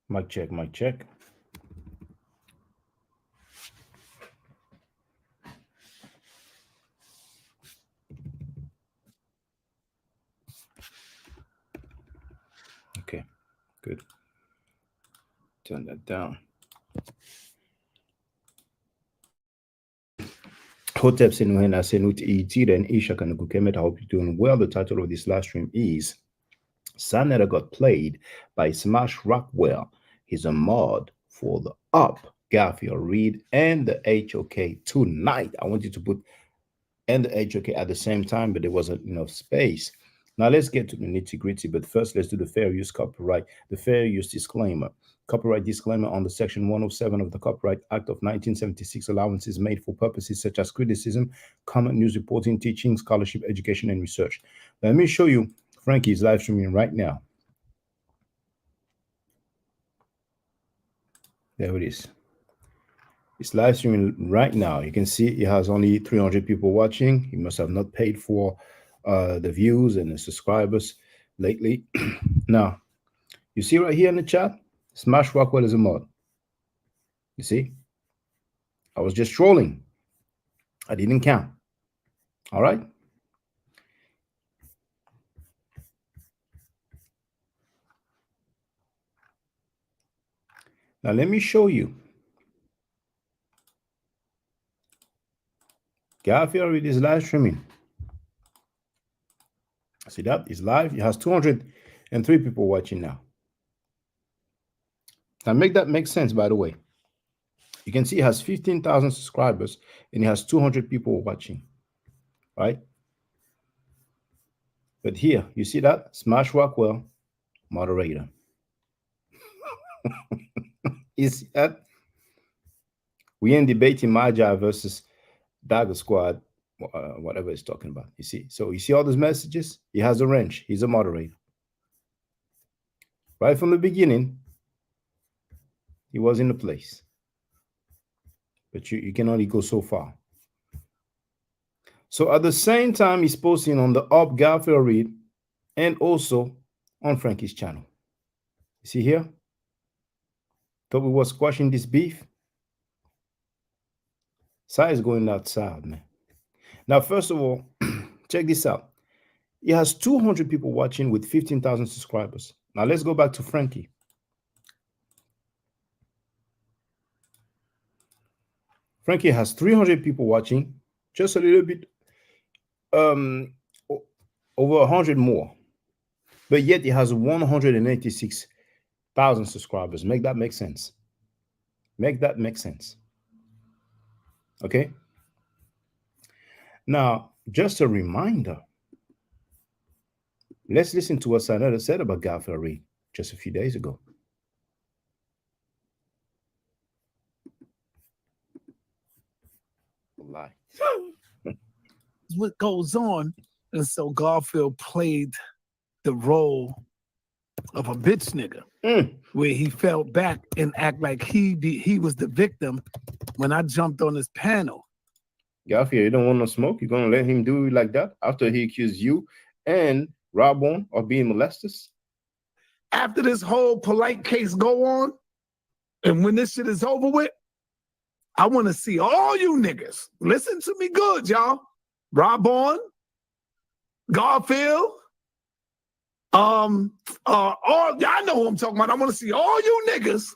Mic check, mic check. Okay, good. Turn that down. Hotep Sinuhena Senut Tira and Ishak and Gukemet. I hope you're doing well. The title of this live stream is Sanetta got played by Smash Rockwell. He's a mod for the Up, Garfield Reid, and the HOK tonight. I want you to put and the HOK at the same time, but there wasn't enough space. Now let's get to the nitty gritty, but first let's do the fair use copyright, the fair use disclaimer. Copyright disclaimer on the Section 107 of the Copyright Act of 1976 allowances made for purposes such as criticism, comment, news reporting, teaching, scholarship, education, and research. Let me show you Frankie's live streaming right now. There it is. It's live streaming right now. You can see it has only 300 people watching. He must have not paid for the views and the subscribers lately. Now, you see right here in the chat, Smash Rockwell is a mod. You see? I was just trolling. I didn't count. All right? Now, let me show you. Garfield Reid is live streaming. See that? It's live. It has 203 people watching now. Now, make that make sense, by the way. You can see it has 15,000 subscribers and it has 200 people watching, right? But here, you see that? Smash Rockwell, moderator. Is that we ain't debating Magi versus Dagger Squad, whatever it's talking about. You see, so you see all those messages. He has a wrench. He's a moderator. Right from the beginning, he was in the place. But you can only go so far. So at the same time, he's posting on the Up Garfield Reid and also on Frankie's channel. You see here? Thought we were squashing this beef. Sai is going outside, man. Now, first of all, check this out. He has 200 people watching with 15,000 subscribers. Now, let's go back to Frankie. Frankie has 300 people watching, just a little bit over 100 more. But yet, he has 186,000 subscribers. Make that make sense. Make that make sense. Okay? Now, just a reminder. Let's listen to what Sanetta said about Garfield Reid just a few days ago. Lie. What goes on? And so Garfield played the role of a bitch nigga, where he fell back and act like he was the victim when I jumped on his panel. Garfield, you don't want no smoke? You're gonna let him do it like that after he accused you and Robon of being molesters? After this whole polite case go on, and when this shit is over with, I want to see all you niggas. Listen to me good, y'all. Robon, Garfield, all y'all know who I'm talking about. I want to see all you niggas,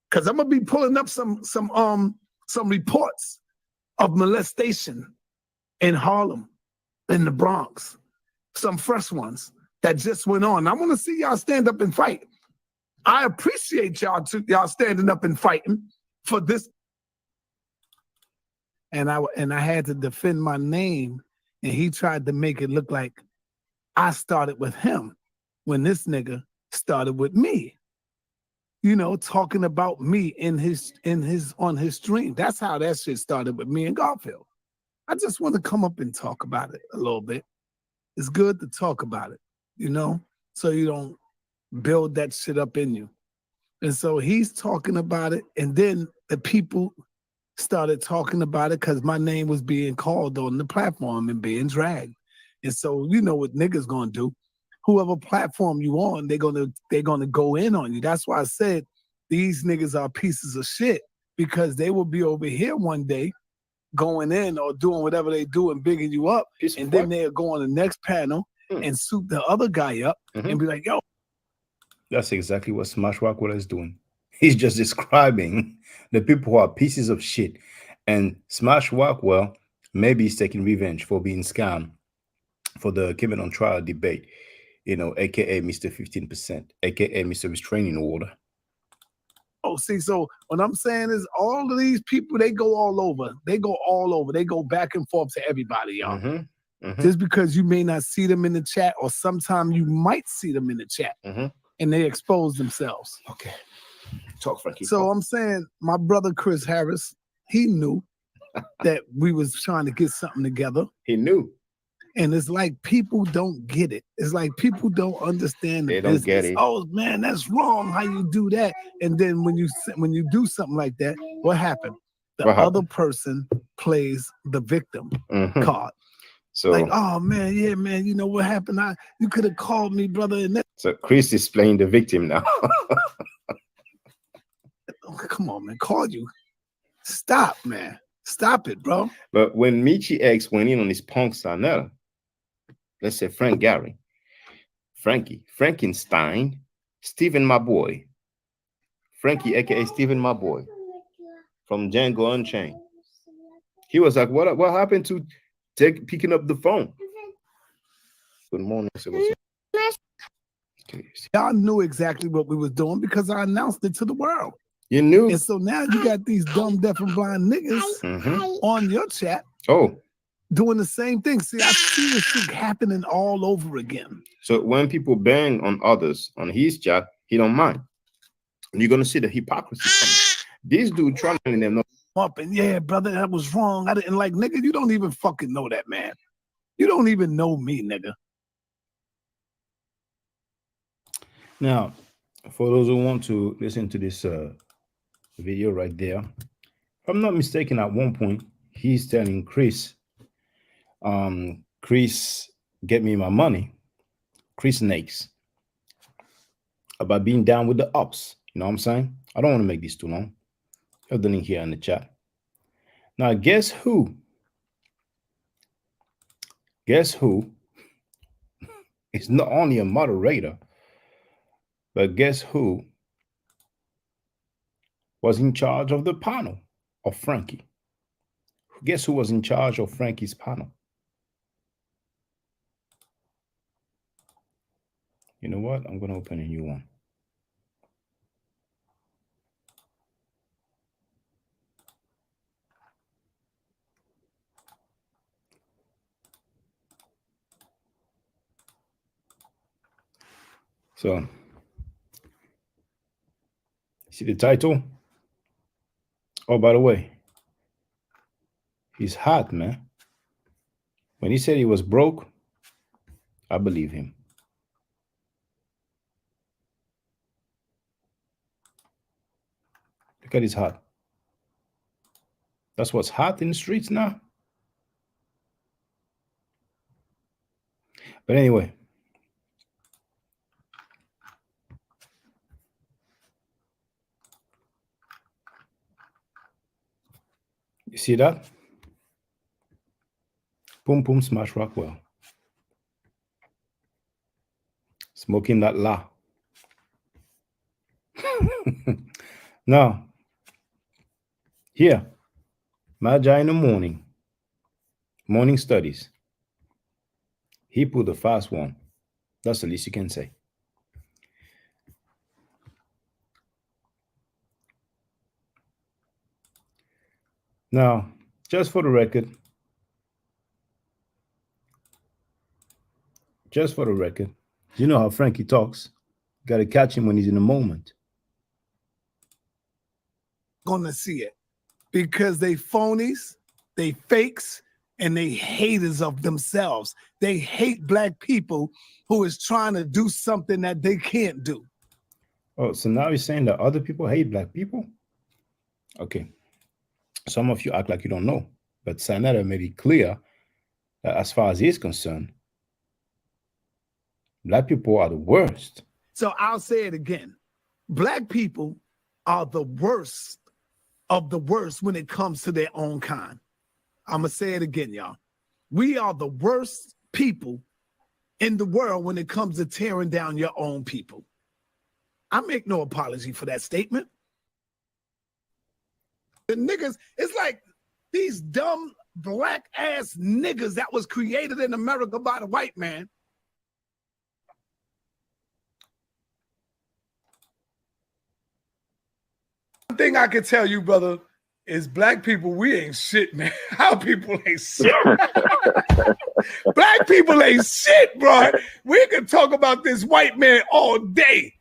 because I'm gonna be pulling up some reports of molestation in Harlem, in the Bronx, some fresh ones that just went on. I want to see y'all stand up and fight. I appreciate y'all standing up and fighting for this. And I had to defend my name, and he tried to make it look like I started with him when this nigga started with me. You know, talking about me on his stream. That's how that shit started with me and Garfield. I just want to come up and talk about it a little bit. It's good to talk about it, you know, so you don't build that shit up in you. And so he's talking about it, and then the people started talking about it because my name was being called on the platform and being dragged. And so you know what niggas gonna do. whoever platform you on, they're gonna go in on you. That's why I said these niggas are pieces of shit, because they will be over here one day going in or doing whatever they do and bigging you up, and then they'll go on the next panel and soup the other guy up and be like, yo. That's exactly what Smash Rockwell is doing. He's just describing the people who are pieces of shit. And Smash Rockwell, maybe he's taking revenge for being scammed for the Kevin on Trial debate, aka Mr. 15%, aka Mr. Restraining Order. Oh, see, so what I'm saying is all of these people, they go all over. They go all over. They go back and forth to everybody, y'all. Just because you may not see them in the chat, or sometimes you might see them in the chat, and they expose themselves. Okay. Talk, Frankie. So I'm saying my brother Chris Harris, he knew that we was trying to get something together. He knew. And it's like people don't get it. It's like people don't understand the business. Don't get it. Oh man, that's wrong. How you do that? And then when you do something like that, what happened? The other person plays the victim card. So like, oh man, yeah, man, you know what happened? You could have called me, brother. And so Chris is playing the victim now. Oh, come on, man, called you. Stop, man. Stop it, bro. But when Michi X went in on his punk Sanel, let's say Frankie, Frankenstein, Steven, my boy. Frankie, aka Steven, my boy, from Django Unchained. He was like, what happened to picking up the phone? Good morning. Okay. Y'all knew exactly what we was doing because I announced it to the world. You knew. And so now you got these dumb, deaf, and blind niggas on your chat. Oh. Doing the same thing. See, I see this shit happening all over again. So when people bang on others on his chat, he don't mind. And you're gonna see the hypocrisy coming. This dude trying to them up and yeah, brother, that was wrong. I didn't like, nigga. You don't even fucking know that, man. You don't even know me, nigga. Now, for those who want to listen to this video right there, if I'm not mistaken, at one point he's telling Chris, Chris, get me my money. Chris Nakes, about being down with the ops. You know what I'm saying? I don't want to make this too long. I've done it here in the chat. Now, guess who? Guess who is not only a moderator, but guess who was in charge of the panel of Frankie? Guess who was in charge of Frankie's panel? You know what? I'm going to open a new one. So, see the title? Oh, by the way, he's hot, man. When he said he was broke, I believe him. Look at his hat. That's what's hot in the streets now. But anyway, you see that? Boom, boom, Smash Rockwell. Smoking that la. Now, here, Magi in the morning studies. He put the fast one. That's the least you can say. Now, just for the record, you know how Frankie talks. Got to catch him when he's in the moment. Gonna see it because they phonies, they fakes, and they haters of themselves. They hate black people who is trying to do something that they can't do. Oh, so now you're saying that other people hate black people? Okay. Some of you act like you don't know, but Sanetta made it clear that as far as he's concerned, Black people are the worst. So I'll say it again. Black people are the worst of the worst when it comes to their own kind. I'm going to say it again, y'all. We are the worst people in the world when it comes to tearing down your own people. I make no apology for that statement. The niggas, it's like these dumb black ass niggas that was created in America by the white man. One thing I can tell you, brother, is black people, we ain't shit, man. Our people ain't shit. Black people ain't shit, bro. We can talk about this white man all day.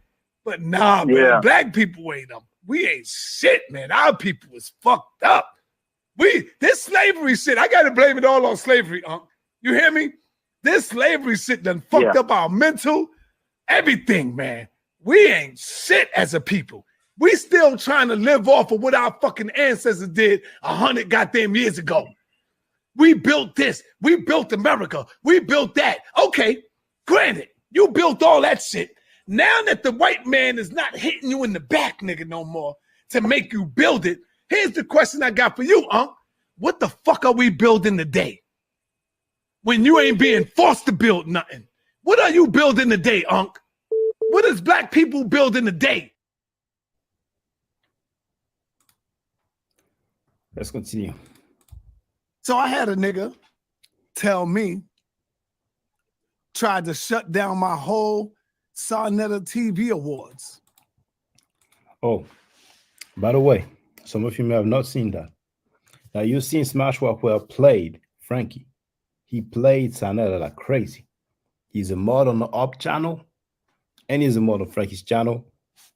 But nah, man, black people ain't them. We ain't shit, man. Our people is fucked up. This slavery shit, I gotta blame it all on slavery, You hear me? This slavery shit done fucked up our mental, everything, man. We ain't shit as a people. We still trying to live off of what our fucking ancestors did 100 goddamn years ago. We built this. We built America. We built that. Okay, granted, you built all that shit. Now that the white man is not hitting you in the back, nigga, no more to make you build it, here's the question I got for you, What the fuck are we building today? When you ain't being forced to build nothing. What are you building today, What is black people building today? Let's continue. So I had a nigga tell me, tried to shut down my whole Sarnetta TV awards. Oh, by the way, some of you may have not seen that. Now, you've seen Smash Rockwell played Frankie. He played Sarnetta like crazy. He's a mod on the Up channel, and he's a mod on Frankie's channel,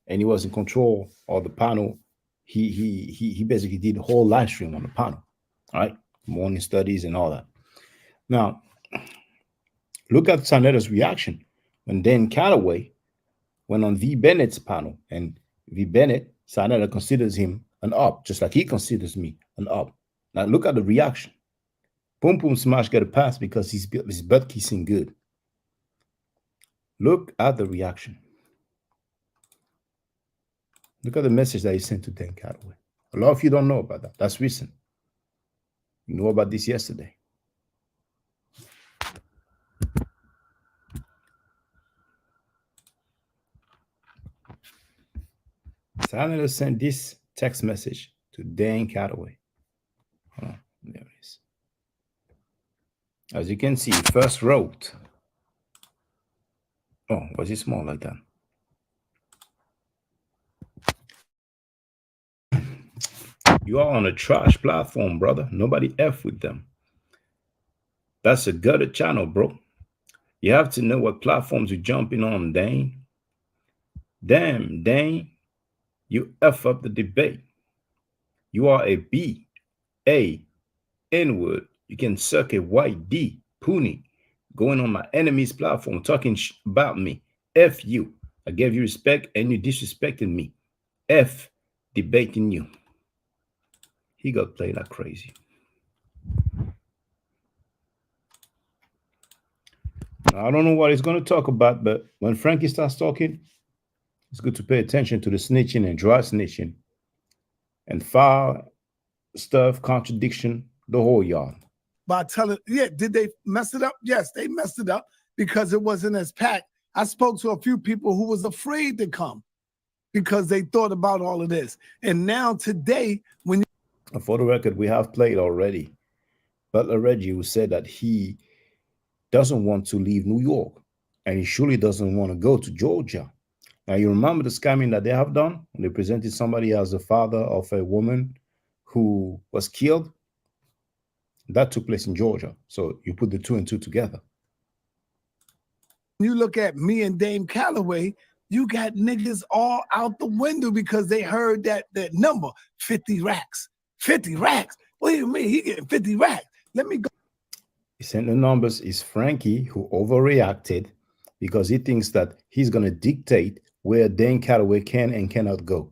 and he was in control of the panel. He basically did the whole live stream on the panel, all right? Morning studies and all that. Now, look at Sarnetta's reaction when Dan Calloway went on V. Bennett's panel, and V. Bennett, Sarnetta considers him an up, just like he considers me an up. Now, look at the reaction. Boom Boom Smash got a pass because he's butt kissing good. Look at the reaction. Look at the message that he sent to Dan Calloway. A lot of you don't know about that. That's recent. You know about this yesterday. Sarnetta sent this text message to Dan Calloway. Hold on, there it is. As you can see, first wrote. Oh, was it small like that? You are on a trash platform, brother. Nobody F with them. That's a gutted channel, bro. You have to know what platforms you're jumping on, Dane. Damn, Dane, you F up the debate. You are a B, A, N-word. You can suck a white D, Poonie, going on my enemy's platform, talking about me. F you. I gave you respect and you disrespected me. F, debating you. He got played like crazy. I don't know what he's going to talk about, but when Frankie starts talking, it's good to pay attention to the snitching and dry snitching and foul stuff, contradiction, the whole yard. By telling, did they mess it up? Yes, they messed it up because it wasn't as packed. I spoke to a few people who was afraid to come because they thought about all of this. And now today, when for the record, we have played already Butler Reggie, who said that he doesn't want to leave New York and he surely doesn't want to go to Georgia. Now, you remember the scamming that they have done when they presented somebody as the father of a woman who was killed? That took place in Georgia. So you put the two and two together. You look at me and Dame Calloway, you got niggas all out the window because they heard that number, 50 racks. 50 racks? What do you mean? He getting 50 racks. Let me go. He sent the numbers. Is Frankie, who overreacted because he thinks that he's going to dictate where Dan Calloway can and cannot go.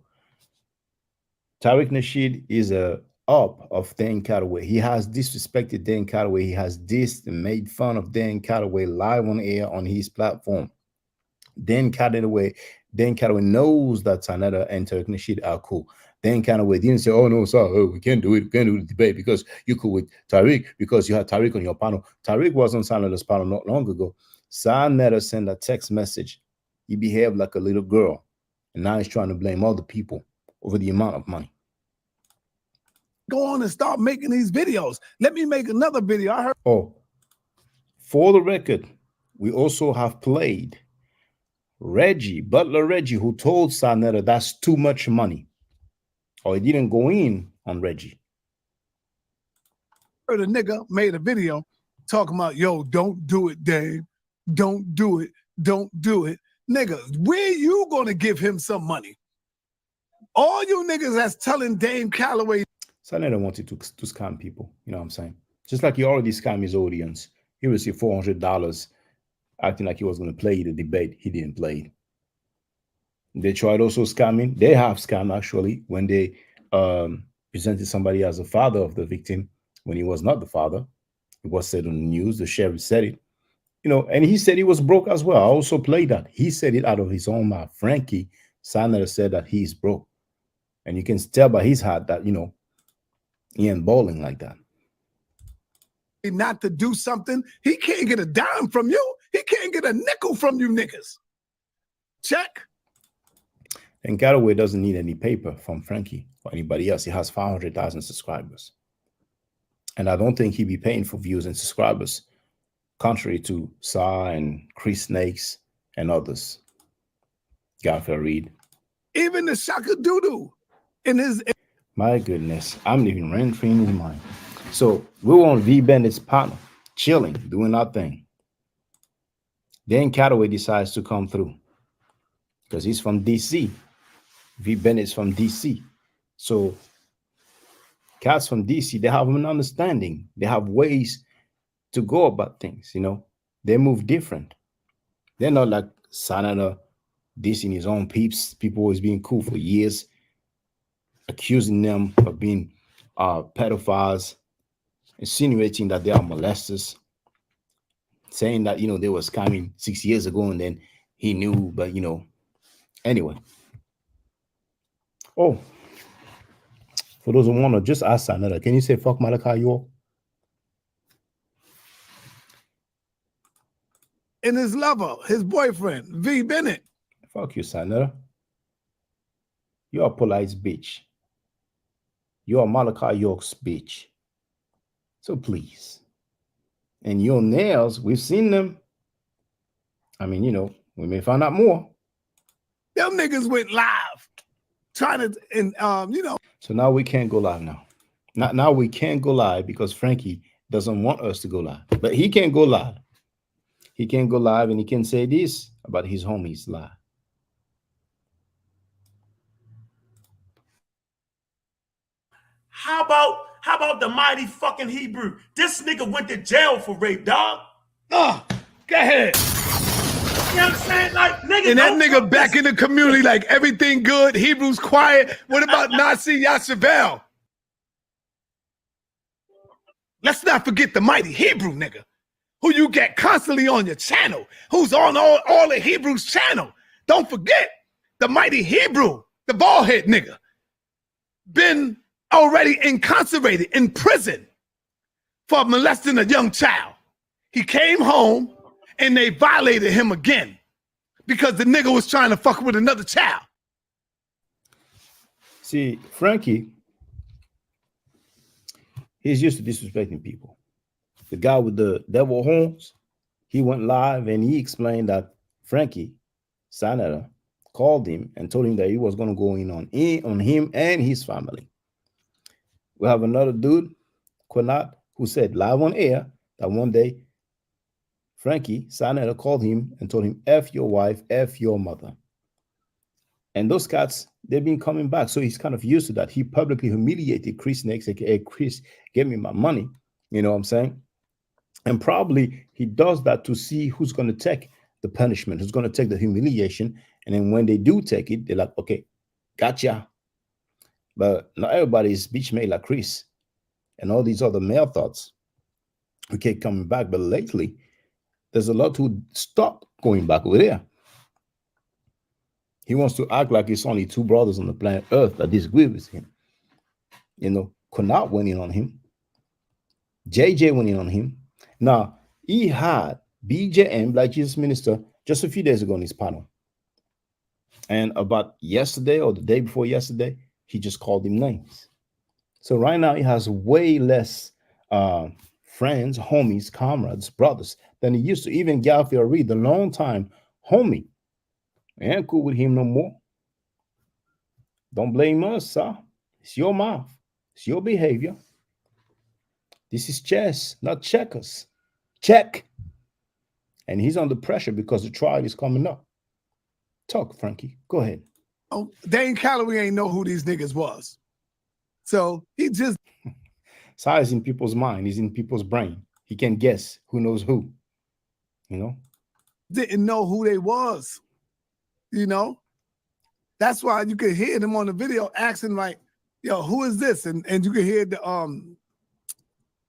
Tariq Nasheed is a up of Dan Calloway. He has disrespected Dan Calloway. He has dissed and made fun of Dan Calloway live on air on his platform. Dan Calloway, Dan Calloway knows that Sanada and Tariq Nasheed are cool. Dan Calloway didn't say, "Oh no, sir, oh, we can't do it. We can't do the debate because you cool with Tariq because you had Tariq on your panel." Tariq was on Sanada's panel not long ago. Sanada sent a text message. He behaved like a little girl, and now he's trying to blame other people over the amount of money. Go on and start making these videos. Let me make another video. I heard. Oh, for the record, we also have played Butler Reggie, who told Sanada that's too much money. Or he didn't go in on Reggie. Heard a nigga made a video talking about, yo, don't do it, Dave. Don't do it. Don't do it. Nigga, where you gonna give him some money? All you niggas that's telling Dame Calloway. Sanada wanted to scam people. You know what I'm saying? Just like he already scammed his audience. He received $400 acting like he was going to play the debate. He didn't play it. They tried also scamming. They have scammed actually when they presented somebody as the father of the victim when he was not the father. It was said on the news. The sheriff said it. You know, and he said he was broke as well. I also played that. He said it out of his own mouth. Frankie Sanada said that he's broke. And you can tell by his heart that, you know, he ain't balling like that. Not to do something, he can't get a dime from you. He can't get a nickel from you niggas. Check. And Calloway doesn't need any paper from Frankie or anybody else. He has 500,000 subscribers. And I don't think he'd be paying for views and subscribers, contrary to Sa and Chris Snakes and others. Garifled Reid. Even the Shaka Doodoo in his. My goodness, I'm even rent-free in his mind. So we were on V Bennett's panel, chilling, doing our thing. Then Calloway decides to come through because he's from DC. V Bennett's from DC. So cats from DC, they have an understanding. They have ways to go about things, you know. They move different. They're not like Sanada dissing his own peeps. People always being cool for years, accusing them of being pedophiles, insinuating that they are molesters, saying that, you know, they were scamming 6 years ago and then he knew, but, you know, anyway. Oh, for those who want to just ask Sanada, can you say fuck Malachi York? And his lover, his boyfriend, V Bennett. Fuck you, Sanada. You're a polite bitch. You're Malachi York's bitch. So please. And your nails, we've seen them. I mean, you know, we may find out more. Them niggas went live trying to, and you know. So now we can't go live now. Now we can't go live because Frankie doesn't want us to go live. But he can't go live. He can go live and he can say this about his homies live. How about the mighty fucking Hebrew? This nigga went to jail for rape, dog. Go ahead. You know what I'm saying? Like, nigga, and that nigga back in the community, like everything good. Hebrew's quiet. What about Nazi Yashavel? Let's not forget the mighty Hebrew nigga, who you get constantly on your channel, who's on all the Hebrew's channel. Don't forget the mighty Hebrew, the bald head nigga, been already incarcerated in prison for molesting a young child. He came home and they violated him again because the nigga was trying to fuck with another child. See, Frankie, he's used to disrespecting people. The guy with the devil horns, he went live and he explained that Frankie Sanada called him and told him that he was going to go in on him and his family. We have another dude, Quinat, who said live on air that one day Frankie Sanada called him and told him, F your wife, F your mother. And those cats, they've been coming back. So he's kind of used to that. He publicly humiliated Chris Snakes, aka Chris, give me my money. You know what I'm saying? And probably he does that to see who's going to take the punishment, who's going to take the humiliation. And then when they do take it, they're like, okay, gotcha. But not everybody is beach made like Chris and all these other male thoughts who keep coming back. But lately, there's a lot who stopped going back over there. He wants to act like it's only two brothers on the planet Earth that disagree with him. Connaught went in on him. JJ went in on him. Now, he had BJM, Black Jesus Minister, just a few days ago on his panel. And about yesterday or the day before yesterday, he just called him names. So right now, he has way less friends, homies, comrades, brothers than he used to. Even Garifled Reid, the long time homie, ain't cool with him no more. Don't blame us, sir. It's your mouth. It's your behavior. This is chess, not checkers. Check. And he's under pressure because the trial is coming up. Talk, Frankie. Go ahead. Oh, Dane Calloway ain't know who these niggas was. So he just Size in people's mind, is in people's brain. He can guess who knows who. Didn't know who they was. That's why you could hear them on the video asking like, yo, who is this? And you could hear the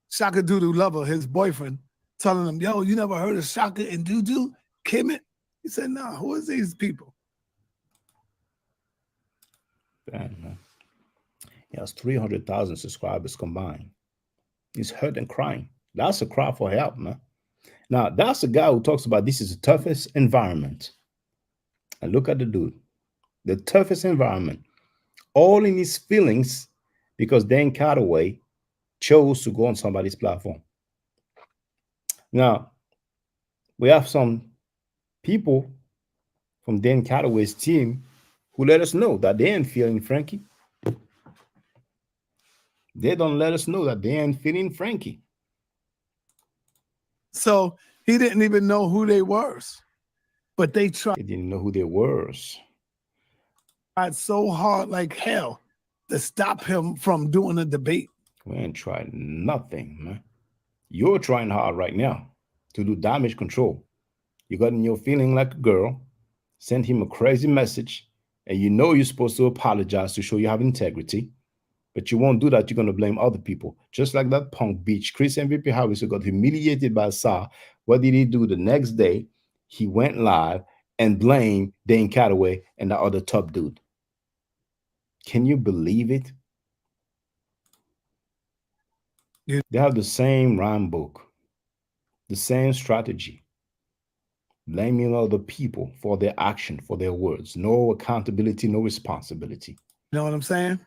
Shaka Doodoo lover, his boyfriend, telling him, yo, you never heard of Shaka and Doodoo? Kemet? He said, nah, who is these people? Damn, man. He has 300,000 subscribers combined. He's hurt and crying. That's a cry for help, man. Now, that's a guy who talks about this is the toughest environment. And look at the dude. The toughest environment. All in his feelings because Dan Calloway chose to go on somebody's platform. Now, we have some people from Dan Calloway's team who let us know that they ain't feeling Frankie. They don't let us know that they ain't feeling Frankie. So he didn't even know who they were. But they tried. They didn't know who they were. Tried so hard like hell to stop him from doing a debate. We ain't tried nothing, man. You're trying hard right now to do damage control. You got in your feeling like a girl, sent him a crazy message, and you know you're supposed to apologize to show you have integrity, but you won't do that. You're going to blame other people. Just like that punk bitch, Chris MVP Harris, who got humiliated by Sa. What did he do the next day? He went live and blamed Dane Calloway and the other top dude. Can you believe it? Yeah. They have the same rhyme book, the same strategy. Blaming other people for their action, for their words. No accountability, no responsibility. You know what I'm saying?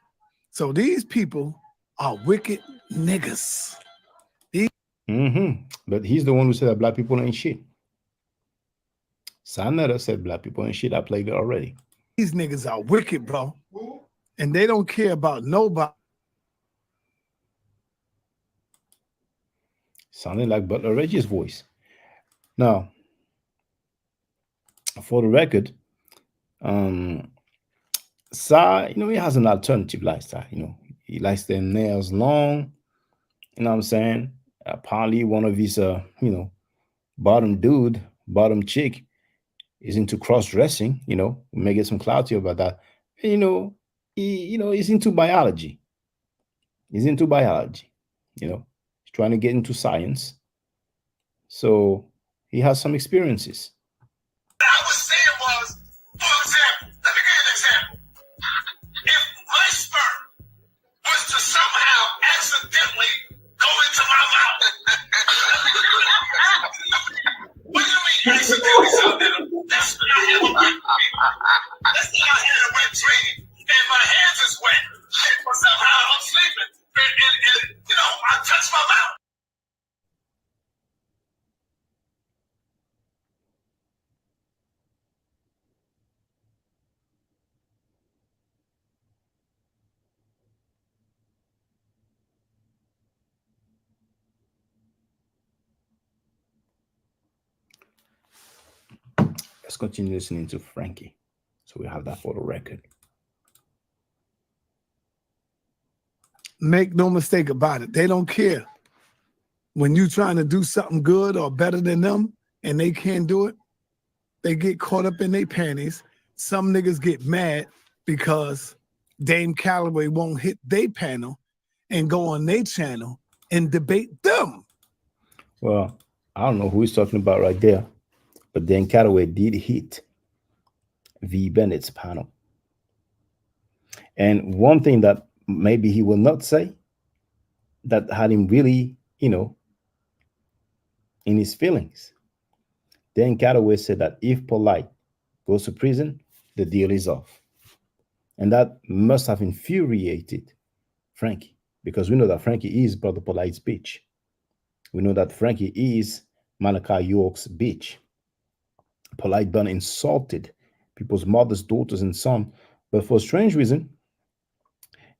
So these people are wicked niggas. But he's the one who said that black people ain't shit. Sanetta said black people ain't shit. I played it already. These niggas are wicked, bro. And they don't care about nobody. Sounding like Butler Reggie's voice. Now, for the record, Sa, he has an alternative lifestyle. He likes their nails long. You know what I'm saying? Apparently, one of his, bottom chick is into cross-dressing. We may get some clarity about that. And, he's into biology. He's trying to get into science. So he has some experiences. What I was saying was, for example, let me give you an example. If my sperm was to somehow accidentally go into my mouth, what do you mean accidentally, Saldana? That's when I have a wet dream. That's when I had a wet dream, and my hands is wet, but somehow I'm sleeping, and I touch my mouth. Let's continue listening to Frankie. So we have that for the record. Make no mistake about it. They don't care. When you're trying to do something good or better than them and they can't do it, they get caught up in their panties. Some niggas get mad because Dame Calloway won't hit their panel and go on their channel and debate them. Well, I don't know who he's talking about right there, but Dan Calloway did hit V. Bennett's panel. And one thing that maybe he will not say that had him really, in his feelings. Dan Cataway said that if Polite goes to prison, the deal is off. And that must have infuriated Frankie, because we know that Frankie is Brother Polite's bitch. We know that Frankie is Malachi York's bitch. Polite Bun insulted people's mothers, daughters, and sons, but for a strange reason,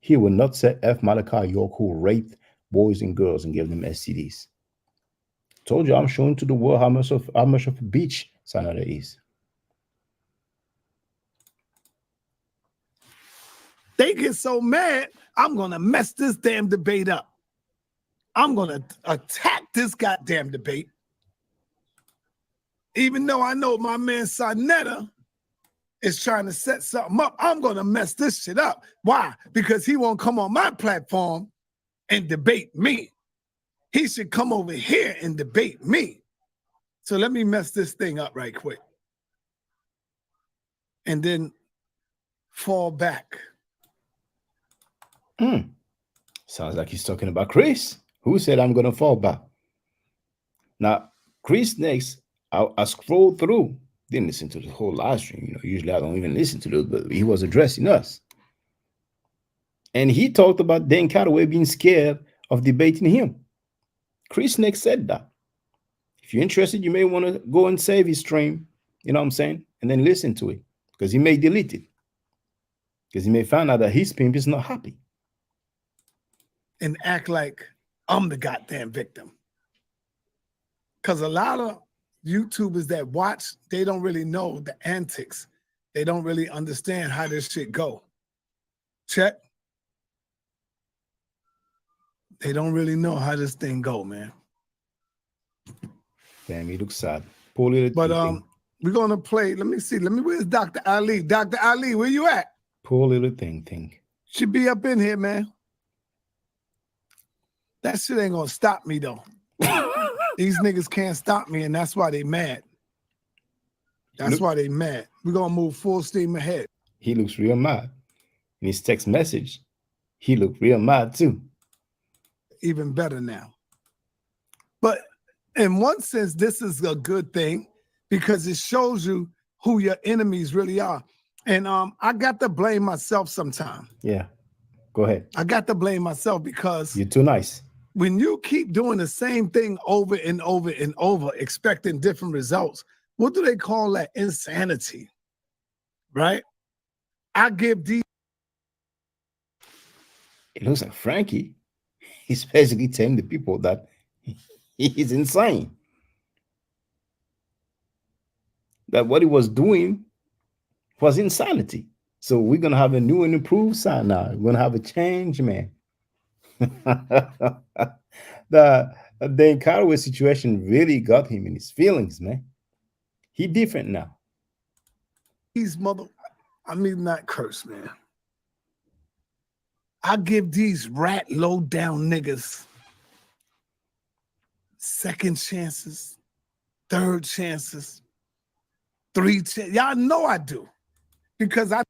he will not say F. Malachi York, who raped boys and girls and gave them STDs. Told you I'm showing to the world how much of a bitch Sanada is. They get so mad, I'm gonna mess this damn debate up. I'm gonna attack this goddamn debate. Even though I know my man Sonetta is trying to set something up, I'm gonna mess this shit up. Why? Because he won't come on my platform and debate me. He should come over here and debate me. So let me mess this thing up right quick. And then fall back. Sounds like he's talking about Chris. Who said I'm gonna fall back? Now, Chris next, I scrolled through, didn't listen to the whole live stream. Usually I don't even listen to those, but he was addressing us. And he talked about Dan Cataway being scared of debating him. Chris next said that. If you're interested, you may want to go and save his stream, you know what I'm saying? And then listen to it, because he may delete it. Because he may find out that his pimp is not happy. And act like I'm the goddamn victim. Because a lot of YouTubers that watch, they don't really know the antics. They don't really understand how this shit go. Check. They don't really know how this thing go, man. Damn, he looks sad. Poor little But thing. we're gonna play. Let me see. Where's Dr. Ali? Dr. Ali, where you at? Poor little thing. Should be up in here, man. That shit ain't gonna stop me though. These niggas can't stop me, and that's why they mad. Why they mad. We're gonna move full steam ahead. He looks real mad. In his text message, he looked real mad too. Even better now. But in one sense, this is a good thing because it shows you who your enemies really are. And I got to blame myself sometimes. Yeah, go ahead. I got to blame myself because You're too nice. when you keep doing the same thing over and over and over, expecting different results, what do they call that? Insanity, right? I give these. It looks like Frankie. He's basically telling the people that he's insane. That what he was doing was insanity. So we're going to have a new and improved sign now. We're going to have a change, man. The Dan Caraway situation really got him in his feelings, man. He different now. These I mean, not curse, man. I give these rat low down niggas second chances, third chances, three chances. Y'all know I do. Because I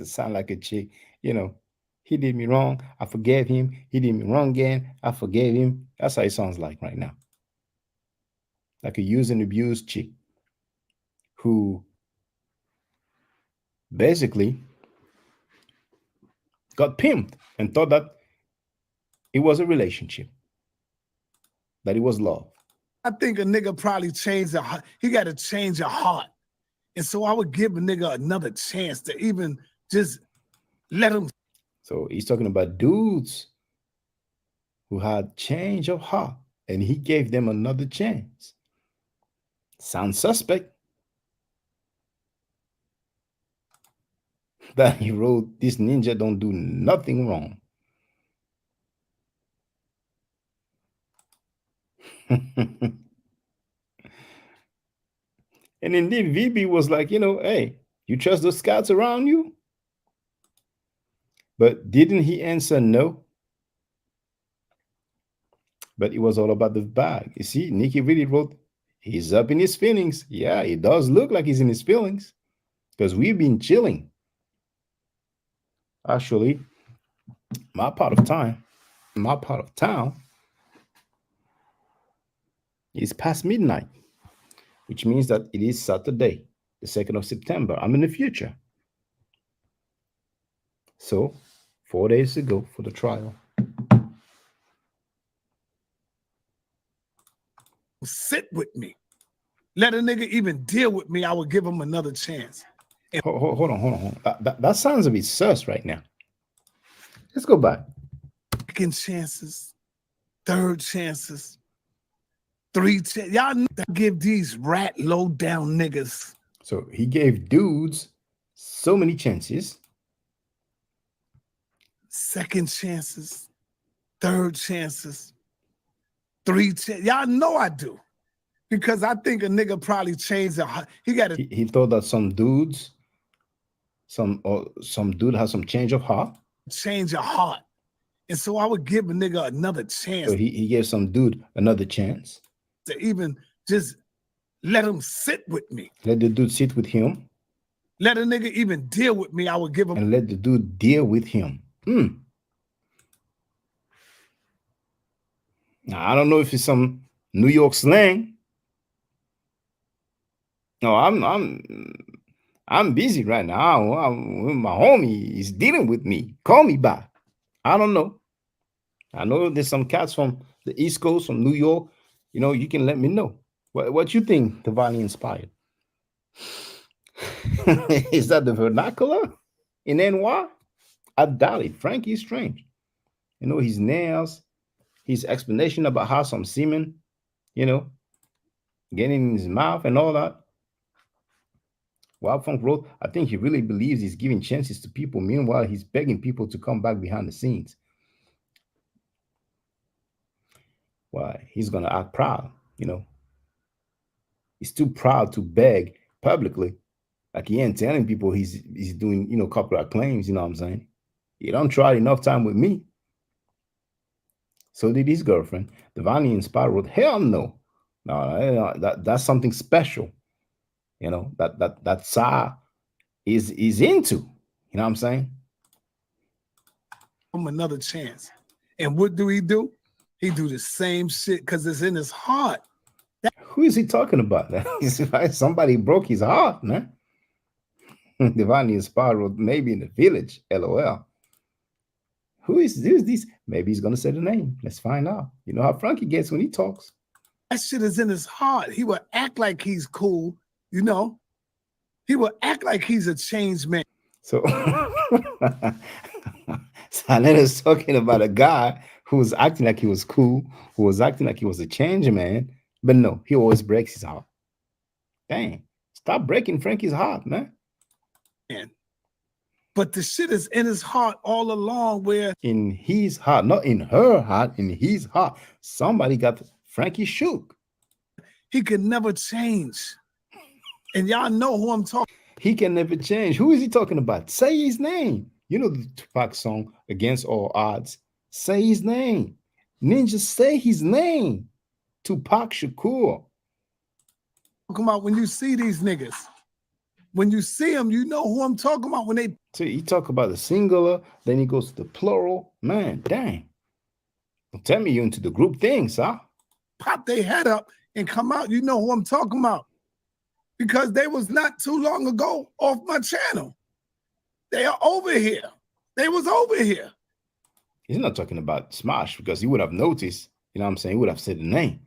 sound like a chick, he did me wrong, I forgave him. He did me wrong again, I forgave him. That's how it sounds like right now. Like a used and abused chick who basically got pimped and thought that it was a relationship, that it was love. I think a nigga probably changed he got to change a heart. And so I would give a nigga another chance to even just let him. So he's talking about dudes who had change of heart and he gave them another chance. Sounds suspect. That he wrote, this ninja don't do nothing wrong. And indeed, VB was like, hey, you trust those scouts around you? But didn't he answer no? But it was all about the bag. You see, Nikki really wrote, he's up in his feelings. Yeah, it does look like he's in his feelings. because we've been chilling. Actually, my part of town is past midnight, which means that it is Saturday, the 2nd of September. I'm in the future. So, 4 days ago for the trial. Sit with me. Let a nigga even deal with me, I would give him another chance. Hold on. That sounds a bit sus right now. Let's go back. Second chances, third chances, three chances. Y'all know I give these rat low down niggas. So he gave dudes so many chances. Second chances, third chances, three chances. Y'all know I do. Because I think a nigga probably changed the he got to he thought that some dude has some change of heart. change your heart. And so I would give a nigga another chance. So he gave some dude another chance. To even just let him sit with me. Let the dude sit with him. Let a nigga even deal with me, I would give him. And let the dude deal with him. Now, I don't know if it's some New York slang. No, I'm busy right now. My homie is dealing with me. Call me back. I don't know. I know there's some cats from the East Coast, from New York. You know, you can let me know. What you think divinely inspired? Is that the vernacular in NY? I doubt it. Frankie's strange. You know, his nails, his explanation about how some semen, you know, getting in his mouth and all that. Wild Funk wrote, I think he really believes he's giving chances to people. Meanwhile, he's begging people to come back behind the scenes. Why? He's going to act proud, you know. He's too proud to beg publicly. Like he ain't telling people he's doing, you know, copyright claims, you know what I'm saying? He don't try enough time with me. So did his girlfriend. Divinely Inspired wrote, hell no. No, that's something special. You know, that Sa is into. You know what I'm saying? Him another chance. And what do? He do the same shit because it's in his heart. Who is he talking about? Somebody broke his heart, man. Divinely Inspired, maybe in the village. LOL. Who is this? Maybe he's gonna say the name. Let's find out. You know how Frankie gets when he talks. That shit is in his heart. He will act like he's cool, you know. He will act like he's a changed man. So Sanetta's talking about a guy who was acting like he was cool, who was acting like he was a changed man, but no, he always breaks his heart. Dang, stop breaking Frankie's heart, man. But the shit is in his heart all along, where in his heart, not in her heart, in his heart. Somebody got Frankie shook. He can never change. And y'all know who I'm talking. He can never change. Who is he talking about? Say his name. You know the Tupac song, Against All Odds. Say his name. Ninja, say his name. Tupac Shakur. Talking about when you see these niggas. When you see them, you know who I'm talking about. When they so he talk about the singular, then he goes to the plural. Man, dang. Don't tell me you're into the group things, huh? Pop their head up and come out. You know who I'm talking about. Because they was not too long ago off my channel. They are over here. They was over here. He's not talking about Smash because he would have noticed, you know what I'm saying? He would have said the name.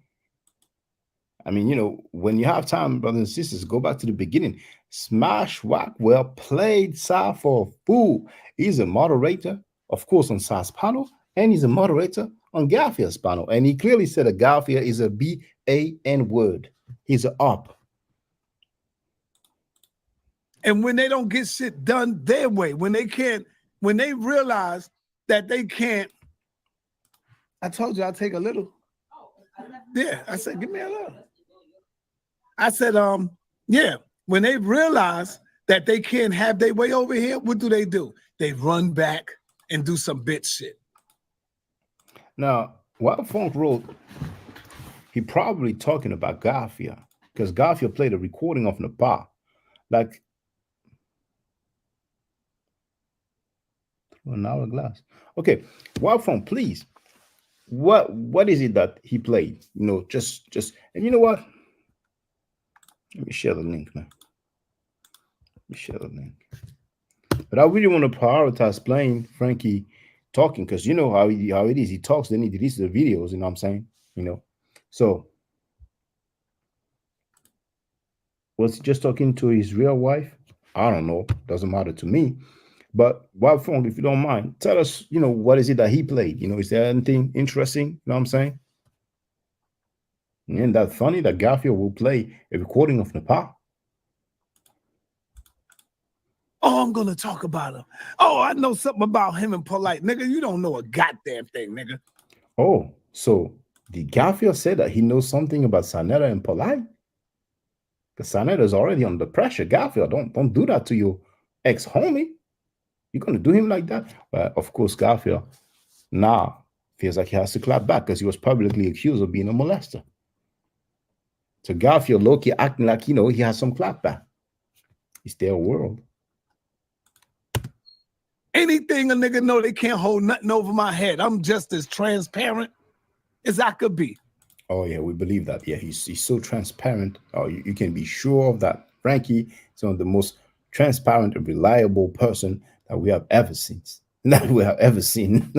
I mean, you know, when you have time, brothers and sisters, go back to the beginning. Smash Rockwell played Sa for a fool. He's a moderator, of course, on Sa's panel, and he's a moderator on Garfield's panel. And he clearly said that Garfield is a B-A-N word. He's an up. And when they don't get shit done their way, when they realize that they can't, I told you I'll take a little. Yeah, I said, give me a little. I said, yeah, when they realize that they can't have their way over here, what do? They run back and do some bitch shit. Now, Wild Funk wrote, he probably talking about Garfield because Garfield played a recording of Nepal. Like, An hourglass. Okay, Wild Phone, please. What is it that he played? You know, just and you know what? Let me share the link, man. Let me share the link. But I really want to prioritize playing Frankie talking because you know how it is. He talks, then he deletes the videos. You know what I'm saying? You know, so was he just talking to his real wife? I don't know. Doesn't matter to me. But Wild Phone, if you don't mind, tell us, you know, what is it that he played? You know, is there anything interesting? You know what I'm saying? And that funny that Garfield will play a recording of Nepal. Oh, I'm gonna talk about him. Oh, I know something about him and Polite. Nigga, you don't know a goddamn thing, nigga. Oh, so did Garfield say that he knows something about Sanetta and Polite? Because Sanetta is already under pressure. Garfield, don't do that to your ex-homie. You're gonna do him like that? Well, of course, Garfield now feels like he has to clap back because he was publicly accused of being a molester. So Garfield low-key acting like, you know, he has some clap back. It's their world. Anything a nigga know, they can't hold nothing over my head. I'm just as transparent as I could be. Oh yeah, we believe that. Yeah, he's so transparent. Oh, you can be sure of that. Frankie is one of the most transparent and reliable person that we have ever seen. That we have ever seen.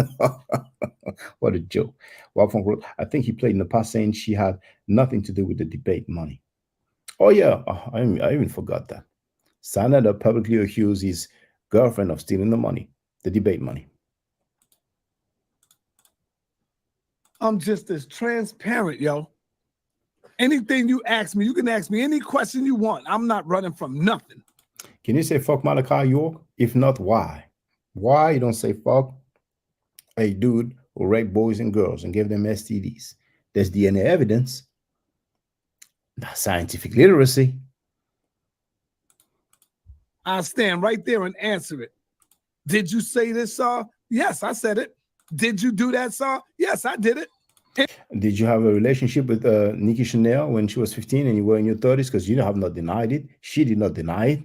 What a joke. Well, I think he played in the past saying she had nothing to do with the debate money. Oh yeah, I even forgot that. Sanada publicly accused his girlfriend of stealing the money, the debate money. I'm just as transparent, yo. Anything you ask me, you can ask me any question you want. I'm not running from nothing. Can you say fuck Malachi York? If not, why? Why you don't say fuck a dude who raped boys and girls and gave them STDs? There's DNA evidence. That's scientific literacy. I'll stand right there and answer it. Did you say this, sir? Yes, I said it. Did you do that, sir? Yes, I did it. Did you have a relationship with Nikki Chanel when she was 15 and you were in your 30s? Because you have not denied it. She did not deny it.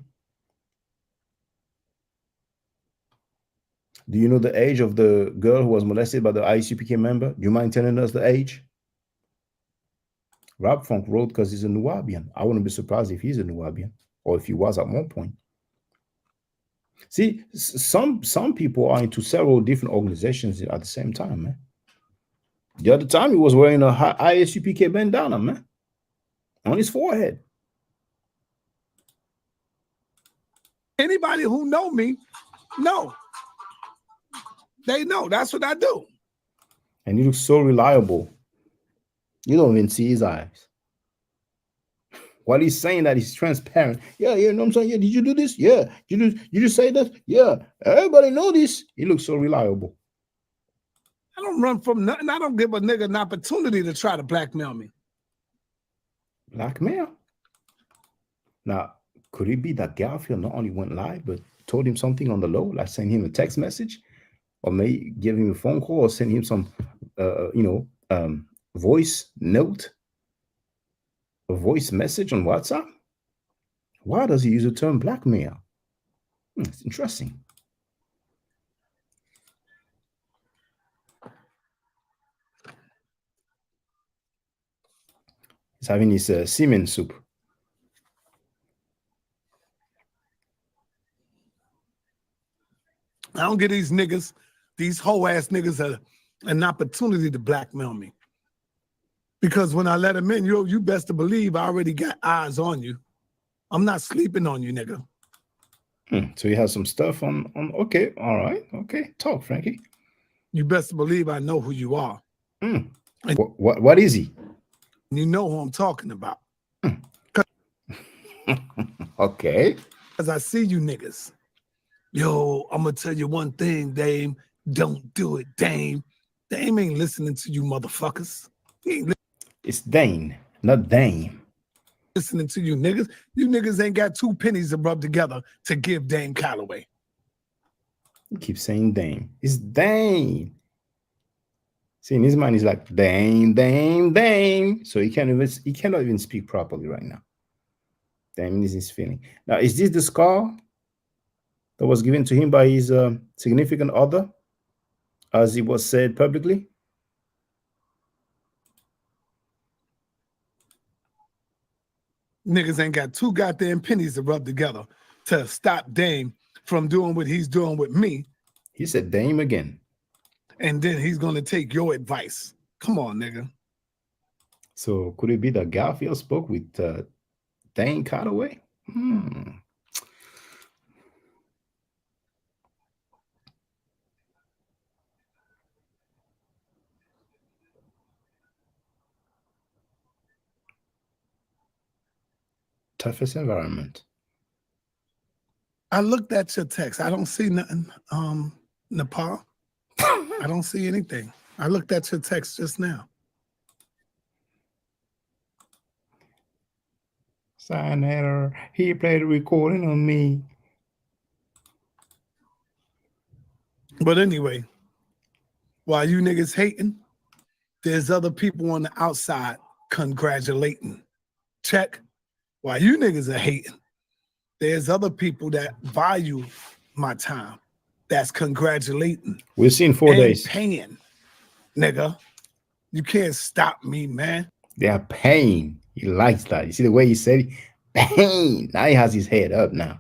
Do you know the age of the girl who was molested by the ICPK member? Do you mind telling us the age? Rap Funk wrote because he's a Nubian. I wouldn't be surprised if he's a Nubian or if he was at one point. See, some people are into several different organizations at the same time, man. The other time he was wearing a ISUPK bandana, man, on his forehead. Anybody who know me, know. They know. That's what I do. And he looks so reliable. You don't even see his eyes. While he's saying that he's transparent. Yeah, you know what I'm saying? Yeah, did you do this? Yeah. Did you say that? Yeah. Everybody know this. He looks so reliable. I don't run from nothing. I don't give a nigga an opportunity to try to blackmail me. Blackmail? Now, could it be that Garfield not only went live, but told him something on the low, like send him a text message, or maybe give him a phone call, or send him some, voice note, a voice message on WhatsApp? Why does he use the term blackmail? It's interesting. He's having his semen soup. I don't give these niggas, these hoe ass niggas, an opportunity to blackmail me. Because when I let them in, you best to believe I already got eyes on you. I'm not sleeping on you, nigga. So he has some stuff on. Okay, all right, okay. Talk, Frankie. You best to believe I know who you are. What is he? You know who I'm talking about. Okay. Because I see you niggas. Yo, I'm going to tell you one thing, Dame. Don't do it, Dame. Dame ain't listening to you motherfuckers. He ain't It's Dane, not Dame. listening to you niggas. You niggas ain't got 2 pennies to rub together to give Dame Calloway. You keep saying Dame. It's Dane. See, in his mind, he's like Dame, Dame, Dame. So he cannot even speak properly right now. Dame is his feeling. Now, is this the scar? that was given to him by his significant other, as it was said publicly? Niggas ain't got 2 goddamn pennies to rub together to stop Dame from doing what he's doing with me. He said Dame again. And then he's going to take your advice. Come on, nigga. So could it be that Garfield spoke with Dane Cardaway? Toughest environment. I looked at your text. I don't see nothing. Nepal. I don't see anything. I looked at your text just now. Signator, he played a recording on me. But anyway, while you niggas hating, there's other people on the outside congratulating. Check. While you niggas are hating, there's other people that value my time that's congratulating. We'll see in 4 days. Paying, nigga. You can't stop me, man. They are paying. He likes that. You see the way he said it? Pain. Now he has his head up now.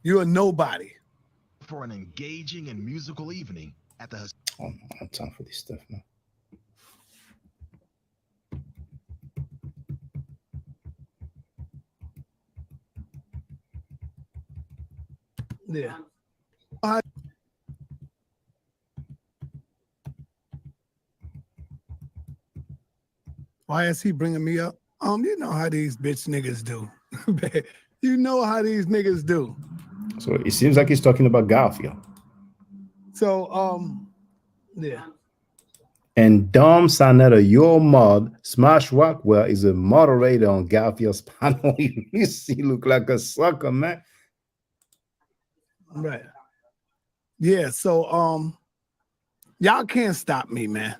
You're a nobody. For an engaging and musical evening at the... Oh, I don't have time for this stuff now. Yeah. Why is he bringing me up? You know how these bitch niggas do. You know how these niggas do. So it seems like he's talking about Garfield. So, yeah. And Dom Sanetta, your mod, Smash Rockwell, is a moderator on Garfield's panel. You see, look like a sucker, man. Right. Yeah, so y'all can't stop me, man.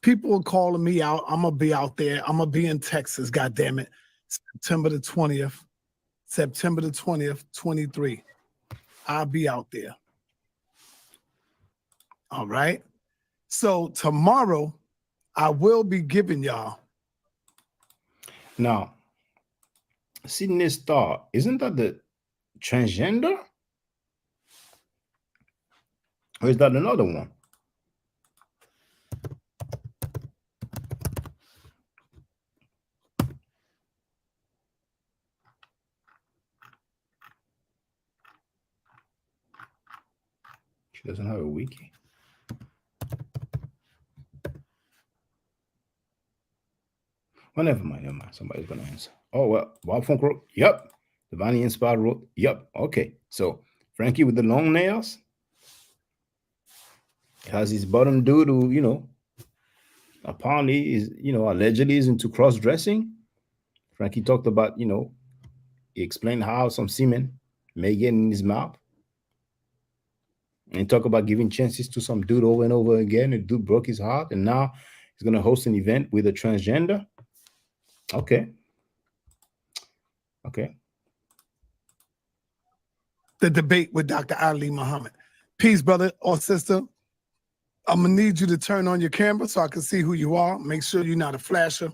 People are calling me out. I'm gonna be out there. I'm gonna be in Texas, goddamn it. September the 20th, 23. I'll be out there. All right. So tomorrow I will be giving y'all. Now, Sydney Star, isn't that the transgender? Or is that another one? She doesn't have a wiki. Well, never mind, never mind. Somebody's gonna answer. Oh well, Bob Funk wrote, yep. Devani Inspired wrote, yep. Okay. So Frankie with the long nails has his bottom dude who, you know, apparently is, you know, allegedly is into cross-dressing. Frankie talked about, you know, he explained how some semen may get in his mouth. And he talked about giving chances to some dude over and over again. The dude broke his heart, and now he's going to host an event with a transgender. Okay. Okay. The debate with Dr. Ali Muhammad. Peace, brother or sister. I'm going to need you to turn on your camera so I can see who you are. Make sure you're not a flasher.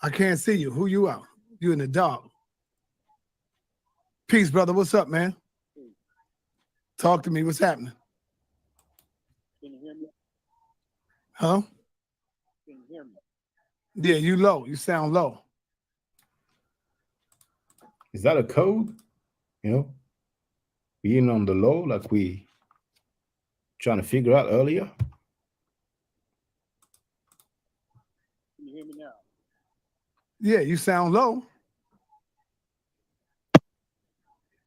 I can't see you. Who you are? You in the dark. Peace, brother. What's up, man? Talk to me. What's happening? Can you hear me? Huh? Can you hear me? Yeah, you low. You sound low. Is that a code? You know, being on the low, like we trying to figure out earlier. Can you hear me now? Yeah, you sound low.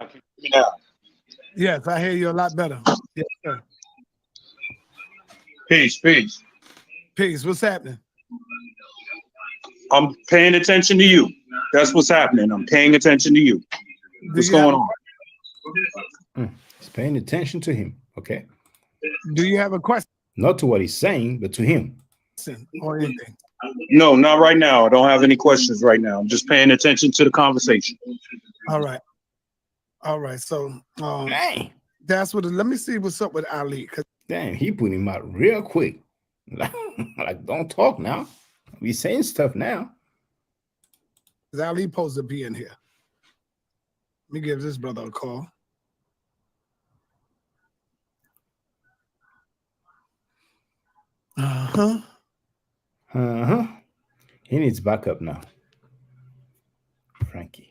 Can you hear me now? Yes, I hear you a lot better. Yes, sir. Peace, peace. Peace. What's happening? I'm paying attention to you. That's what's happening. I'm paying attention to you. What's going on? He's paying attention to him. Okay. Do you have a question Not to what he's saying, but to him. or anything? No, not right now. I don't have any questions right now. I'm just paying attention to the conversation. All right. All right, so Dang. that's what. Let me see what's up with Ali. Damn, he put him out real quick. Like, don't talk now. We saying stuff now. Ali supposed to be in here. Let me give this brother a call. He needs backup now. Frankie.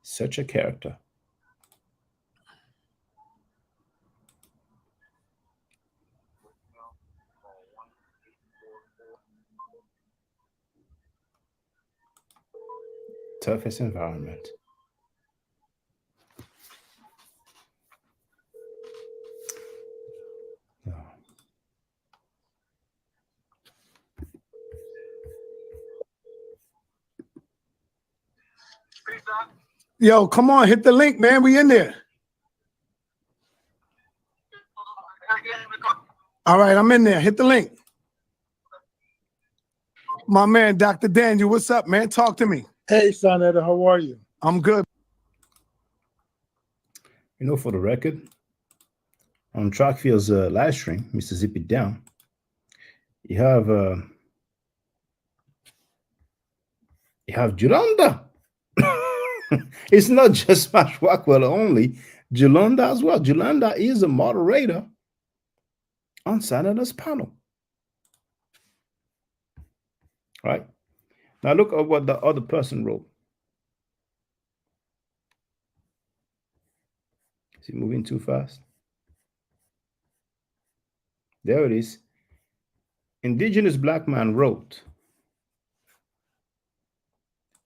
Such a character. Toughest environment. No. Yo, come on, hit the link, man. We in there. All right, I'm in there. Hit the link. My man, Dr. Daniel, what's up, man? Talk to me. Hey, Sonetta, how are you? I'm good. You know, for the record, on Trackfield's live stream, Mr. Zip It Down, you have Julanda. It's not just Smash Rockwell only. Julanda as well. Julanda is a moderator on Sanita's panel. Right? Now look at what the other person wrote. Is he moving too fast? There it is. Indigenous black man wrote,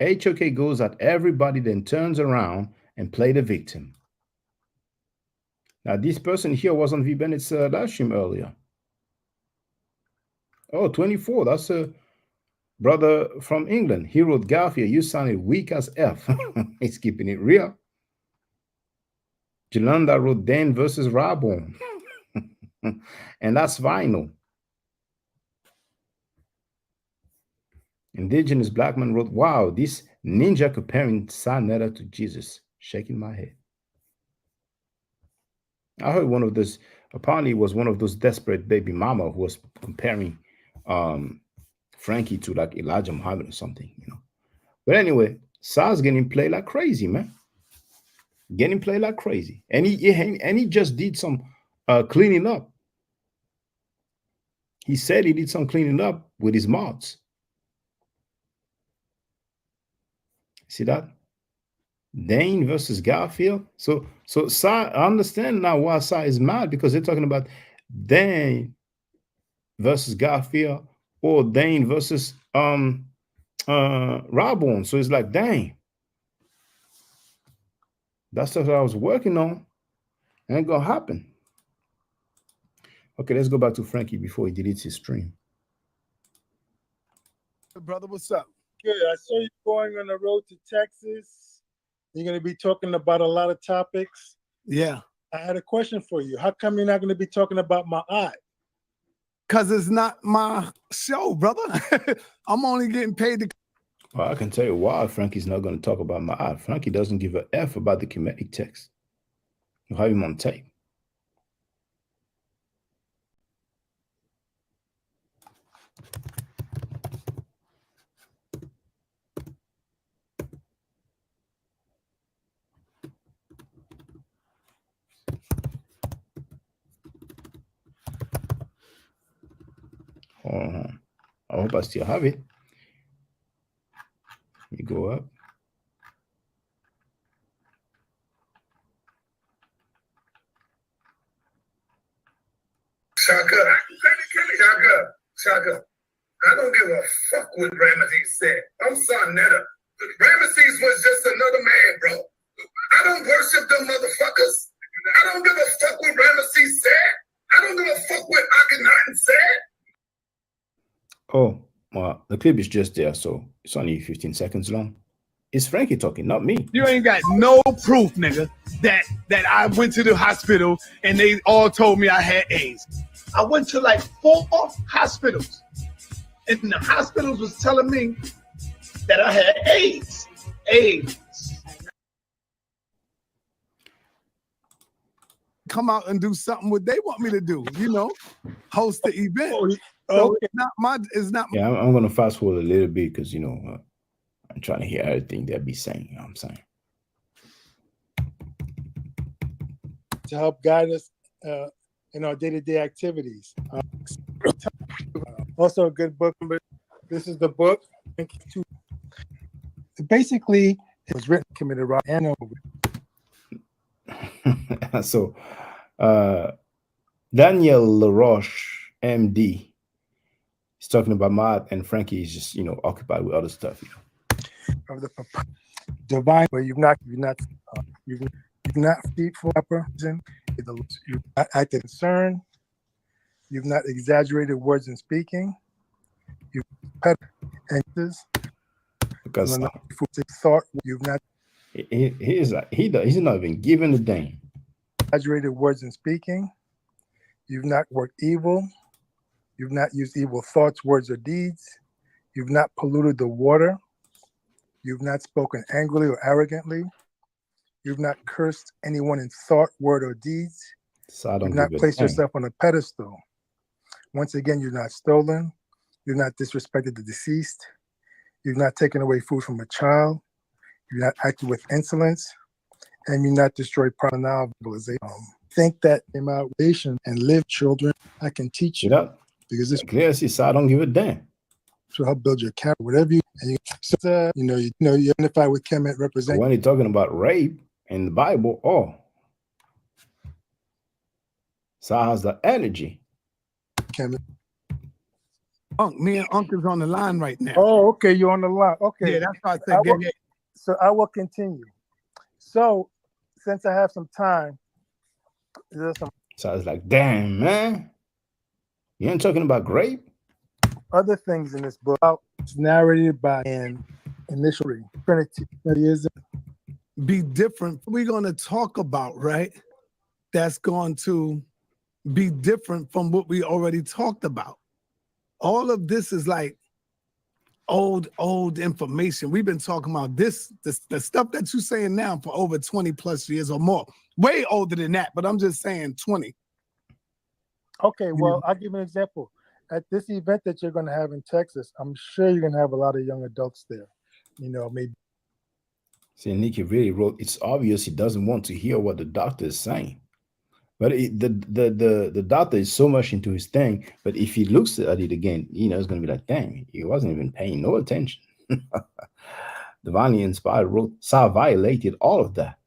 HOK goes at everybody, then turns around and play the victim. Now, this person here was on V. Bennett's live stream earlier. Oh, 24. That's a brother from England. He wrote, Garfield, you sounded weak as F. He's keeping it real. Jolanda wrote Dan versus Rabon. And that's vinyl. Indigenous black man wrote, wow, this ninja comparing Sanetta to Jesus. Shaking my head. I heard one of those, apparently it was one of those desperate baby mama who was comparing Frankie to like Elijah Muhammad or something, you know. But anyway, Sa's getting played like crazy, man. Getting played like crazy. And he just did some cleaning up. He said he did some cleaning up with his mods. See that? Dane versus Garfield. So Sa, I understand now why Sa is mad, because they're talking about Dane versus Garfield or Dane versus Rabon. So it's like, dang, that's stuff that I was working on. Ain't gonna happen. Okay, let's go back to Frankie before he deletes his stream. Brother, what's up? Good. I saw you going on the road to Texas. You're going to be talking about a lot of topics. Yeah. I had a question for you. How come you're not going to be talking about my eye? Because it's not my show, brother. I'm only getting paid to... Well, I can tell you why Frankie's not going to talk about my eye. Frankie doesn't give a F about the Kemetic text. You have him on tape. I hope I still have it. Let me go up. Shaka. I don't give a fuck what Ramesses said. I'm Sonetta. Ramesses was just another man, bro. I don't worship them motherfuckers. I don't give a fuck what Ramesses said. I don't give a fuck what Akhenaten said. Oh, well, the clip is just there, so it's only 15 seconds long. It's Frankie talking, not me. You ain't got no proof, nigga, that I went to the hospital and they all told me I had AIDS. I went to like 4 hospitals, and the hospitals was telling me that I had AIDS. come out and do something what they want me to do, you know, host the event. Oh, So okay. it's not Yeah, I'm going to fast forward a little bit because, you know, I'm trying to hear everything they'll be saying. You know what I'm saying? To help guide us in our day-to-day activities. Also a good book, but this is the book. Basically, it was written, committed right, and So, Daniel LaRoche, MD, is talking about Matt, and Frankie is just, you know, occupied with other stuff. You know? of the divine, where you've not feet for upper, you've not acted concern, you've not exaggerated words in speaking, you've pet anxious, Because thought, you've not he's not even giving a damn. exaggerated words in speaking, you've not worked evil, you've not used evil thoughts, words, or deeds, you've not polluted the water, you've not spoken angrily or arrogantly, you've not cursed anyone in thought, word, or deeds, So I don't you've not give a placed damn. yourself on a pedestal. Once again, you've not stolen, you've not disrespected the deceased, you've not taken away food from a child, you've not acted with insolence, and you've not destroyed property. Think that immigration and live, children, I can teach See you, that? because this Clear, see, so I don't give a damn. will help build your character, whatever you, and you identify with Kemet, So represent when you're talking about rape in the Bible, so how's the energy? Kemet. Me and Uncle's on the line right now. Oh, okay, you're on the line. Okay. Yeah, that's why I said, yeah. So I will continue. So since I have some time, there's some So I was like, damn, man. You ain't talking about grape? other things in this book. It's narrated by an initial Trinity. Be different. We're going to talk about, right? That's going to be different from what we already talked about. All of this is like old information. We've been talking about the stuff that you're saying now for over 20 plus years or more. Way older than that, but I'm just saying 20. Okay, well, I'll give you an example. At this event that you're going to have in Texas, I'm sure you're going to have a lot of young adults there. You know, maybe. See, Nikki really wrote, it's obvious he doesn't want to hear what the doctor is saying. But the doctor is so much into his thing, but if he looks at it again, you know, it's going to be like, dang, he wasn't even paying no attention. Divinely Inspired wrote, Sa violated all of that.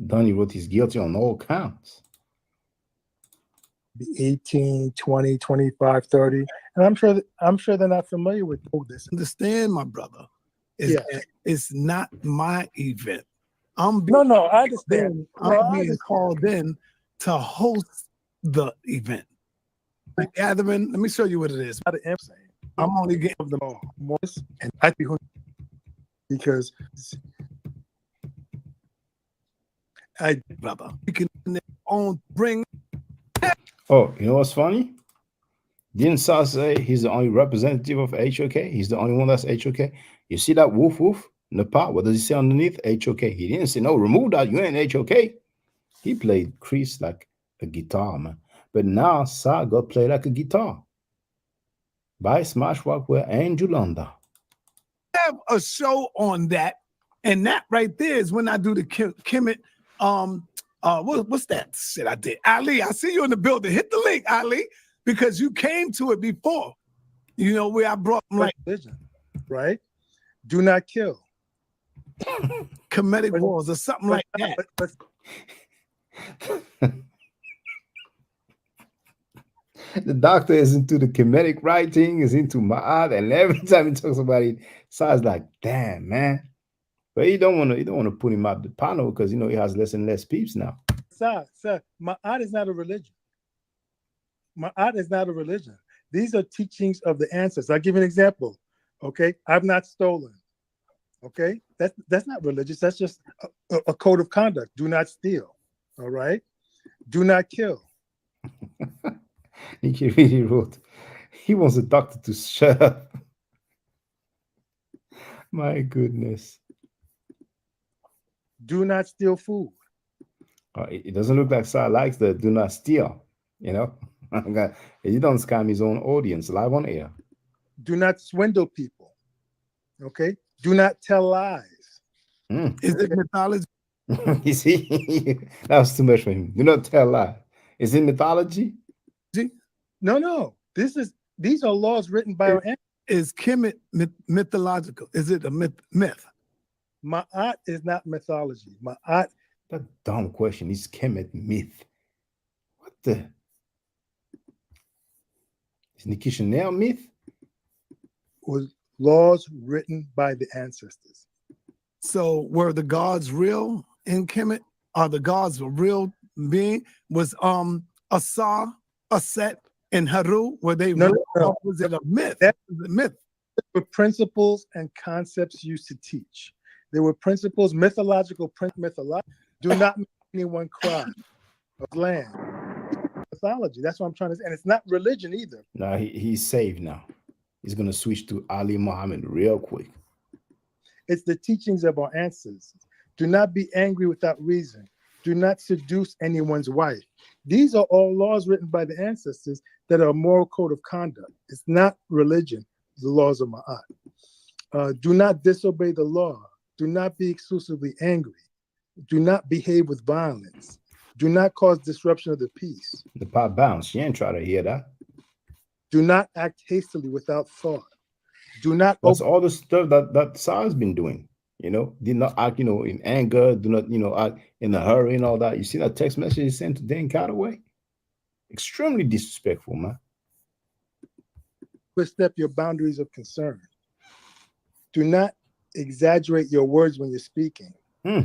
Donnie wrote, he's guilty on all counts. 18, 20, 25, 30. And I'm sure they're not familiar with this. Understand, my brother. It's not my event. No, I understand. I'm being called in to host the event. The gathering, let me show you what it is. I'm only getting them all. And I think because brother, you can bring. Oh, you know what's funny? Didn't Sa say he's the only representative of HOK? He's the only one that's HOK. You see that woof woof in the pot? What does he say underneath? HOK. He didn't say, no, remove that. You ain't HOK. He played Chris like a guitar, man. But now Sa got played like a guitar by Smash Rockwell and Julanda. Have a show on that, and that right there is when I do the Kemet. What's that shit I did? Ali, I see you in the building. Hit the link, Ali, because you came to it before. You know where I brought like vision, right? Do not kill. Comedic wars or something like that. The doctor is into the comedic writing, is into Ma'at, and every time he talks about it, Sa's like, damn, man. But you don't want to put him out the panel because you know he has less and less peeps now. Sir, Ma'at is not a religion. Ma'at is not a religion. These are teachings of the ancestors. I'll give you an example. Okay, I've not stolen. Okay, that's not religious. That's just a code of conduct. Do not steal. All right, do not kill. He really wrote, he wants the doctor to shut up. My goodness. Do not steal food. It doesn't look like Sar likes the do not steal. You know, he don't scam his own audience live on air. Do not swindle people. Okay. Do not tell lies. Is it mythology? You see, that was too much for him. Do not tell lie. Is it mythology? No. These are laws written by our ancestors. Is Kemet mythological? Is it a myth? Ma'at is not mythology. Ma'at That dumb question. Is Kemet myth? What the? Is Nikki Chanel myth? was laws written by the ancestors. So were the gods real in Kemet? Are the gods a real being? Was Asa, Aset, and Haru, were they No, real? no. Or was it a myth? That- Was it a myth? Were principles and concepts used to teach. There were principles, mythological. Do not make anyone cry. Of land. Mythology. That's what I'm trying to say. And it's not religion either. No, he's saved now. He's gonna switch to Ali Muhammad real quick. It's the teachings of our ancestors. Do not be angry without reason. Do not seduce anyone's wife. These are all laws written by the ancestors that are a moral code of conduct. It's not religion, the laws of Ma'at. Do not disobey the law. Do not be exclusively angry. Do not behave with violence. Do not cause disruption of the peace. The pot bounced. She ain't try to hear that. Do not act hastily without thought. Do not That's all the stuff that Sar's been doing. You know, did not act, in anger. Do not, act in a hurry and all that. You see that text message he sent to Dan Calloway? Extremely disrespectful, man. overstep your boundaries of concern. Do not exaggerate your words when you're speaking.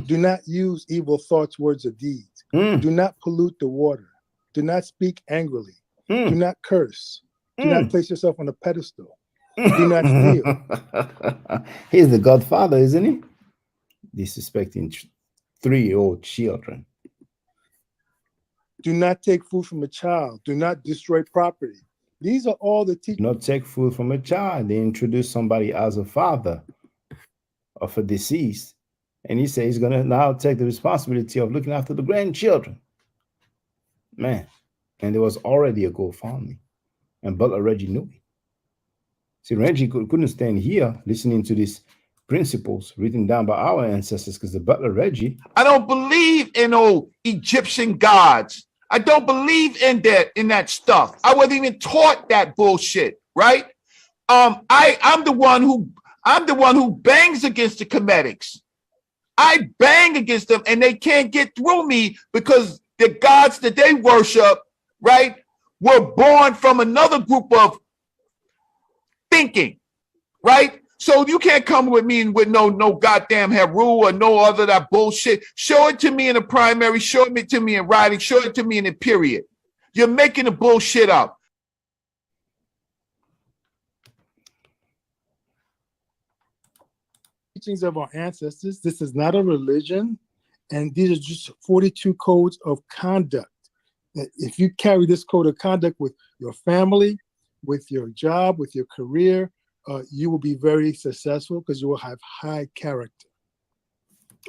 Do not use evil thoughts, words, or deeds. Do not pollute the water. Do not speak angrily. Do not curse. Do not place yourself on a pedestal. Do not steal. He's the godfather, isn't he? Disrespecting 3-year-old children. Do not take food from a child. Do not destroy property. These are all the Do teachings. not take food from a child. They introduce somebody as a father of a deceased, and he says he's going to now take the responsibility of looking after the grandchildren. Man, and there was already a GoFundMe, and Butler Reggie knew it. See, Reggie couldn't stand here listening to these principles written down by our ancestors, because the Butler Reggie. I don't believe in old Egyptian gods. I don't believe in that stuff. I wasn't even taught that bullshit, right? I'm the one who bangs against the Kemetics. I bang against them, and they can't get through me because the gods that they worship, right, were born from another group of thinking, right? So you can't come with me with no goddamn Heru or no other that bullshit. Show it to me in the primary, show it to me in writing, show it to me in the period. You're making the bullshit up. Teachings of our ancestors. This is not a religion, and these are just 42 codes of conduct. That if you carry this code of conduct with your family, with your job, with your career, you will be very successful because you will have high character.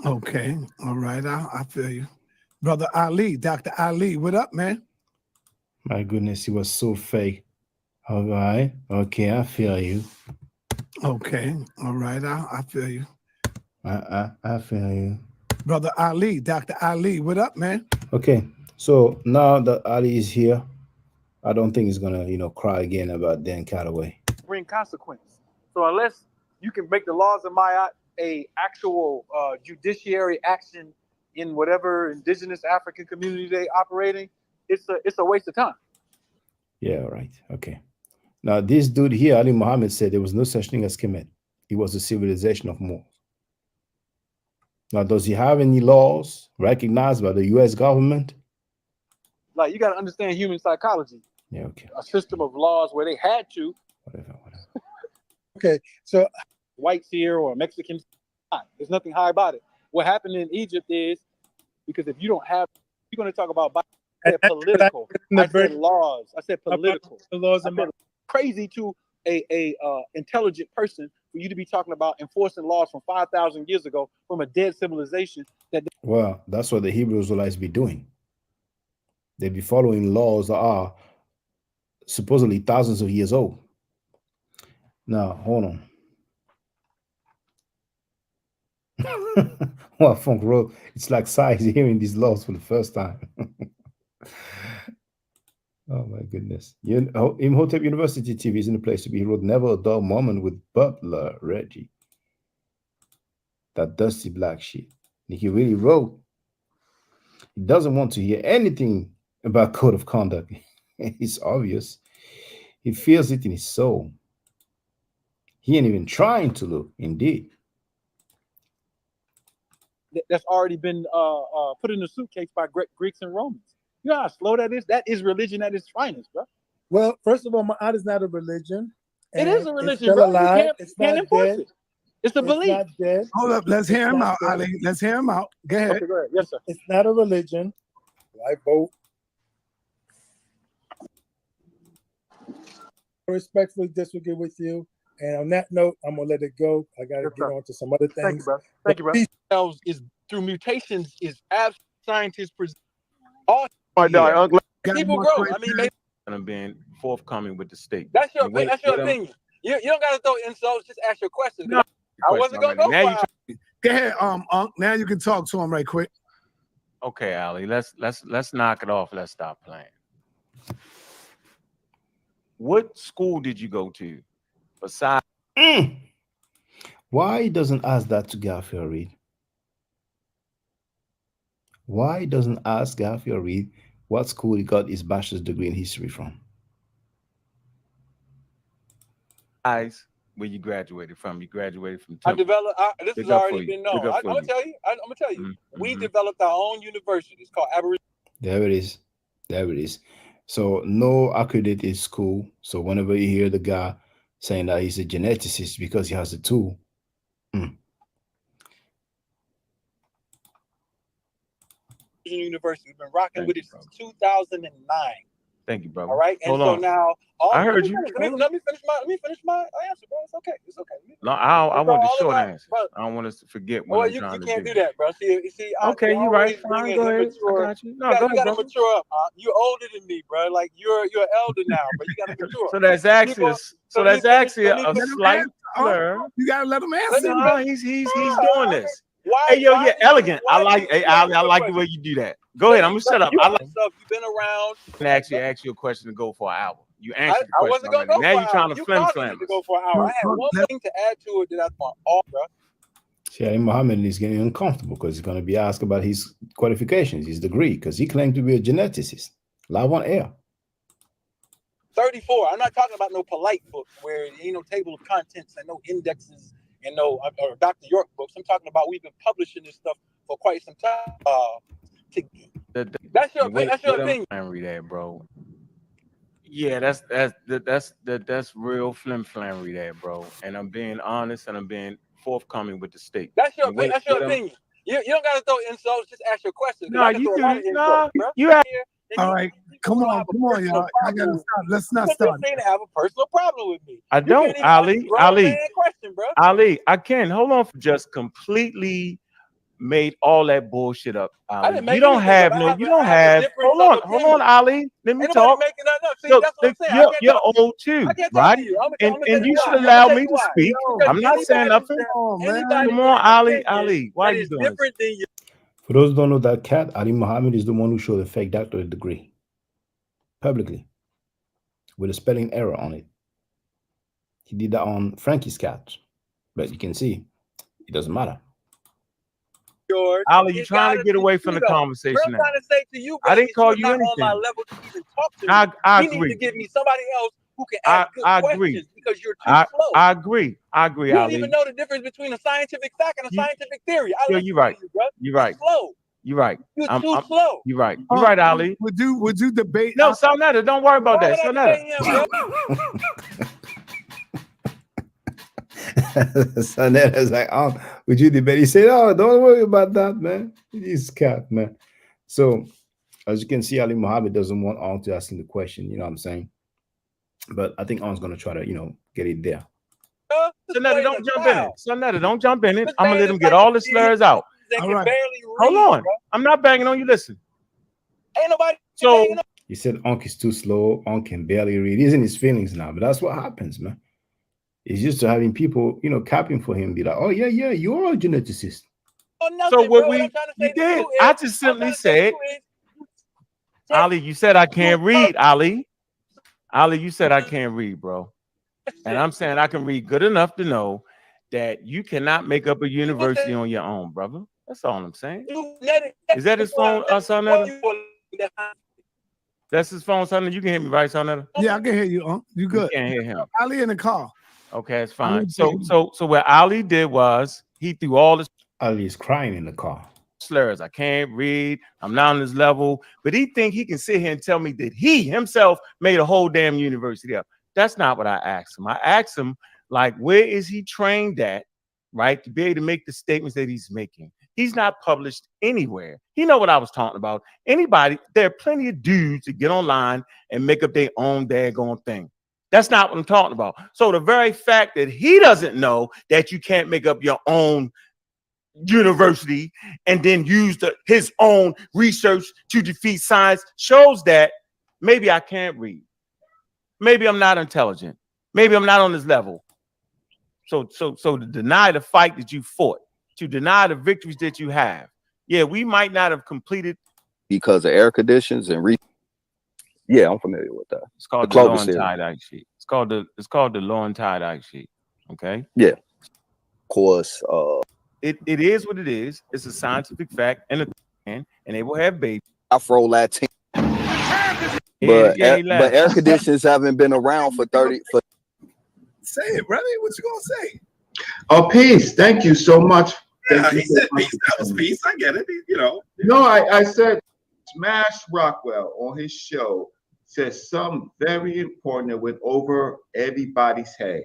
Okay, all right, I feel you. Brother Ali, Dr. Ali, what up, man? My goodness, he was so fake. All right, okay, I feel you. Okay, all right, I feel you. I feel you. Brother Ali, Dr. Ali, what up, man? Okay, so now that Ali is here, I don't think he's gonna, cry again about Dan Calloway. Bring consequence. So unless you can make the laws of Ma'at a actual judiciary action in whatever indigenous African community they operating, it's a waste of time. Yeah, right. Okay. Now this dude here, Ali Muhammad, said there was no such thing as Kemet. He was a civilization of Moors. Now, does he have any laws recognized by the U.S. government? Like, you got to understand human psychology. Yeah, okay. A system of laws where they had to. Whatever. Okay, so whites here or Mexicans, there's nothing high about it. What happened in Egypt is, because if you don't have, you're going to talk about I said political. I said laws. I said political. The laws of crazy to a intelligent person for you to be talking about enforcing laws from 5,000 years ago from a dead civilization. Well, that's what the Hebrew Israelites be doing. They be following laws that are supposedly thousands of years old. Now, hold on. Well, Funk Road, it's like Sai hearing these laws for the first time. Oh my goodness. Imhotep University TV is in a place to be. He wrote Never a Dull Moment with Butler Reggie. That dusty black shit. He really wrote. He doesn't want to hear anything about code of conduct. It's obvious. He feels it in his soul. He ain't even trying to look, indeed. That's already been put in a suitcase by Greeks and Romans. You know how slow that is? That is religion at its finest, bro. Well, first of all, Ma'at is not a religion. It is a religion, it's still bro. alive. You can't enforce it. It's a belief. Not dead. Hold up, let's hear him out, Ali. Let's hear him out. Go ahead. Okay, go ahead. Yes, sir. It's not a religion. I vote. I respectfully disagree with you. And on that note, I'm gonna let it go. I gotta get on to some other things. Thank you, bro. Thank you, bro. Cells is through mutations is as scientists present. All people grow. I mean, and I'm being forthcoming with the state. That's your opinion. You don't gotta throw insults. Just ask your question. No, I wasn't gonna go for it. Go ahead, Unc. Now you can talk to him right quick. Okay, Ali. Let's knock it off. Let's stop playing. What school did you go to? Besides, why doesn't ask that to Garifled Reid? Why doesn't ask Garifled Reid what school he got his bachelor's degree in history from? where you graduated from? You graduated from. I developed. This has already been known. I'm gonna tell you. I'm gonna tell you. We developed our own university. It's called Aboriginal. There it is. There it is. So no accredited school. So whenever you hear the guy saying that he's a geneticist because he has a tool. University. We've been rocking with it since 2009. Thank you, bro. All right, and so now I heard you. Let me finish my answer, bro. It's okay. It's okay. No, I want the short answer. I don't want us to forget what I'm trying to do. You can't do that, bro. See, okay, you're right. Fine, go ahead. I got you. No, go ahead, bro. Mature up. You're older than me, bro. Like you're an elder now, but you gotta mature. So that's actually a slight slur. You gotta let him answer. No, he's doing this. Hey, yo, you're elegant. I like the way you do that. Go ahead. I'm gonna shut up. I like stuff. You've been around. And actually ask you a question to go for an hour. You answered the I question. wasn't gonna go now for you're trying to flim. To go for an hour. I had one thing to add to it that I thought, bro. See, Ali Muhammad is getting uncomfortable because he's going to be asked about his qualifications, his degree, because he claimed to be a geneticist. Live on air. 34. I'm not talking about no polite book where there ain't no table of contents and no indexes and no or Dr. York books. I'm talking about we've been publishing this stuff for quite some time. That's your opinion. I read that, bro. Yeah, that's real flimflammery there, bro. And I'm being honest and I'm being forthcoming with the state. That's your opinion. You don't gotta throw insults. Just ask your question. No, you do. No, you have. All right, come on, y'all. I gotta stop. Let's not start. You have a personal problem with me. I don't, Ali. Ali, I can't. Hold on. Just completely made all that bullshit up, Ali. You don't have. Hold on, Ali. Let me talk. You're old too, right? And you should allow me to speak. I'm not saying nothing. Come on, Ali. Why are you doing this? For those who don't know that cat, Ali Muhammad is the one who showed a fake doctorate degree publicly with a spelling error on it. He did that on Frankie's cat, but you can see it doesn't matter. George, Ali, you're trying to get away from the conversation now. I'm trying to say to you, I didn't call you anything. On my level to even talk to I you agree. need to give me somebody else who can ask good questions because you're too slow. I agree, you don't Ali. even know the difference between a scientific fact and a scientific theory. You're right. You're right. Slow. You're right. You're too slow. You're right. You're right, Ali. Would you debate? No, Sonetta, don't worry about that. Sonetta's like, would you debate? He said, oh, don't worry about that, man. He's cat, man. So, as you can see, Ali Muhammad doesn't want On to ask him the question. You know what I'm saying? But I think On's going to try to, get it there. Sonetta, don't jump in it. Sonetta, don't jump in it. I'm gonna let him get all the slurs out. All right. Hold on. I'm not banging on you. Listen. Ain't nobody. So he said Unc is too slow. Unc can barely read. He's in his feelings now, but that's what happens, man. He's used to having people, capping for him, be like, "Oh yeah, you're a geneticist." So what we did, I just simply said, Ali, you said I can't read, Ali. Ali, you said I can't read, bro. And I'm saying I can read good enough to know that you cannot make up a university on your own, brother. That's all I'm saying. Is that his phone, Sonetta? That's his phone, Sonetta. You can hear me, right, Sonetta? Yeah, I can hear you, You good? You can't hear him. Ali in the car. Okay, it's fine. So what Ali did was he threw all this. Ali is crying in the car. Slurs. I can't read. I'm not on this level. But he think he can sit here and tell me that he himself made a whole damn university up. That's not what I asked him. I asked him, like, where is he trained at, right, to be able to make the statements that he's making? He's not published anywhere. He know what I was talking about. Anybody, there are plenty of dudes that get online and make up their own daggone thing. That's not what I'm talking about. So the very fact that he doesn't know that you can't make up your own university and then use his own research to defeat science shows that maybe I can't read. Maybe I'm not intelligent. Maybe I'm not on this level. So to deny the fight that you fought, to deny the victories that you have, yeah, we might not have completed because of air conditions and yeah, I'm familiar with that. It's called the low and tie-dye sheet. It's called the low and tie-dye sheet. Okay. Yeah. Of course. It is what it is. It's a scientific fact, and they will have babies. Afro Latin. But air conditions haven't been around for 30. Say it, brother. What you gonna say? Oh, peace. Thank you so much. Yeah, he said peace. That was peace. I get it. No, I said Smash Rockwell on his show said something very important that went over everybody's head.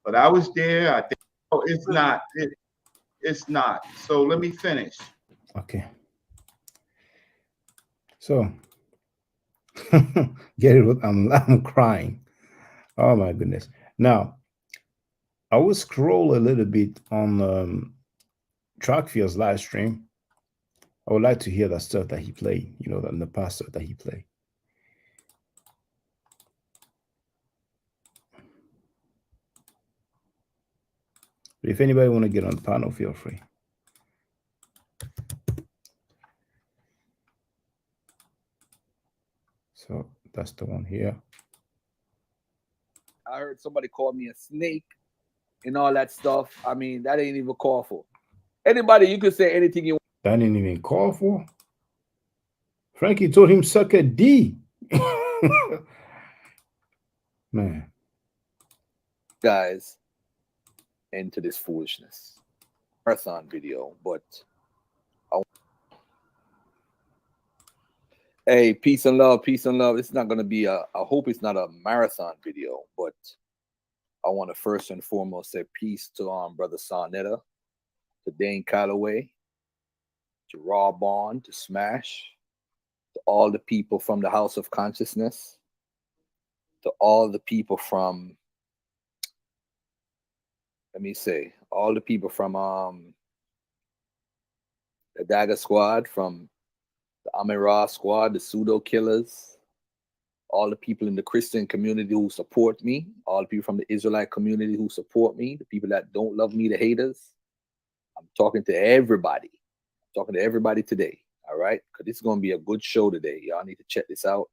But I was there. I think it's not. It's not. So let me finish. Okay. So get it? I'm crying. Oh my goodness. Now, I will scroll a little bit on Trackfield's live stream. I would like to hear that stuff that he played, the past stuff that he played. But if anybody want to get on the panel, feel free. So that's the one here. I heard somebody call me a snake and all that stuff. I mean, that ain't even called for. Anybody, you could say anything you want. That ain't even called for. Frankie told him suck a D. Man. Guys, into this foolishness. Marathon video, but hey, peace and love, peace and love. It's not going to be I hope it's not a marathon video, but I want to first and foremost say peace to Brother Sonetta, to Dane Calloway, to Raw Bond, to Smash, to all the people from the House of Consciousness, to all the people from, all the people from the Dagger Squad, from the Amira Squad, the Pseudo Killers, all the people in the Christian community who support me, all the people from the Israelite community who support me, the people that don't love me, the haters. I'm talking to everybody. I'm talking to everybody today, all right? Because this is going to be a good show today. Y'all need to check this out.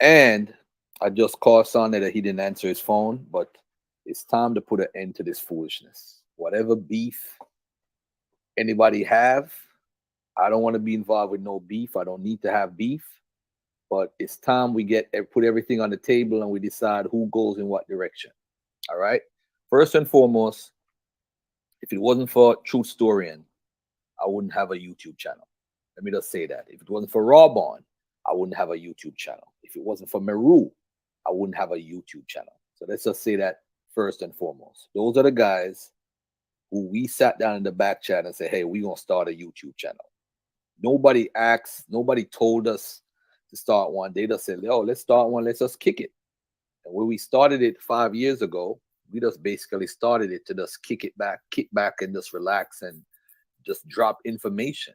And I just called Sonny that he didn't answer his phone, but it's time to put an end to this foolishness. Whatever beef anybody have, I don't want to be involved with no beef. I don't need to have beef. But it's time we put everything on the table and we decide who goes in what direction. All right? First and foremost, if it wasn't for Truth Storian, I wouldn't have a YouTube channel. Let me just say that. If it wasn't for Rawbon, I wouldn't have a YouTube channel. If it wasn't for Meru, I wouldn't have a YouTube channel. So let's just say that first and foremost. Those are the guys who we sat down in the back chat and said, hey, we're going to start a YouTube channel. Nobody asked, nobody told us to start one. They just said, oh, let's start one. Let's just kick it. And when we started it 5 years ago, We just basically started it to just kick back and just relax and just drop information.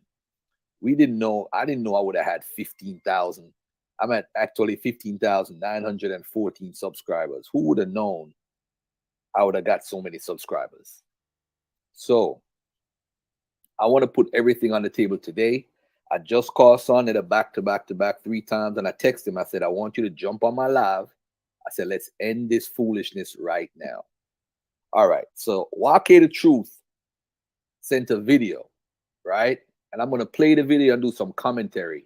I didn't know I would have had 15,000. I'm at actually 15,914 subscribers. Who would have known I would have got so many subscribers? So I want to put everything on the table today. I just called Son at a back 3 times, and I texted him. I said, I want you to jump on my live. I said, let's end this foolishness right now. All right. So HOK the Truth sent a video, right? And I'm going to play the video and do some commentary.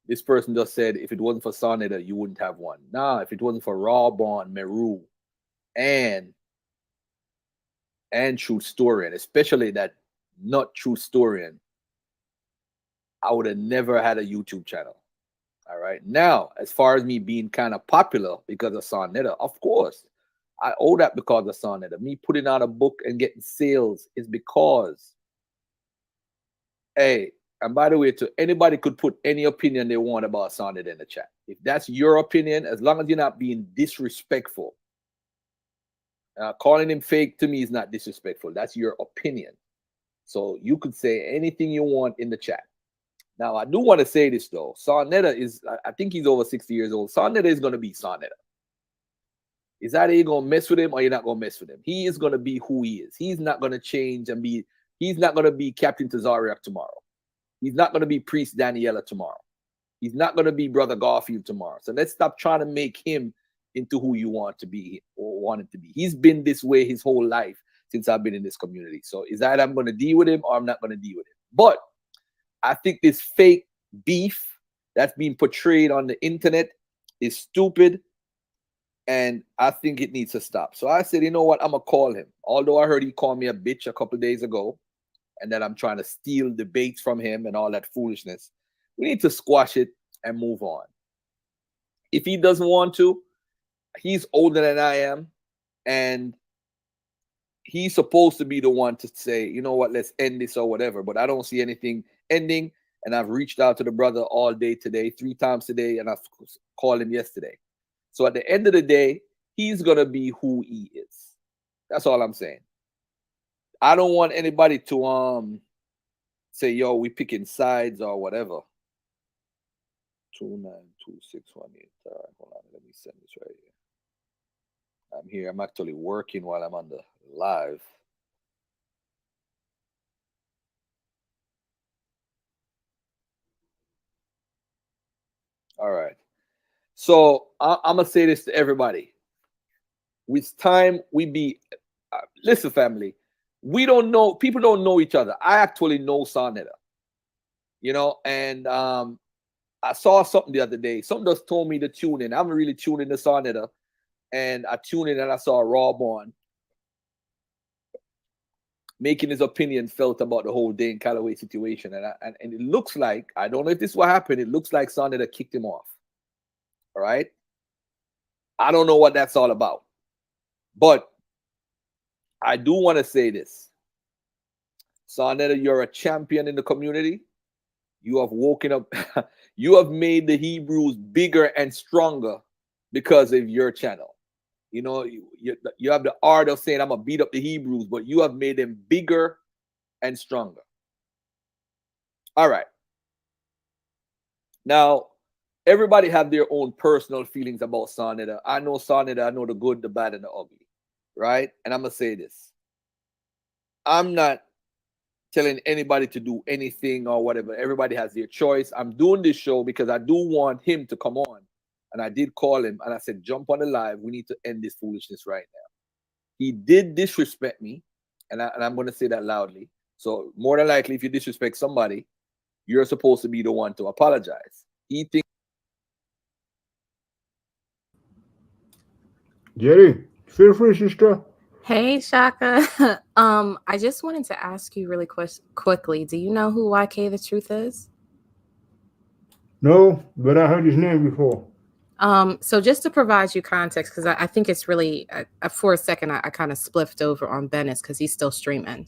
This person just said, if it wasn't for Sonetta, you wouldn't have one. Nah, if it wasn't for Rawborn, Meru, and True Storian, especially that not True Storian, I would have never had a YouTube channel. All right. Now, as far as me being kind of popular because of Sonetta, of course, I owe that because of Sonetta. Me putting out a book and getting sales is because, hey, and by the way, too, anybody could put any opinion they want about Sonetta in the chat. If that's your opinion, as long as you're not being disrespectful, calling him fake to me is not disrespectful. That's your opinion. So you could say anything you want in the chat. Now, I do want to say this, though. Sonetta is, I think he's over 60 years old. Sonetta is going to be Sonetta. Is either you're going to mess with him or you're not going to mess with him. He is going to be who he is. He's not going to change and be, he's not going to be Captain Tazariak tomorrow. He's not going to be Priest Daniela tomorrow. He's not going to be Brother Garfield tomorrow. So let's stop trying to make him into who you want to be or want him to be. He's been this way his whole life since I've been in this community. So is either I'm going to deal with him or I'm not going to deal with him. But I think this fake beef that's being portrayed on the internet is stupid, and I think it needs to stop. So I said, you know what? I'm going to call him. Although I heard he called me a bitch a couple of days ago, and that I'm trying to steal debates from him and all that foolishness. We need to squash it and move on. If he doesn't want to, he's older than I am, and he's supposed to be the one to say, you know what, let's end this or whatever. But I don't see anything ending, and I've reached out to the brother all day today, 3 times today, and I've called him yesterday. So at the end of the day, he's going to be who he is. That's all I'm saying. I don't want anybody to say, yo, we picking sides or whatever. 292618. All right, hold on. Let me send this right here. I'm here. I'm actually working while I'm on the live. All right. So I'm going to say this to everybody. With time, we be, listen, family, we don't know, people don't know each other. I actually know Sonetta, you know, and I saw something the other day. Something just told me to tune in. I'm really tuning to Sonetta, and I tuned in and I saw Rawborn making his opinion felt about the whole Dane Calloway situation. And it looks like, I don't know if this is what happened, it looks like Sonetta kicked him off. All right. I don't know what that's all about. But I do want to say this. Sonetta, you're a champion in the community. You have woken up. You have made the Hebrews bigger and stronger because of your channel. You know, you have the art of saying, I'm going to beat up the Hebrews, but you have made them bigger and stronger. All right. Now, everybody have their own personal feelings about Sonetta. I know Sonetta. I know the good, the bad, and the ugly. Right? And I'm going to say this. I'm not telling anybody to do anything or whatever. Everybody has their choice. I'm doing this show because I do want him to come on. And I did call him and I said, jump on the live. We need to end this foolishness right now. He did disrespect me. And I'm going to say that loudly. So more than likely, if you disrespect somebody, you're supposed to be the one to apologize. He thinks. Jerry, feel free, sister. Hey, Shaka. I just wanted to ask you really quickly. Do you know who HOK the Truth is? No, but I heard his name before. So just to provide you context, because I think it's really, for a second, I kind of spliffed over on Bennis because he's still streaming.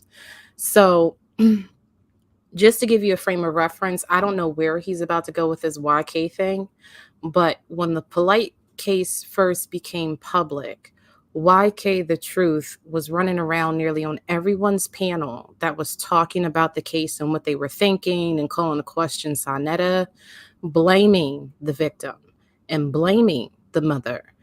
So just to give you a frame of reference, I don't know where he's about to go with his YK thing, but when the polite case first became public, YK The Truth was running around nearly on everyone's panel that was talking about the case and what they were thinking and calling the question Sonetta, blaming the victim and blaming the mother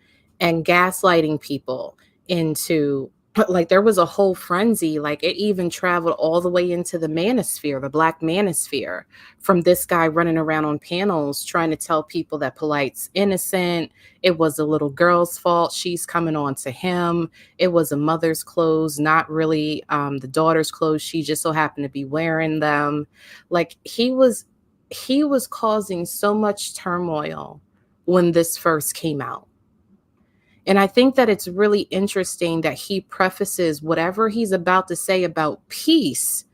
and gaslighting people into, like, there was a whole frenzy. Like, it even traveled all the way into the manosphere, the Black manosphere, from this guy running around on panels trying to tell people that Polite's innocent. It was a little girl's fault. She's coming on to him. It was a mother's clothes, not really the daughter's clothes. She just so happened to be wearing them. Like, he was causing so much turmoil when this first came out. And I think that it's really interesting that he prefaces whatever he's about to say about peace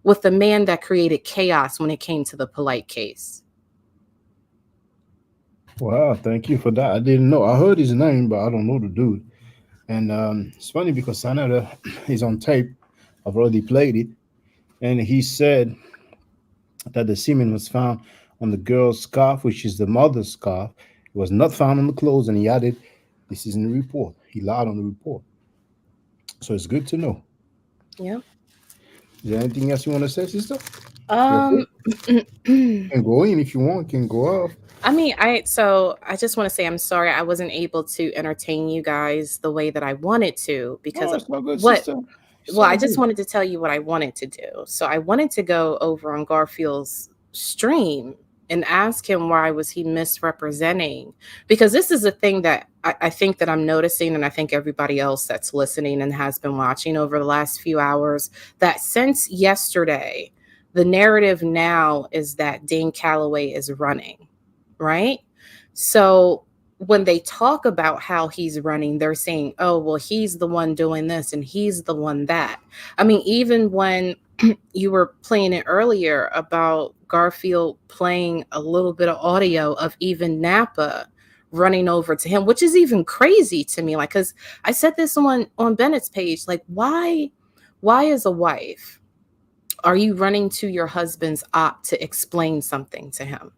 with the man that created chaos when it came to the Polite case. Wow, thank you for that. I didn't know. I heard his name, but I don't know the dude. And it's funny because Sonetta is on tape. I've already played it. And he said that the semen was found on the girl's scarf, which is the mother's scarf. It was not found on the clothes, and he added, this is in the report. He lied on the report. So it's good to know. Yeah. Is there anything else you want to say, sister? You can go in if you want, can go off. I mean, I just want to say I'm sorry I wasn't able to entertain you guys the way that I wanted to because of what. Well, I just wanted to tell you what I wanted to do. So I wanted to go over on Garfield's stream and ask him why was he misrepresenting, because this is a thing that I think that I'm noticing, and I think everybody else that's listening and has been watching over the last few hours, that since yesterday, the narrative now is that Dane Calloway is running, right? So when they talk about how he's running, they're saying, oh, well, he's the one doing this and he's the one that. I mean, even when you were playing it earlier about Garfield playing a little bit of audio of even Napa running over to him, which is even crazy to me. Like, because I said this on Bennett's page, like, why as a wife are you running to your husband's op to explain something to him?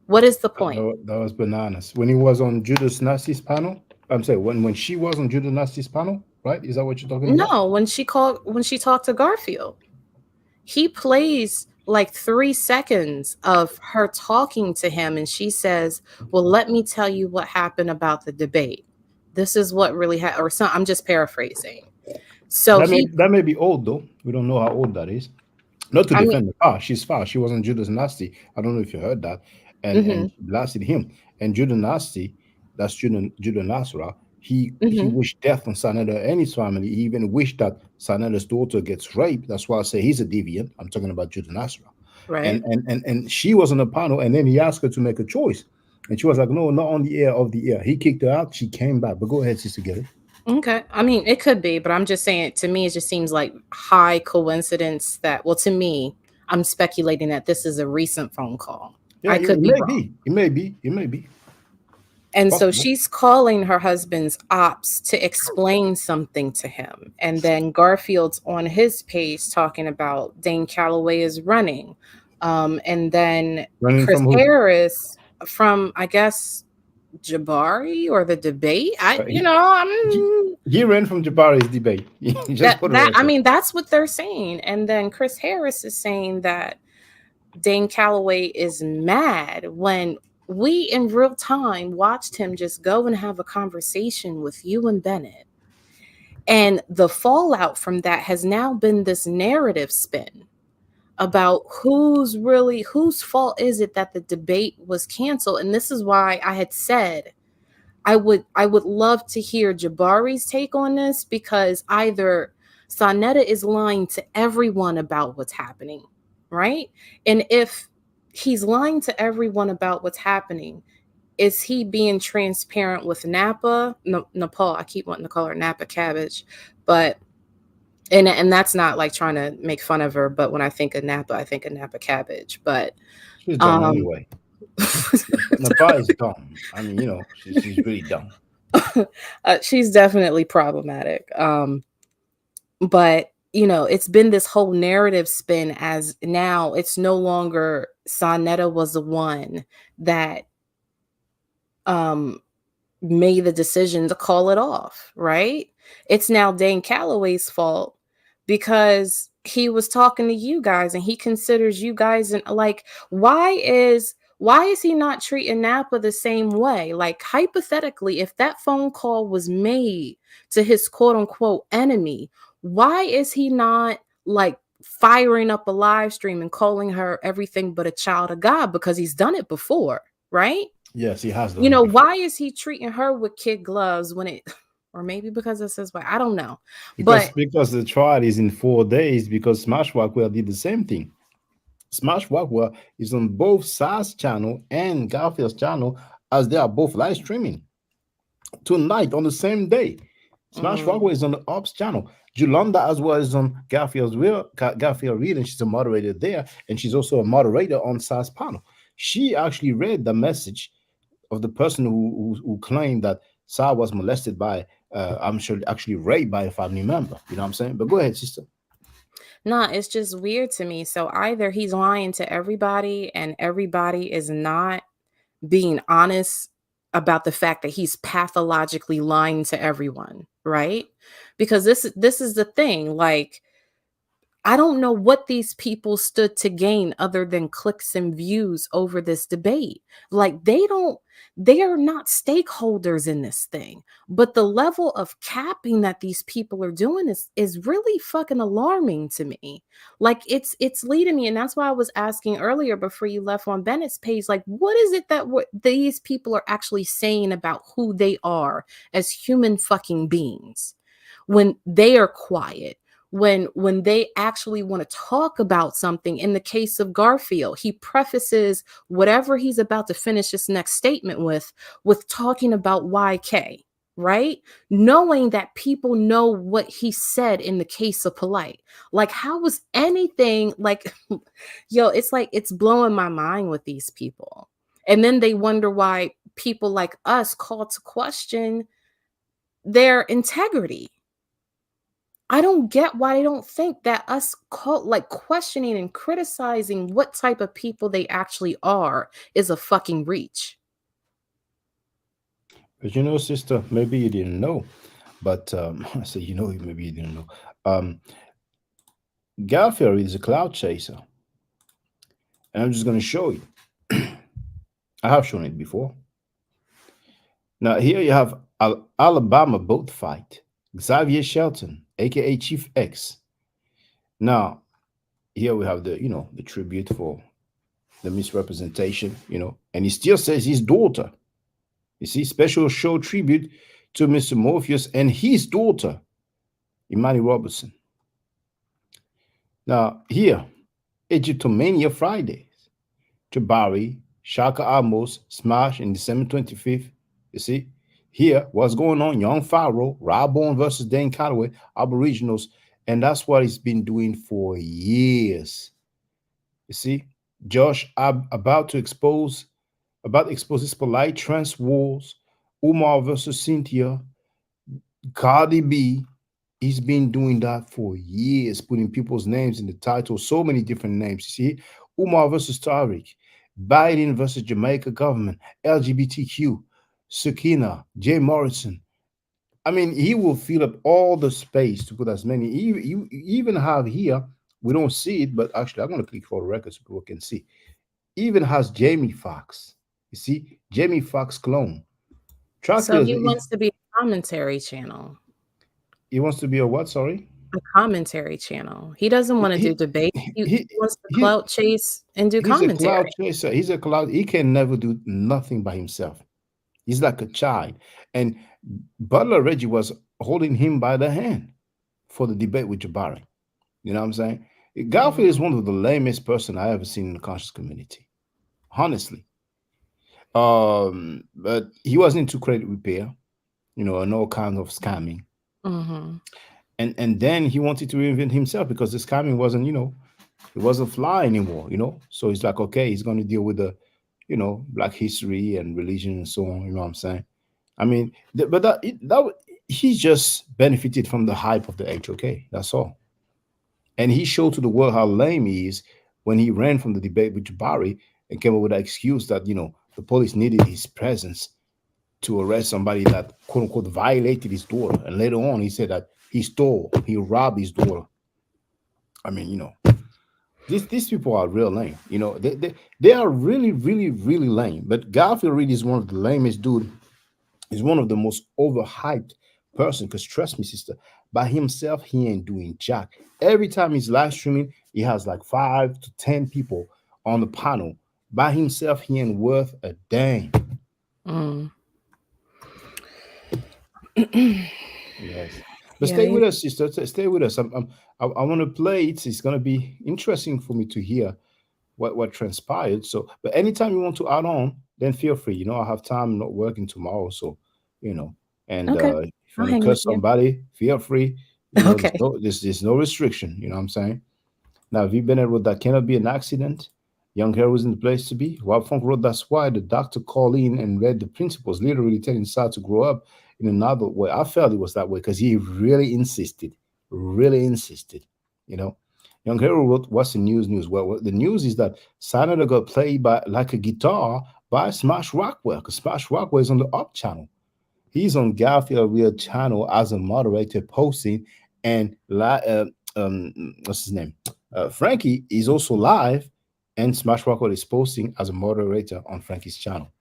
What is the point? That was bananas. When he was on Judas Nasty's panel, I'm saying when she was on Judas Nasty's panel, right? Is that what you're talking about? No, when she talked to Garfield, he plays like 3 seconds of her talking to him, and she says, "Well, let me tell you what happened about the debate. This is what really happened." Or something. I'm just paraphrasing. So that may be old though. We don't know how old that is. Not to defend her. She's far. She wasn't Judas Nasty. I don't know if you heard that. And she blasted him. And Judah Nasty, that's Judah Nasra, he wished death on Sonetta and his family. He even wished that Sonetta's daughter gets raped. That's why I say he's a deviant. I'm talking about Judah Nasra. Right. And she was on the panel, and then he asked her to make a choice. And she was like, no, not on the air, of the air. He kicked her out. She came back. But go ahead, Sister Gary. Okay. I mean, it could be, but I'm just saying, to me, it just seems like high coincidence that, well, to me, I'm speculating that this is a recent phone call. Yeah, I could be wrong. It may be. And so she's calling her husband's ops to explain something to him. And then Garfield's on his page talking about Dane Calloway is running. And then Chris Harris from, I guess, Jabari or the debate. He ran from Jabari's debate. I mean, that's what they're saying. And then Chris Harris is saying that Dane Calloway is mad when we in real time watched him just go and have a conversation with you and Bennett. And the fallout from that has now been this narrative spin about whose fault is it that the debate was canceled. And this is why I had said I would love to hear Jabari's take on this, because either Sonetta is lying to everyone about what's happening, right? And if he's lying to everyone about what's happening, is he being transparent with Napa? No, Nepal. I keep wanting to call her Napa Cabbage, but and that's not like trying to make fun of her. But when I think of Napa Cabbage. But she's dumb anyway. Napa is dumb. I mean, she's really dumb. She's definitely problematic. But it's been this whole narrative spin as now it's no longer Sonetta was the one that made the decision to call it off, right? It's now Dane Calloway's fault because he was talking to you guys and he considers you guys and like, why is he not treating Napa the same way? Like, hypothetically, if that phone call was made to his quote unquote enemy, why is he not like firing up a live stream and calling her everything but a child of God? Because he's done it before, right? Yes, he has. You know, why is he treating her with kid gloves when it, or maybe because it says, I don't know. Because the trial is in 4 days, because Smash Rockwell did the same thing. Smash Rockwell is on both Sas channel and Garfield's channel, as they are both live streaming tonight on the same day. Smash Rockwell is on the Ops channel. Julanda as well is on Garfield Reid, and she's a moderator there, and she's also a moderator on Sas panel. She actually read the message of the person who claimed that Sa was molested by, I'm sure, actually raped by a family member. You know what I'm saying? But go ahead, sister. Nah, it's just weird to me. So either he's lying to everybody and everybody is not being honest about the fact that he's pathologically lying to everyone, right? Because this is the thing, like, I don't know what these people stood to gain other than clicks and views over this debate. Like, they are not stakeholders in this thing. But the level of capping that these people are doing is really fucking alarming to me. Like, it's leading me, and that's why I was asking earlier before you left on Bennett's page, like, what is it that these people are actually saying about who they are as human fucking beings when they are quiet? When they actually want to talk about something. In the case of Garfield, he prefaces whatever he's about to finish his next statement with talking about YK, right? Knowing that people know what he said in the case of Polite. Like, how was anything like, yo, it's like, it's blowing my mind with these people. And then they wonder why people like us call to question their integrity. I don't get why they don't think that us questioning and criticizing what type of people they actually are is a fucking reach. But you know, sister, maybe you didn't know. But I say, maybe you didn't know. Garfield is a cloud chaser. And I'm just going to show you. I have shown it before. Now, here you have Alabama boat fight. Xavier Shelton, aka Chief X. Now, here we have the tribute for the misrepresentation, and he still says his daughter. You see, special show tribute to Mr. Morpheus and his daughter, Imani Robertson. Now, here, Egyptomania Fridays. Jabari, Shaka Amos, Smash in December 25th. You see, here, what's going on? Young Pharaoh, Rob Bourne versus Dane Calloway, Aboriginals, and that's what he's been doing for years. You see, Josh about to expose his polite trans wars, Umar versus Cynthia, Cardi B. He's been doing that for years, putting people's names in the title, so many different names. You see, Umar versus Tariq, Biden versus Jamaica government, LGBTQ, Sakina, Jay Morrison. I mean, he will fill up all the space to put as many. You even have here, we don't see it, but actually, I'm going to click for the record so people can see. Even has Jamie Foxx. You see, Jamie Foxx clone. So he wants to be a commentary channel. He wants to be a what? Sorry? A commentary channel. He doesn't want to do debate. He wants to clout chase and do commentary. He's a cloud chaser. He's a cloud. He can never do nothing by himself. He's like a child. And Butler Reggie was holding him by the hand for the debate with Jabari. You know what I'm saying? Garfield is one of the lamest person I ever seen in the conscious community. Honestly. But he was into credit repair, and all kinds of scamming. And then he wanted to reinvent himself because the scamming wasn't, it wasn't fly anymore, So he's like, okay, he's going to deal with the, Black history and religion and so on. You know what I'm saying? I mean, but he just benefited from the hype of the HOK. That's all. And he showed to the world how lame he is when he ran from the debate with Jabari and came up with an excuse that, the police needed his presence to arrest somebody that quote unquote violated his daughter, and later on he said that he robbed his daughter. I mean, you know, these people are real lame. You know, they are really, really, really lame. But Garfield Reid is one of the lamest dude. He's one of the most overhyped person. Because trust me, sister, by himself he ain't doing jack. Every time he's live streaming, he has like 5 to 10 people on the panel. By himself, he ain't worth a dang. Yes. But stay with us, sister. Stay with us. I want to play it. It's going to be interesting for me to hear what transpired. So, but anytime you want to add on, then feel free. You know, I have time. I'm not working tomorrow, so you know. And if you want to curse somebody, feel free. You know, there's no restriction. You know what I'm saying? Now, V. Bennett wrote that cannot be an accident. Young hair was in the place to be. Rob Funk wrote that's why the doctor called in and read the principles, literally telling Sad to grow up in another way. I felt it was that way because he really insisted, you know. Young Hero wrote, what's the news? Well, the news is that Sanada got played by like a guitar by Smash Rockwell, because Smash Rockwell is on the up channel. He's on Garfield Reid channel as a moderator posting, and what's his name? Frankie is also live, and Smash Rockwell is posting as a moderator on Frankie's channel.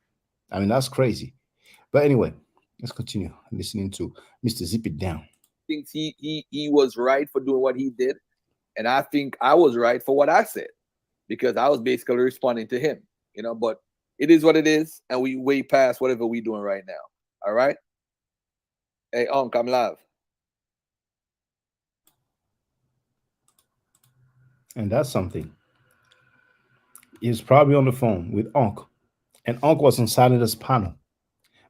I mean, that's crazy. But anyway, let's continue listening to Mr. Zip It Down. Thinks he was right for doing what he did, and I think I was right for what I said, because I was basically responding to him, you know. But it is what it is, and we way past whatever we're doing right now. All right. Hey, Unc, I'm live. And that's something. He's probably on the phone with Unc, and Unc was on Sanada's panel.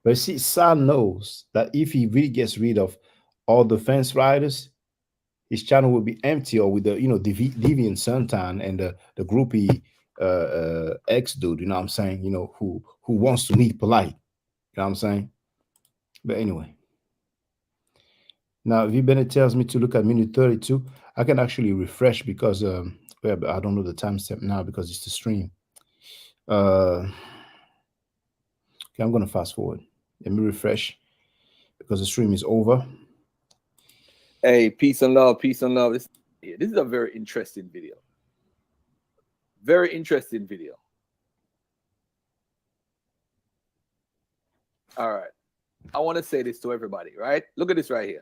But see, San knows that if he really gets rid of all the fence riders, his channel will be empty, or with the Deviant Suntan and the groupie ex dude, you know what I'm saying? You know, who wants to meet polite. You know what I'm saying? But anyway. Now, V. Bennett tells me to look at minute 32. I can actually refresh because I don't know the timestamp now because it's the stream. Okay, I'm going to fast forward. Let me refresh because the stream is over. Hey, peace and love, peace and love. This is a very interesting video. Very interesting video. All right. I want to say this to everybody, right? Look at this right here.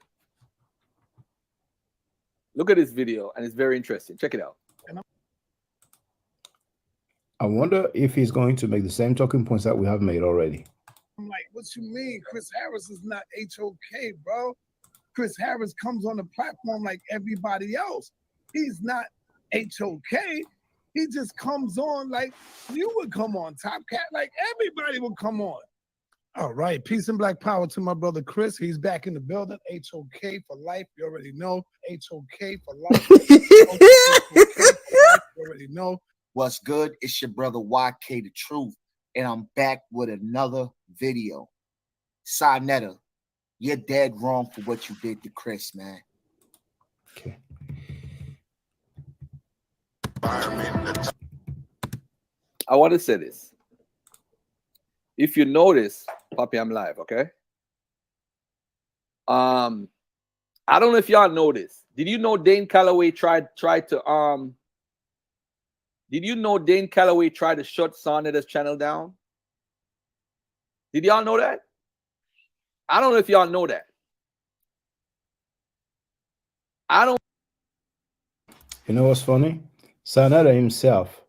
Look at this video, and it's very interesting. Check it out. I wonder if he's going to make the same talking points that we have made already. I'm like, what you mean? Chris Harris is not HOK, bro. Chris Harris comes on the platform like everybody else. He's not HOK. He just comes on like you would come on, Top Cat, like everybody would come on. All right, peace and black power to my brother Chris. He's back in the building. HOK for life. You already know. HOK for life. You already know. What's good? It's your brother YK the Truth, and I'm back with another video. Sinetta, you're dead wrong for what you did to Chris, man. Okay. I want to say this. If you notice, Poppy, I'm live, okay? I don't know if y'all know this. Did you know Dane Calloway tried to Did you know Dane Calloway tried to shut Sonetta's channel down? Did y'all know that? I don't know if y'all know that. I don't. You know what's funny? Sonetta himself,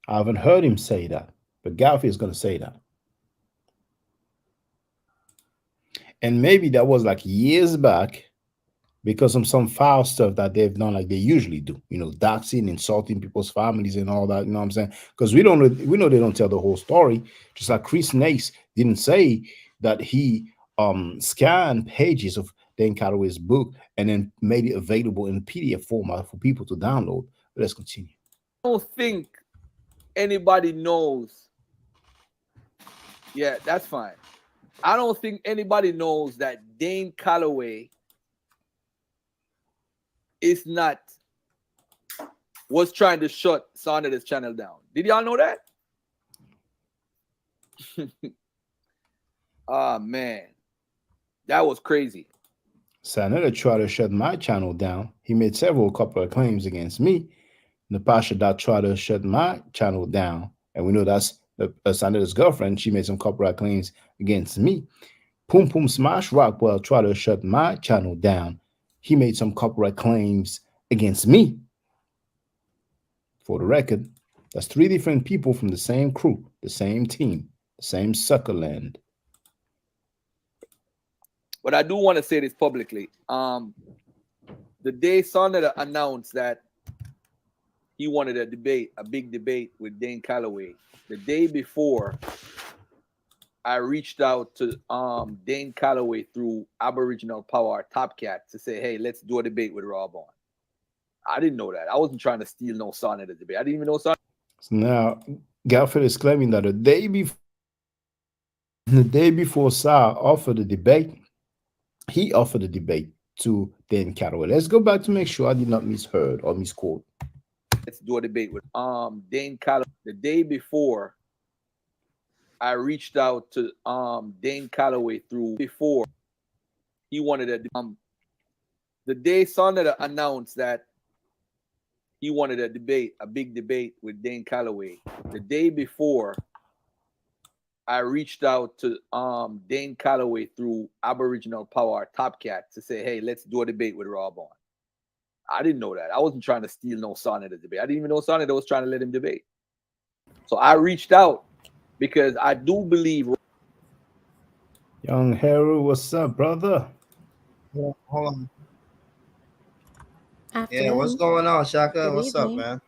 I haven't heard him say that, but Garfield is going to say that. And maybe that was like years back because of some foul stuff that they've done like they usually do, you know, doxing, insulting people's families and all that, you know what I'm saying? Because we know they don't tell the whole story. Just like Chris Nace didn't say that he scanned pages of Dan Calloway's book and then made it available in PDF format for people to download. But let's continue. I don't think anybody knows. Yeah, that's fine. I don't think anybody knows that Dane Calloway was trying to shut Sonetta's channel down. Did y'all know that? Ah, man. That was crazy. Sanetta tried to shut my channel down. He made several couple of claims against me. Napasha Dot tried to shut my channel down. And we know that's Sanetta's girlfriend. She made some copyright claims against me. Poom Poom Smash Rockwell tried to shut my channel down. He made some copyright claims against me. For the record, that's 3 different people from the same crew, the same team, the same Suckerland. But I do want to say this publicly. The day Sonata announced that he wanted a big debate with Dane Calloway, the day before, I reached out to Dane Calloway through Aboriginal Power Top Cat to say, hey, let's do a debate with Rob on. I didn't know that. I wasn't trying to steal no Sonata debate. I didn't even know Sonata. So now, Garifled is claiming that the day before Sa offered the debate, he offered the debate to Dane Calloway. Let's go back to make sure I did not misheard or misquote. Let's do a debate with Dane Calloway. The day before, I reached out to Dane Calloway before he wanted the day Sonata announced that he wanted a big debate with Dane Calloway. The day before, I reached out to Dane Calloway through Aboriginal Power Top Cat to say, hey, let's do a debate with Rob on. I didn't know that. I wasn't trying to steal no Sonata debate. I didn't even know Sonata was trying to let him debate. So I reached out because I do believe. Young Haru, what's up, brother? Yeah, hold on. Afternoon. Yeah, what's going on, Shaka? Good What's evening. up, man?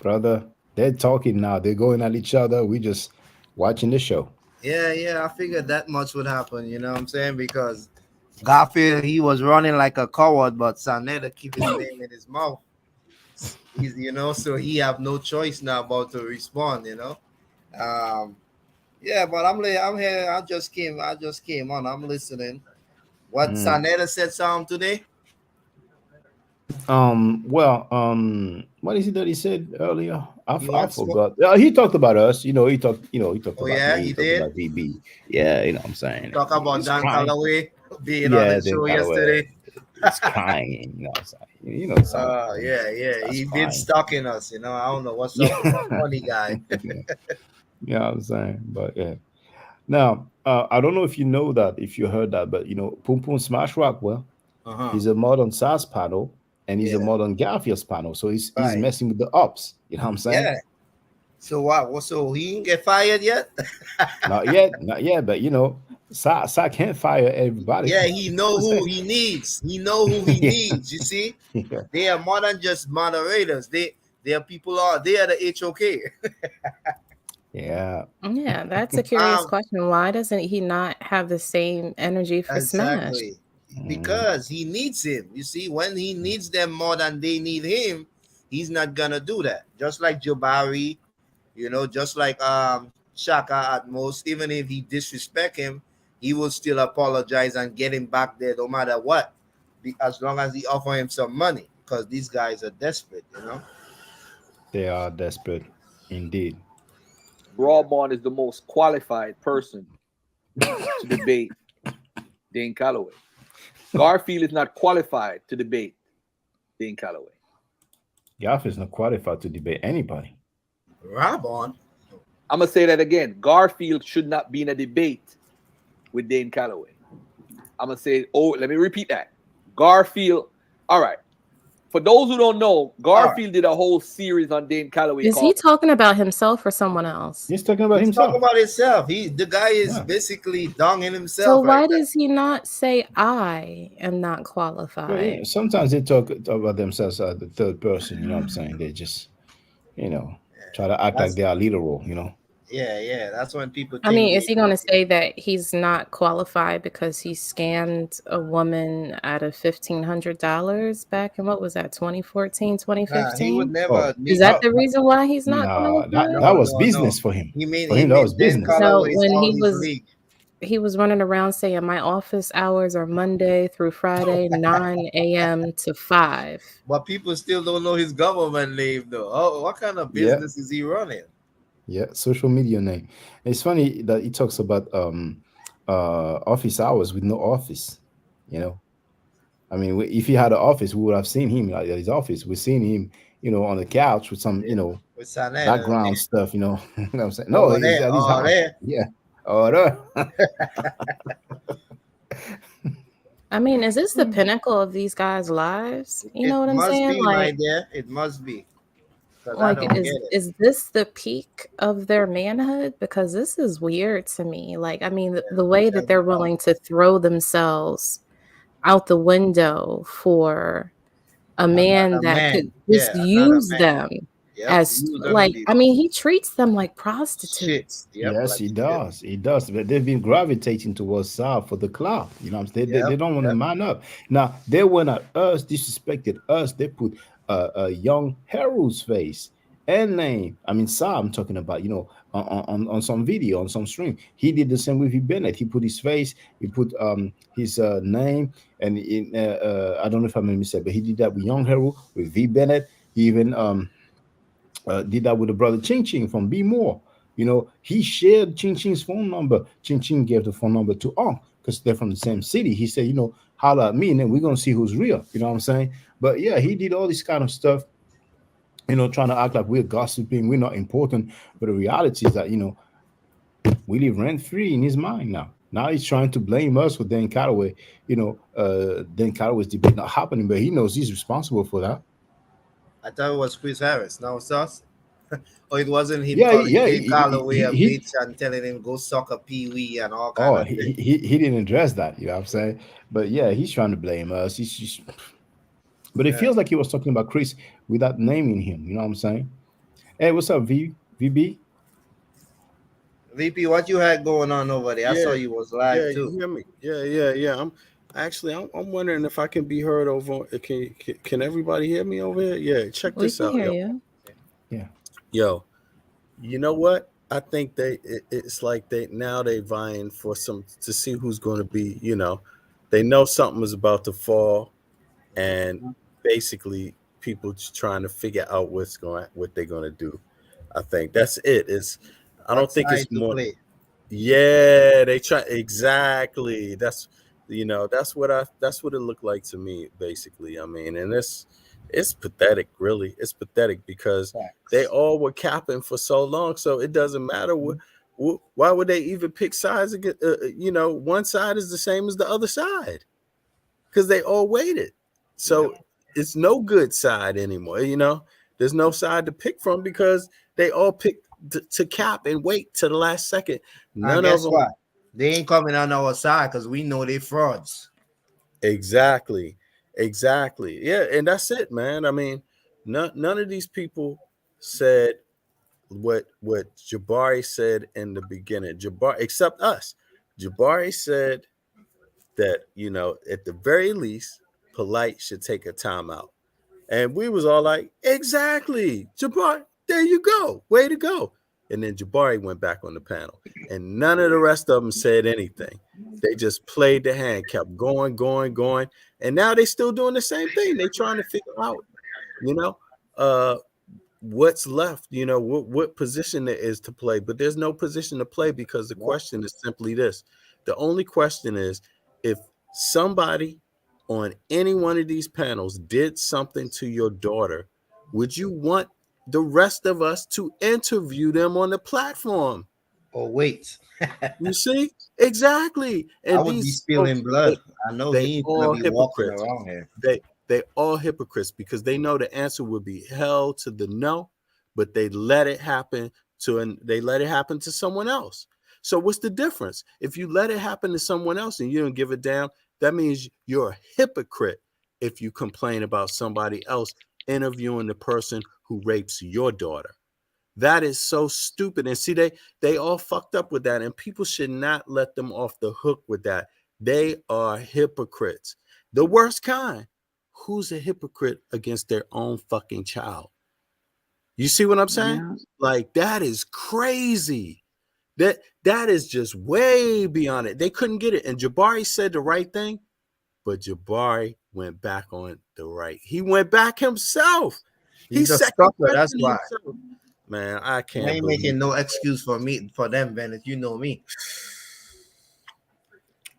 Brother, they're talking now. They're going at each other. We just watching the show. Yeah, I figured that much would happen, you know what I'm saying? Because Garfield, he was running like a coward, but Sanetta keep his name in his mouth. He's, so he have no choice now about to respond, Yeah, but I'm here. I just came on. I'm listening. What Sanetta said something today? What is it that he said earlier? I forgot. He talked about us. He talked about me. He talked about VB. Yeah, you know what I'm saying. Talk about Dan Calloway being on the show yesterday. It's crying, Yeah. He been stalking us, I don't know what's up with that funny guy. You know what I'm saying? But yeah. Now, I don't know if you know that, if you heard that, but Poom Poom Smash Rockwell, he's a mod on SAS panel, and he's a mod on Garfield's panel. So he's messing with the ops. You know what I'm saying? Yeah. So what? So he didn't get fired yet? Not yet. But Sa can't fire everybody. Yeah, he know who he needs. He know who he needs. You see, they are more than just moderators. They are people. They are the HOK. Yeah, that's a curious question. Why doesn't he not have the same energy for Smash? Because he needs him. You see, when he needs them more than they need him, he's not gonna do that. Just like Jabari, just like Shaka at most, even if he disrespect him, he will still apologize and get him back there no matter what, as long as he offer him some money, because these guys are desperate, They are desperate indeed. Broadborn is the most qualified person to debate Dane Calloway. Garfield is not qualified to debate Dane Calloway. Garfield is not qualified to debate anybody. Broadborn. I'm gonna say that again. Garfield should not be in a debate with Dane Calloway. I'm gonna say, let me repeat that. Garfield. All right. For those who don't know, Garfield did a whole series on Dane Calloway. Is he talking about himself or someone else? He's talking about himself. Talking about himself. The guy is basically donging himself. So why does he not say I am not qualified? Well, sometimes they talk about themselves as the third person. You know what I'm saying? They just, try to act like they are literal. Yeah. That's when people think. I mean, is he going to say that he's not qualified because he scammed a woman out of $1,500 back in, what was that, 2014, 2015? He would never. Is that the reason why he's not qualified? That was business for him. For him, that was business. No, when he was running around saying my office hours are Monday through Friday, 9 a.m. to 5. But people still don't know his government name, though. Oh, what kind of business is he running? Yeah, social media name. It's funny that he talks about office hours with no office. You know, I mean, if he had an office, we would have seen him at his office. We've seen him, on the couch with some, With Sanetta, background stuff. You know what I'm saying? No, over he's there, at his over house. there. Yeah. Oh, there. I mean, is this the pinnacle of these guys' lives? You know It what I'm must saying? be, my dear. It must be. Because I Like, don't get it. is this the peak of their manhood? Because this is weird to me. Like, I mean, the way that they're willing to throw themselves out the window for a man Another that man. could just Yeah, another use man. them Yep. as, Use them like, the I mean, he treats them like shit. prostitutes. Yep. Yes, Like he shit. does. He does. But they've been gravitating towards South for the clout. You know what I'm saying? They Yep. don't want to Yep. man up. Now, they went at us, disrespected us. They put a young Harold's face and name. I mean, Sam, I'm talking about, on some video, on some stream. He did the same with V. Bennett. He put his face, he put his name, and I don't know if I made a mistake, but he did that with young Harold, with V. Bennett. He even did that with the brother Ching Ching from Be More. He shared Ching Ching's phone number. Ching Ching gave the phone number to Ong because they're from the same city. He said, holla at me, and then we're gonna see who's real. You know what I'm saying? But yeah, he did all this kind of stuff. Trying to act like we're gossiping, we're not important. But the reality is that we live rent free in his mind now. Now he's trying to blame us for Dan Calloway. Dan Calloway's debate not happening, but he knows he's responsible for that. I thought it was Chris Harris. Now it's us. Or it wasn't him Yeah, calling yeah. Jay Calloway a He bitch and telling him go suck a pee-wee and all kind Oh, of he, things. he didn't address that. You know what I'm saying? But yeah, he's trying to blame us. But it Yeah. feels like he was talking about Chris without naming him. You know what I'm saying? Hey, what's up, VB? VP, what you had going on over there? I saw Yeah, you was live yeah, you too. hear me? Yeah. I'm wondering if I can be heard over. Can everybody hear me over here? Yeah, check We this can out, hear yo. you. Yeah. Yo, you know what? I think it's like they vying for some to see who's going to be. They know something is about to fall, and basically people just trying to figure out what they're going to do. I think that's it. I don't What think it's side to more. play? Yeah, they try exactly. That's what it looked like to me, basically. I mean, and it's pathetic, really. It's pathetic because they all were capping for so long, so it doesn't matter why would they even pick sides again? One side is the same as the other side because they all waited. So it's no good side anymore. There's no side to pick from because they all picked to cap and wait to the last second. And None of guess them. what? They ain't coming on our side because we know they frauds. Exactly. Yeah, and that's it, man. I mean, none of these people said what Jabari said in the beginning. Jabari, except us. Jabari said that, at the very least, Polite should take a timeout. And we was all like, exactly, Jabari, there you go. Way to go. And then Jabari went back on the panel. And none of the rest of them said anything. They just played the hand, kept going. And now they still doing the same thing. They trying to figure out, what's left, what position there is to play. But there's no position to play because the question is simply this. The only question is if somebody on any one of these panels did something to your daughter, would you want the rest of us to interview them on the platform? Oh, wait. You see? Exactly. And I would be these spilling folks, blood. I know they he ain't all gonna be walking hypocrites. around here. They all hypocrites because they know the answer would be hell to the no, but they let it happen to someone else. So what's the difference? If you let it happen to someone else and you don't give a damn, that means you're a hypocrite if you complain about somebody else interviewing the person who rapes your daughter. That is so stupid. And see, they all fucked up with that, and people should not let them off the hook with that. They are hypocrites. The worst kind. Who's a hypocrite against their own fucking child? You see what I'm saying? Yeah. Like, that is crazy. That is just way beyond it. They couldn't get it. And Jabari said the right thing, but Jabari went back on the right. He went back himself. He's a second stalker, that's guessing why. himself. Man, I I can't ain't believe making it. no excuse for them, Bennett. You know me.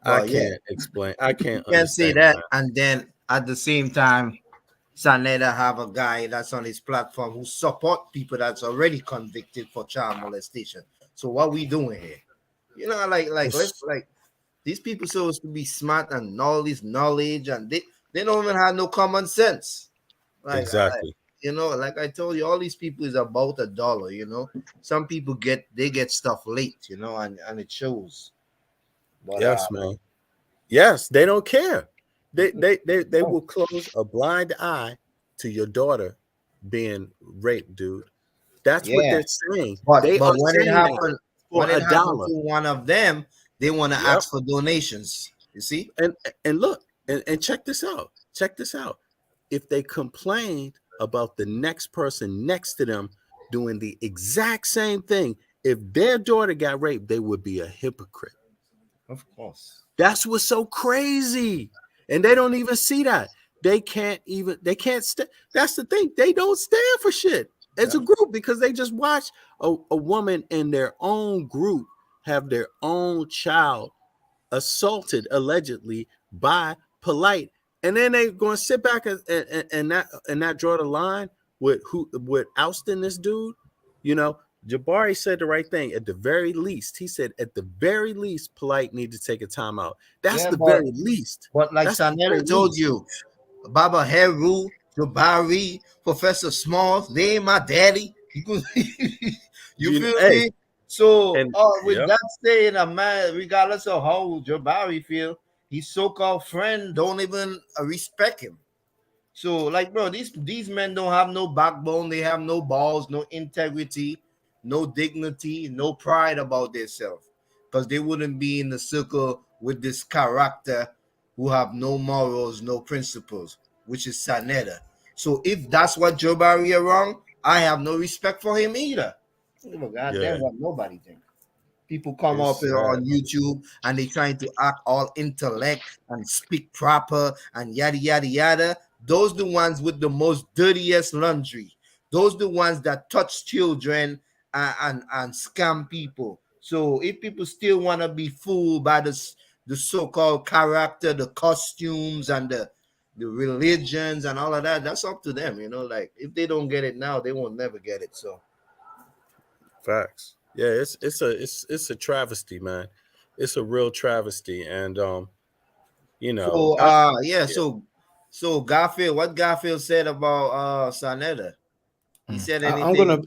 I But yeah, can't explain. I can't you can't say understand that that. and then at the same time Saneda have a guy that's on his platform who support people that's already convicted for child molestation. So what we doing here? You know, let's these people supposed to be smart and all this knowledge, and they don't even have no common sense. Exactly. You know, like I told you, all these people is about $1. You know, some people get stuff late. You know, and it shows. But Yes, man. Yes, they don't care. They will close a blind eye to your daughter being raped, dude. That's what yeah. they're saying. But They are when it saying that happened, for when it happened $1. to one of them, they want to Yep. ask for donations. You see? And look, and check this out. Check this out. If they complained about the next person next to them doing the exact same thing, if their daughter got raped, they would be a hypocrite. Of course. That's what's so crazy. And they don't even see that. They can't stand. That's the thing. They don't stand for shit as a group because they just watch a woman in their own group have their own child assaulted allegedly by Polite, and then they going to sit back and not draw the line with ousting this dude. You know, Jabari said the right thing. At the very least, he said at the very least, Polite need to take a timeout. That's the very least. But like Sanera told you, Baba Heru, Jabari, Professor Smalls, they ain't my daddy. You feel me? So with that saying, a man, regardless of how Jabari feel, his so-called friend don't even respect him. So, like, bro, these men don't have no backbone, they have no balls, no integrity, no dignity, no pride about themselves. Because they wouldn't be in the circle with this character who have no morals, no principles, which is Saneda. So if that's what Jabari are wrong, I have no respect for him either. Goddamn, what nobody think. People come up here on YouTube and they trying to act all intellect and speak proper and yada yada yada. Those the ones with the most dirtiest laundry. Those the ones that touch children and scam people. So if people still want to be fooled by the so-called character, the costumes and the religions and all of that, that's up to them. You know, like if they don't get it now, they will never get it. So facts. Yeah, it's a travesty, man. It's a real travesty, and you know. So Garfield, what Garfield said about Saneda? He said anything?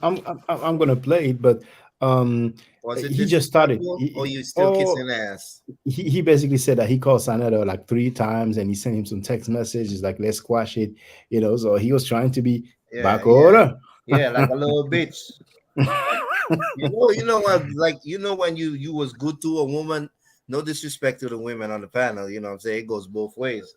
I'm gonna play it, but was it he just started. or you still kissing ass? He basically said that he called Saneda like 3 times, and he sent him some text messages like let's squash it, you know. So he was trying to be back order. Yeah, like a little bitch. you know what? Like when you was good to a woman. No disrespect to the women on the panel, you know what I'm saying? It goes both ways.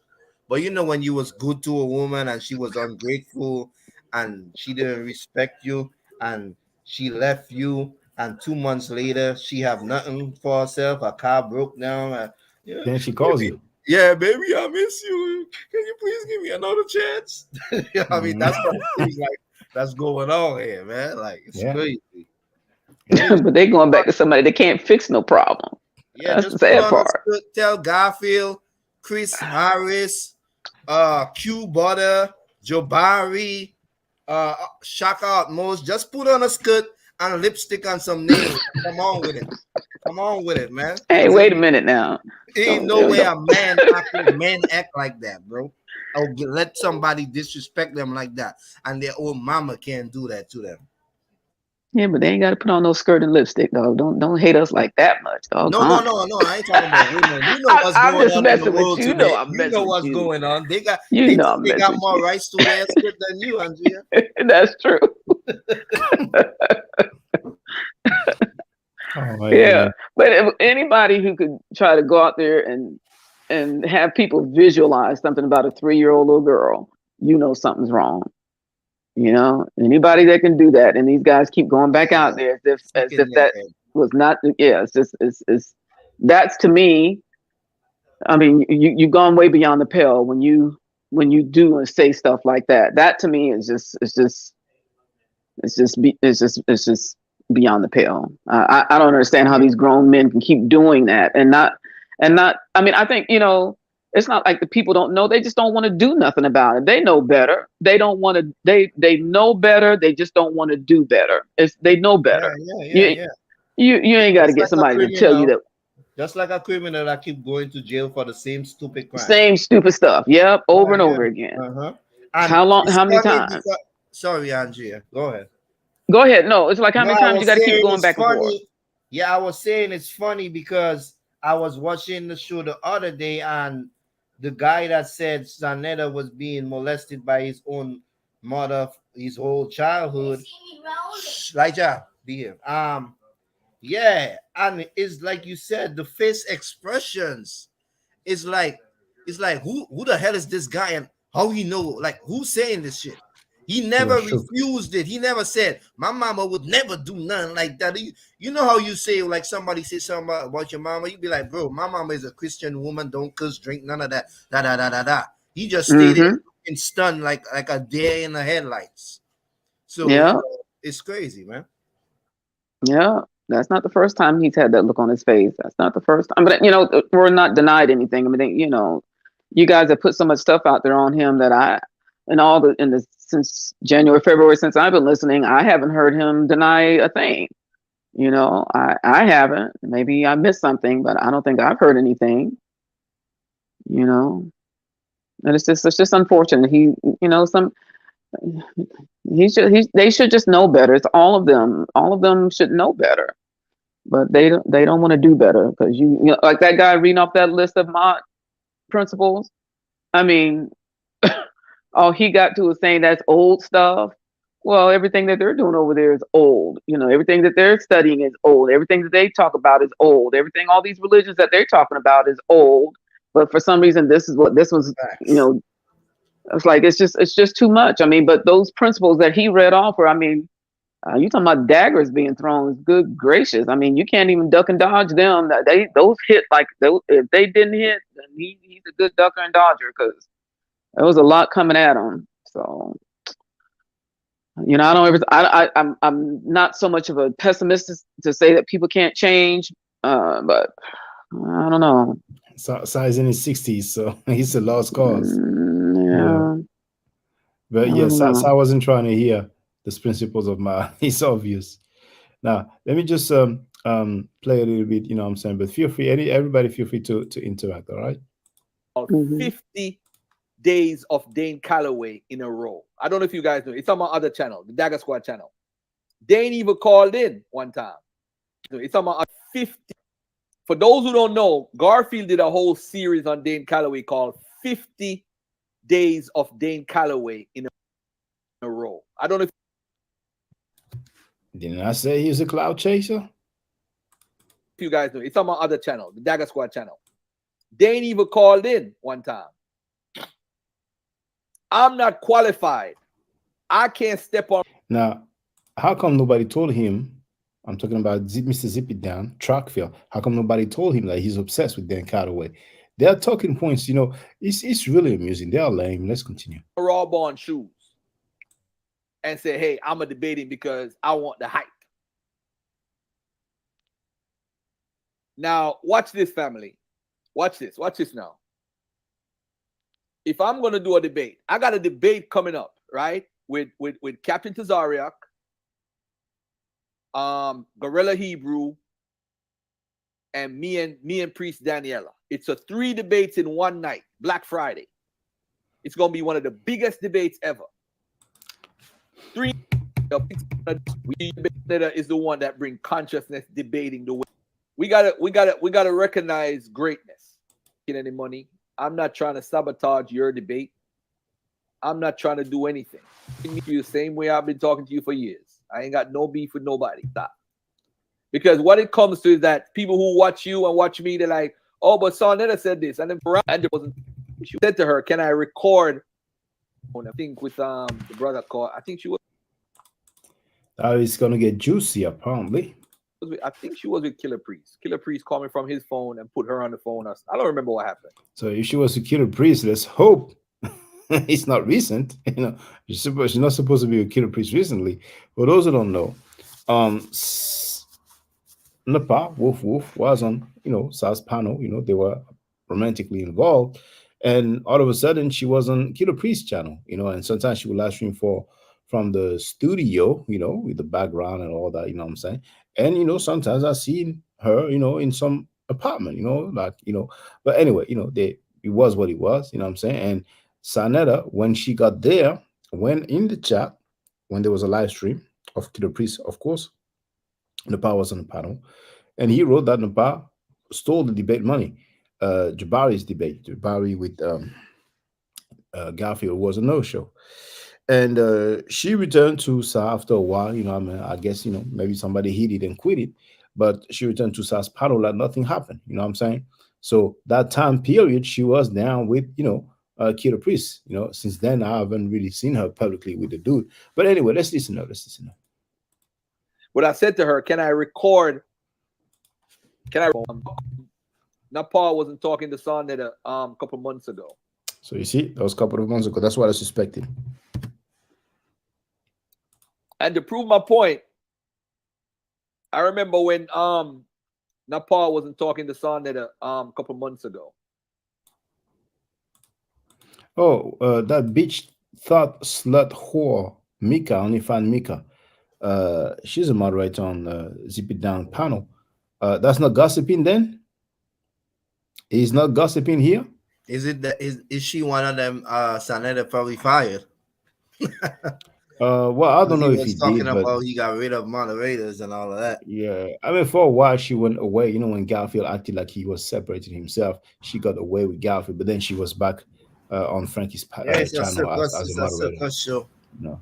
But you know when you was good to a woman and she was ungrateful and she didn't respect you and she left you and 2 months later she have nothing for herself, her car broke down. Then she calls you. Yeah, baby, I miss you. Can you please give me another chance? I mean, that's what things like that's going on here, man. Like it's crazy. But they going back to somebody that can't fix no problem. Yeah, that's just the sad part. Tell Garfield, Chris Harris, Q Butter, Jabari, Shock Out Most. Just put on a skirt and a lipstick and some nails. Come on with it. Come on with it, man. Hey, wait a minute now. Ain't no way a men act like that, bro. Or let somebody disrespect them like that, and their own mama can't do that to them. Yeah, but they ain't got to put on no skirt and lipstick, dog. Don't hate us like that much, dog. No. I ain't talking about women. You know what's going on in the world today. You know what's going on. They got more rights to wear a skirt than you, Andrea. That's true. Yeah, but if anybody who could try to go out there and have people visualize something about a 3-year-old little girl, you know something's wrong. You know, anybody that can do that, and these guys keep going back out there as if that was not. Yeah, it's that's to me. I mean, you've gone way beyond the pale when you do and say stuff like that. That to me is just beyond the pale. I don't understand how these grown men can keep doing that and not. and not. I mean, I think it's not like the people don't know. They just don't want to do nothing about it. They know better. They don't want to. They know better. They just don't want to do better. They know better. Yeah. You ain't got to Just get like a somebody to tell you criminal. that. Just like a criminal that keep going to jail for the same stupid crime. Same stupid stuff. Yep, over and over again. And How long? it's How many funny times? because, sorry, Andrea. Go ahead. Go ahead. No, it's like how No, many I times you was got to keep saying going it's back and forth. funny. Yeah, I was saying it's funny because I was watching the show the other day, and the guy that said Sanetta was being molested by his own mother his whole childhood. Elijah, be here. Yeah, and it's like you said, the face expressions is like, who the hell is this guy and how he know, like, who's saying this shit? He never refused it. He never said my mama would never do nothing like that. You know how you say, like, somebody say something about your mama, you be like, bro, my mama is a Christian woman, don't cuss, drink, none of that. He just stayed there and stunned like a deer in the headlights. So Yeah. It's crazy, man. Yeah, that's not the first time he's had that look on his face. That's not the first time. But we're not denied anything. I mean, you guys have put so much stuff out there on him that since January, February, since I've been listening, I haven't heard him deny a thing. I haven't. Maybe I missed something, but I don't think I've heard anything. And it's just unfortunate. They should just know better. It's all of them. All of them should know better, but they don't want to do better because like that guy reading off that list of mod principles. I mean, all he got to was saying that's old stuff. Well, everything that they're doing over there is old. Everything that they're studying is old. Everything that they talk about is old. All these religions that they're talking about is old. But for some reason, this was. It's like it's just too much. I mean, but those principles that he read off, you talking about daggers being thrown? Good gracious! I mean, you can't even duck and dodge them. Those hit like those. If they didn't hit, then he's a good ducker and dodger because there was a lot coming at him. So I'm not so much of a pessimist to say that people can't change, but I don't know. Size in his 60s, so he's a lost cause. Yeah. But yes, I wasn't trying to hear the principles of my. It's obvious. Now let me just play a little bit. You know what I'm saying? But feel free, everybody, feel free to interact. All right. 50 days of Dane Calloway in a row. I don't know if you guys know. It's on my other channel, the Dagger Squad channel. Dane even called in one time. It's on my 50. For those who don't know, Garfield did a whole series on Dane Calloway called 50 Days of Dane Calloway in a row. I don't know if didn't I say he's a cloud chaser? If you guys know, it's on my other channel, the Dagger Squad channel. Dane even called in one time. I'm not qualified. I can't step on. Now, how come nobody told him? I'm talking about Mr. Zip It Down, Trackfield. How come nobody told him that he's obsessed with Dan Calloway? Their talking points, it's really amusing. They are lame. Let's continue. Raw Bond shoes and say, hey, I'm a debating because I want the hype. Now, watch this, family. Watch this. Watch this now. If I'm going to do a debate, I got a debate coming up, right? With Captain Tazariak, Gorilla Hebrew, and me and Priest Daniela. It's a 3 debates in one night, Black Friday. It's going to be one of the biggest debates ever. 3 is the one that bring consciousness debating the way. We gotta recognize greatness. Get any money? I'm not trying to sabotage your debate. I'm not trying to do anything. You the same way I've been talking to you for years. I ain't got no beef with nobody. Stop. Because what it comes to is that people who watch you and watch me, they're like, oh, but Sonetta said this. And then Miranda wasn't. She said to her, can I record? I think with the brother called. I think she was. It's gonna get juicy, apparently. I think she was with Killer Priest. Killer Priest called me from his phone and put her on the phone. I don't remember what happened. So if she was with Killer Priest, let's hope it's not recent. She's not supposed to be with Killer Priest recently. For those who don't know, Napa, Wolf was on, Sal's panel. They were romantically involved. And all of a sudden, she was on Killer Priest channel, and sometimes she would live stream from the studio, with the background and all that, what I'm saying? And, sometimes I seen her, in some apartment, but anyway, it was what it was, what I'm saying? And Sanetta, when she got there, when in the chat, when there was a live stream of Killer Priest, of course, Napa was on the panel, and he wrote that Napa stole the debate money. Jabari's debate, Jabari with Garfield, was a no-show. And she returned to Sa after a while. I guess, maybe somebody hit it and quit it. But she returned to Sa's panel like nothing happened. You know what I'm saying? So that time period, she was down with, Killer Priest. Since then, I haven't really seen her publicly with the dude. But anyway, let's listen up. What I said to her, can I record? Nepal wasn't talking to Sonnet a couple months ago. So you see, that was a couple of months ago. That's what I suspected. And to prove my point, I remember when Nepal wasn't talking to Sonnet a couple months ago. Oh, that bitch thought slut whore Mika, only fan Mika. She's a moderator on Zip It Down panel. That's not gossiping then? He's not gossiping here? Is she one of them Sanetta probably fired? Well, I don't know if he talking did, about but he got rid of moderators and all of that. yeah, I mean, for a while she went away. When Garfield acted like he was separating himself, she got away with Garfield, but then she was back on Frankie's channel as a moderator. Show. No,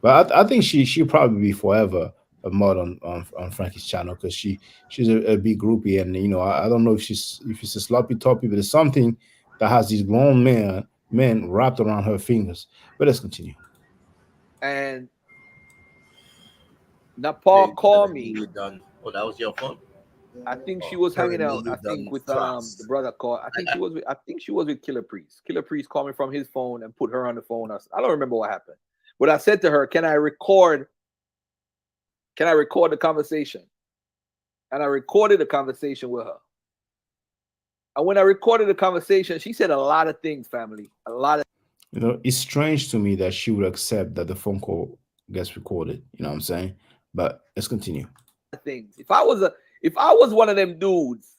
but I think she'll probably be forever a mod on Frankie's channel because she's a big groupie, and I don't know if she's a sloppy toppy, but it's something that has these grown men wrapped around her fingers. But let's continue. And Nepal called me. You done. Oh, that was your phone. I think she was hanging out. I think with the brother called. I think she was with Killer Priest. Killer Priest called me from his phone and put her on the phone. I don't remember what happened. But I said to her, "Can I record the conversation?" And I recorded the conversation with her. And when I recorded the conversation, she said a lot of things, family. A lot of. It's strange to me that she would accept that the phone call gets recorded. You know what I'm saying? But let's continue. Things. If I was one of them dudes,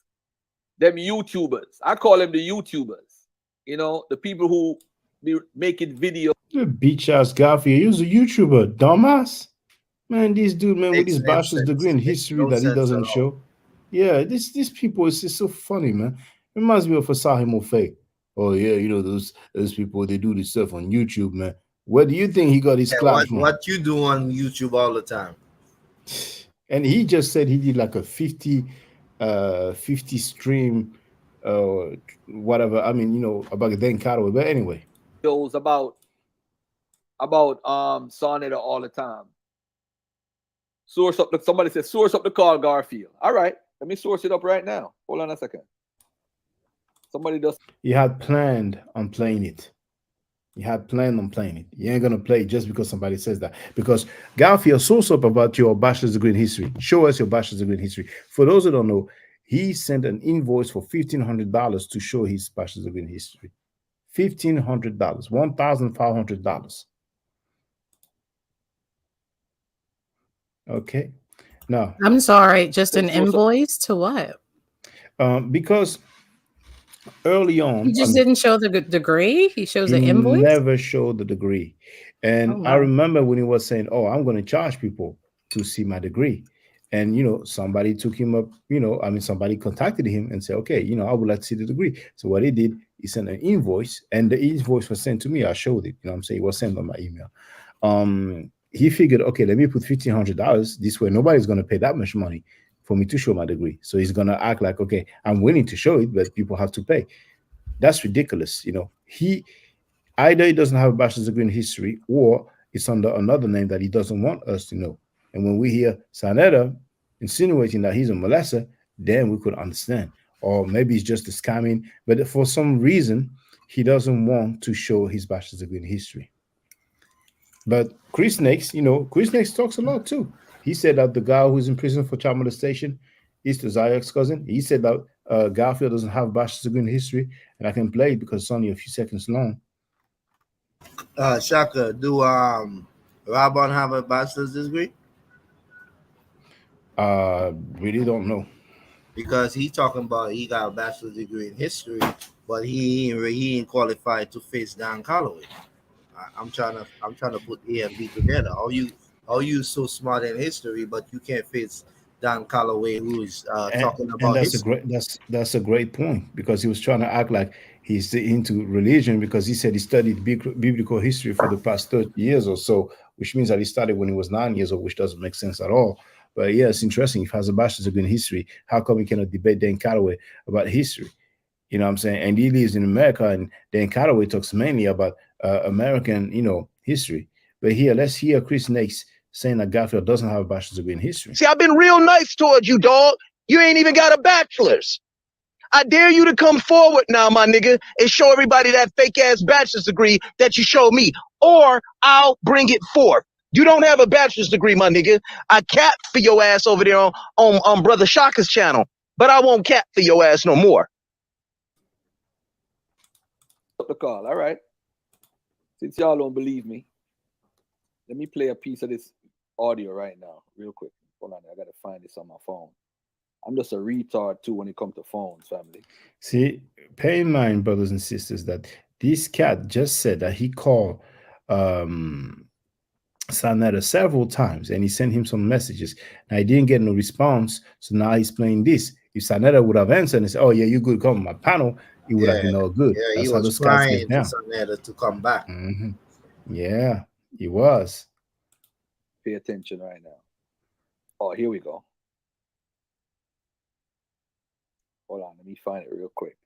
them YouTubers, I call them the YouTubers. The people who be making videos. The bitch ass Garfield, he's a YouTuber, dumbass. Man, this dude, man, with his bachelor's degree in history that he doesn't show. Yeah, these people is just so funny, man. It reminds me of Fasahi Mofe. Oh yeah, those people, they do this stuff on YouTube, man. Where do you think he got his class from? What you do on YouTube all the time? And he just said he did like a 50 stream, whatever. I mean, about then Caro. But anyway, shows about Sonnet all the time. Source up. Somebody said source up the call, Garfield. All right, let me source it up right now. Hold on a second. Somebody does. You had planned on playing it. You had planned on playing it. You ain't gonna play it just because somebody says that. Because Garfield, source up about your bachelor's degree in history. Show us your bachelor's degree in history. For those who don't know, he sent an invoice for $1,500 to show his bachelor's degree in history. $1,500, $1,500. Okay. Now I'm sorry, just an invoice to what? Because early on, he just didn't show the degree. He shows the invoice. Never showed the degree. And I remember when he was saying, "Oh, I'm going to charge people to see my degree," and somebody took him up. Somebody contacted him and said, "Okay, I would like to see the degree." So what he did, he sent an invoice, and the invoice was sent to me. I showed it. I'm saying it was sent on my email. He figured, okay, let me put $1,500. This way, nobody's going to pay that much money for me to show my degree. So he's going to act like, okay, I'm willing to show it, but people have to pay. That's ridiculous. He either doesn't have a bachelor's degree in history, or it's under another name that he doesn't want us to know. And when we hear Sanetta insinuating that he's a molester, then we could understand. Or maybe it's just a scamming, but for some reason, he doesn't want to show his bachelor's degree in history. But Chris Snakes, Chris Snakes talks a lot too. He said that the guy who's in prison for child molestation He's to Zayek's cousin. He said that Garfield doesn't have a bachelor's degree in history, and I can play it because it's only a few seconds long. Shaka, do Rabon have a bachelor's degree? Really don't know. Because he talking about he got a bachelor's degree in history, but he ain't qualified to face Don Calloway. I'm trying to put A and B together. How you so smart in history, but you can't face Don Calloway, who is talking about and that's history. that's a great point, because he was trying to act like he's into religion, because he said he studied biblical history for the past 30 years or so, which means that he started when he was 9 years old, which doesn't make sense at all. But yeah, it's interesting. If he has a bachelor's degree in history, how come he cannot debate Dan Calloway about history? You know what I'm saying? And he lives in America, and Dan Calloway talks mainly about American, history. But here, let's hear Chris Nace saying that Garfield doesn't have a bachelor's degree in history. See, I've been real nice towards you, dog. You ain't even got a bachelor's. I dare you to come forward now, my nigga, and show everybody that fake-ass bachelor's degree that you showed me, or I'll bring it forth. You don't have a bachelor's degree, my nigga. I cap for your ass over there on Brother Shaka's channel, but I won't cap for your ass no more. The call, all right. Since y'all don't believe me, let me play a piece of this audio right now, real quick. Hold on, I gotta find this on my phone. I'm just a retard too when it comes to phones, family. See, pay in mind, brothers and sisters, that this cat just said that he called Sanetta several times, and he sent him some messages. Now he didn't get no response, so now he's playing this. If Sanetta would have answered and said, "Oh yeah, you good, come on my panel," he would have been all good. Yeah, That's he how was those guys trying get down. for Sanetta to come back. Yeah, he was. Pay attention right now. Oh, here we go. Hold on, let me find it real quick.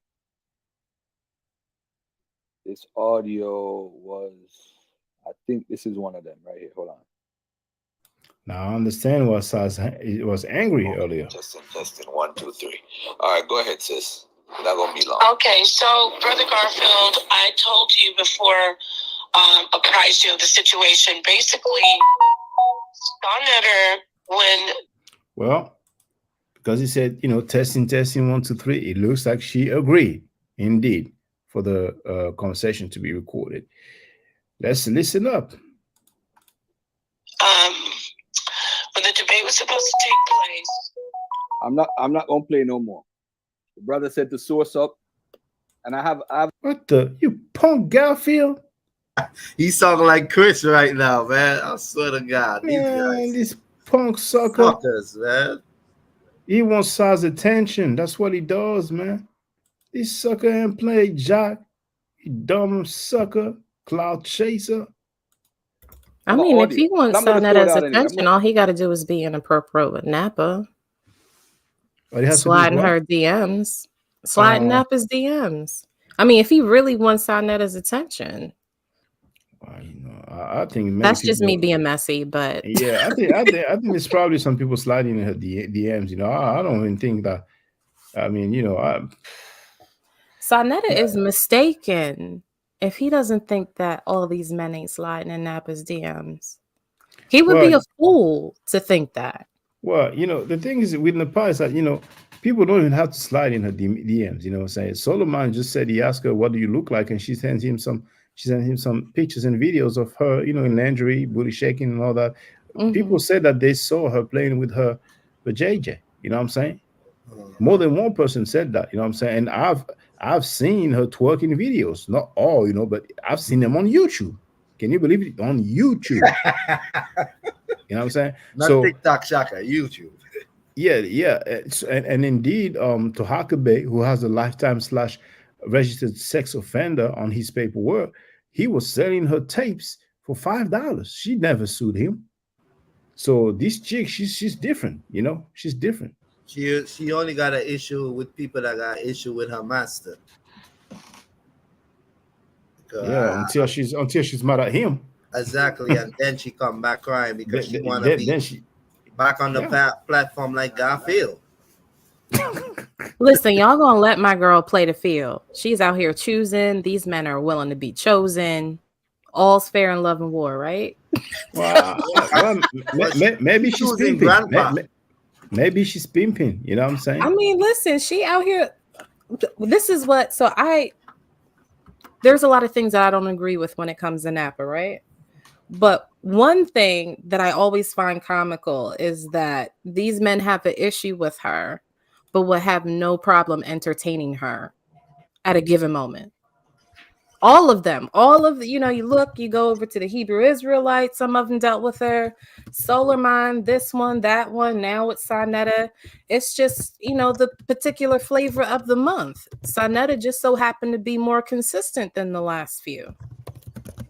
This audio was, I think this is one of them right here. Hold on. Now I understand why Saz was angry earlier. Testing, 1, 2, 3. All right, go ahead, sis. Not gonna be long. Okay, so Brother Garfield, I told you before, apprised you of the situation. Basically, Stonnetter, when Well, because he said, testing, 1, 2, 3, it looks like she agreed, indeed, for the conversation to be recorded. Let's listen up. when the debate was supposed to take place. I'm not gonna play no more. The brother said to source up, and I've What the, you punk Garfield? He's talking like Chris right now, man. I swear to God, these Man, guys, this punk sucker. suckers, man. He wants Saz's attention. That's what he does, man. This sucker ain't play Jack. You dumb sucker, cloud chaser. I mean, if he wants Sanetta's attention, all he got to do is be inappropriate with Napa. Sliding her DMs. Sliding Napa's DMs. I mean, if he really wants Sanetta's attention. I think that's just me being messy, but yeah, I think it's probably some people sliding in her DMs. I don't even think that. I mean, Sanetta is mistaken if he doesn't think that all these men ain't sliding in Napa's DMs. He would be a fool to think that. Well, the thing is with Napa is that people don't even have to slide in her DMs. You know what I'm saying? Solomon just said he asked her, "What do you look like?" and she sent him some pictures and videos of her, in lingerie, booty shaking and all that. People said that they saw her playing with JJ. You know what I'm saying? More than one person said that. You know what I'm saying? And I've seen her twerking videos. Not all, but I've seen them on YouTube. Can you believe it? On YouTube. You know what I'm saying? Not TikTok, Shaka, YouTube. Yeah. And indeed, Tohakabe, who has a lifetime / registered sex offender on his paperwork, he was selling her tapes for $5. She never sued him. So this chick, she's different, she's different. She only got an issue with people that got issue with her master. Yeah, until she's mad at him. Exactly, and then she come back crying because she want to be back on the platform like Garfield. Listen, y'all gonna let my girl play the field. She's out here choosing. These men are willing to be chosen. All's fair in love and war, right? Well, maybe she's pimping. Maybe she's pimping. You know what I'm saying? I mean, listen, she out here. This is what. So there's a lot of things that I don't agree with when it comes to Napa, right? But one thing that I always find comical is that these men have an issue with her, but will have no problem entertaining her at a given moment. All of them, you go over to the Hebrew Israelites, some of them dealt with her, Solar Mind, this one, that one, now it's Sonetta. It's just, the particular flavor of the month. Sonetta just so happened to be more consistent than the last few.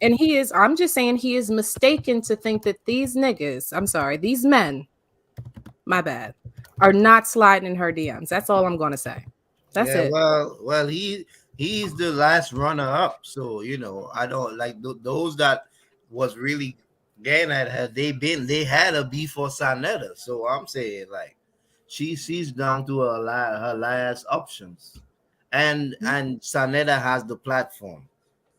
And I'm just saying he is mistaken to think that these men, my bad, are not sliding in her DMs. That's all I'm going to say. That's it. Well, he's the last runner up. So, I don't like those that was really getting at her. They had a beef for Sonetta. So I'm saying like she's down to her last options. And Sonetta has the platform.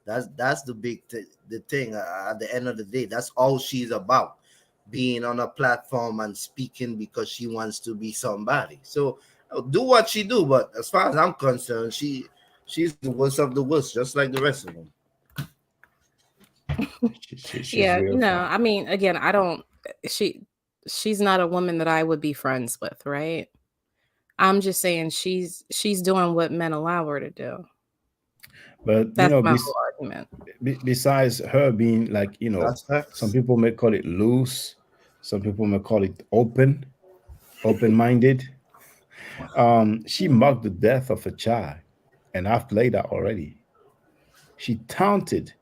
That's the big the thing at the end of the day. That's all she's about, being on a platform and speaking because she wants to be somebody. So do what she do, but as far as I'm concerned, she's the worst of the worst, just like the rest of them. Yeah, I mean, again, she's not a woman that I would be friends with, right? I'm just saying she's doing what men allow her to do. But that's my whole argument. Besides her being like, some people may call it loose, some people may call it open-minded. She mocked the death of a child, and I've played that already. She taunted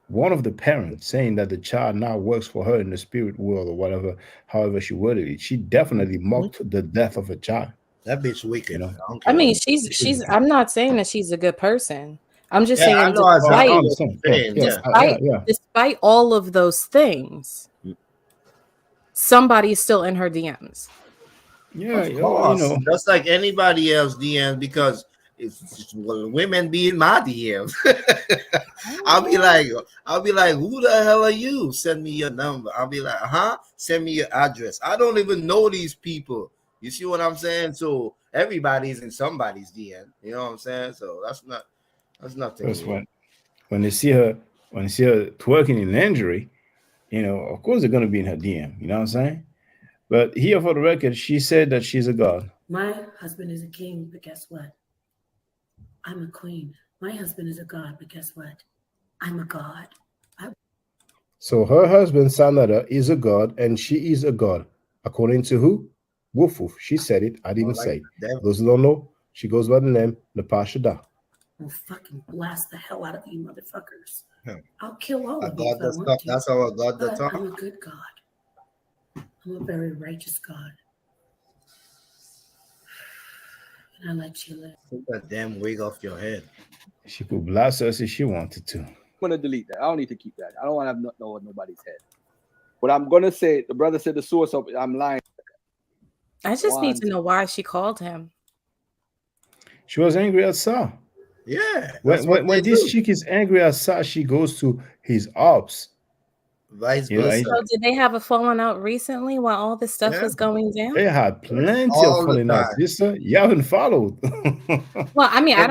one of the parents, saying that the child now works for her in the spirit world or whatever, however she worded it. She definitely mocked the death of a child. That bitch wicked. I mean, she's. I'm not saying that she's a good person. I'm just saying, despite all of those things, somebody is still in her DMs. Yeah, of course. Just like anybody else DMs, because it's women be in my DMs. I'll be like, who the hell are you? Send me your number. I'll be like, send me your address. I don't even know these people. You see what I'm saying? So everybody's in somebody's DM. You know what I'm saying? So that's nothing. That's when they see her twerking in lingerie, of course they're gonna be in her DM. You know what I'm saying? But here, for the record, she said that she's a god. My husband is a king, but guess what? I'm a queen. My husband is a god, but guess what? I'm a god. So her husband, Sonetta, is a god, and she is a god. According to who? Woof Woof. She said it. I didn't say it. Those who don't know, she goes by the name Lepasha Da. I'll fucking blast the hell out of you motherfuckers. I'll kill all of you if I want to. That's our God that talk. I'm a good God. I'm a very righteous God. And I let you live. Take that damn wig off your head. She could blast us if she wanted to. I'm gonna delete that. I don't need to keep that. I don't want to have no nobody's head. But I'm gonna say the brother said the source of it. I'm lying. I just need to know why she called him. She was angry at Sa. Yeah. When this chick is angry at Sa, she goes to his ops. Vice versa. So did they have a falling out recently while all this stuff was going down? They had plenty of falling out. Sister, you haven't followed. Well, I mean, I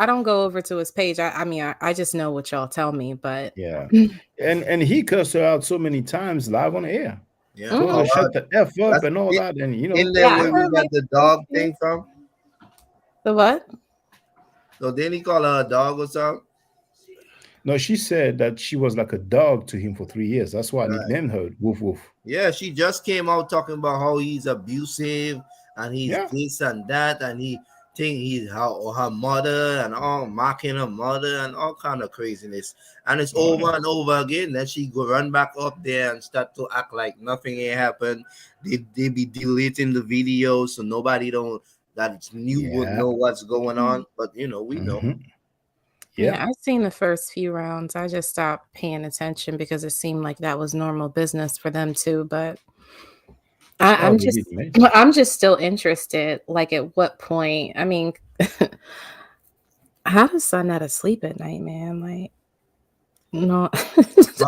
don't go over to his page. I just know what y'all tell me, but yeah. and he cursed her out so many times live on air. Yeah. Told her shut the F up and all that. And in there where we got the dog thing from. The what? So didn't he call her a dog or something? No, she said that she was like a dog to him for 3 years. That's why I nicknamed her Woof Woof. Yeah, she just came out talking about how he's abusive and he's this and that, and he think he's her mother and all, mocking her mother and all kind of craziness. And it's over and over again. Then she go run back up there and start to act like nothing ain't happened. They be deleting the videos so nobody that's new would know what's going on. But we know. Yeah, I've seen the first few rounds. I just stopped paying attention because it seemed like that was normal business for them too. But I'm just still interested. Like, at what point? I mean, how does Sonetta sleep at night, man? Like, no,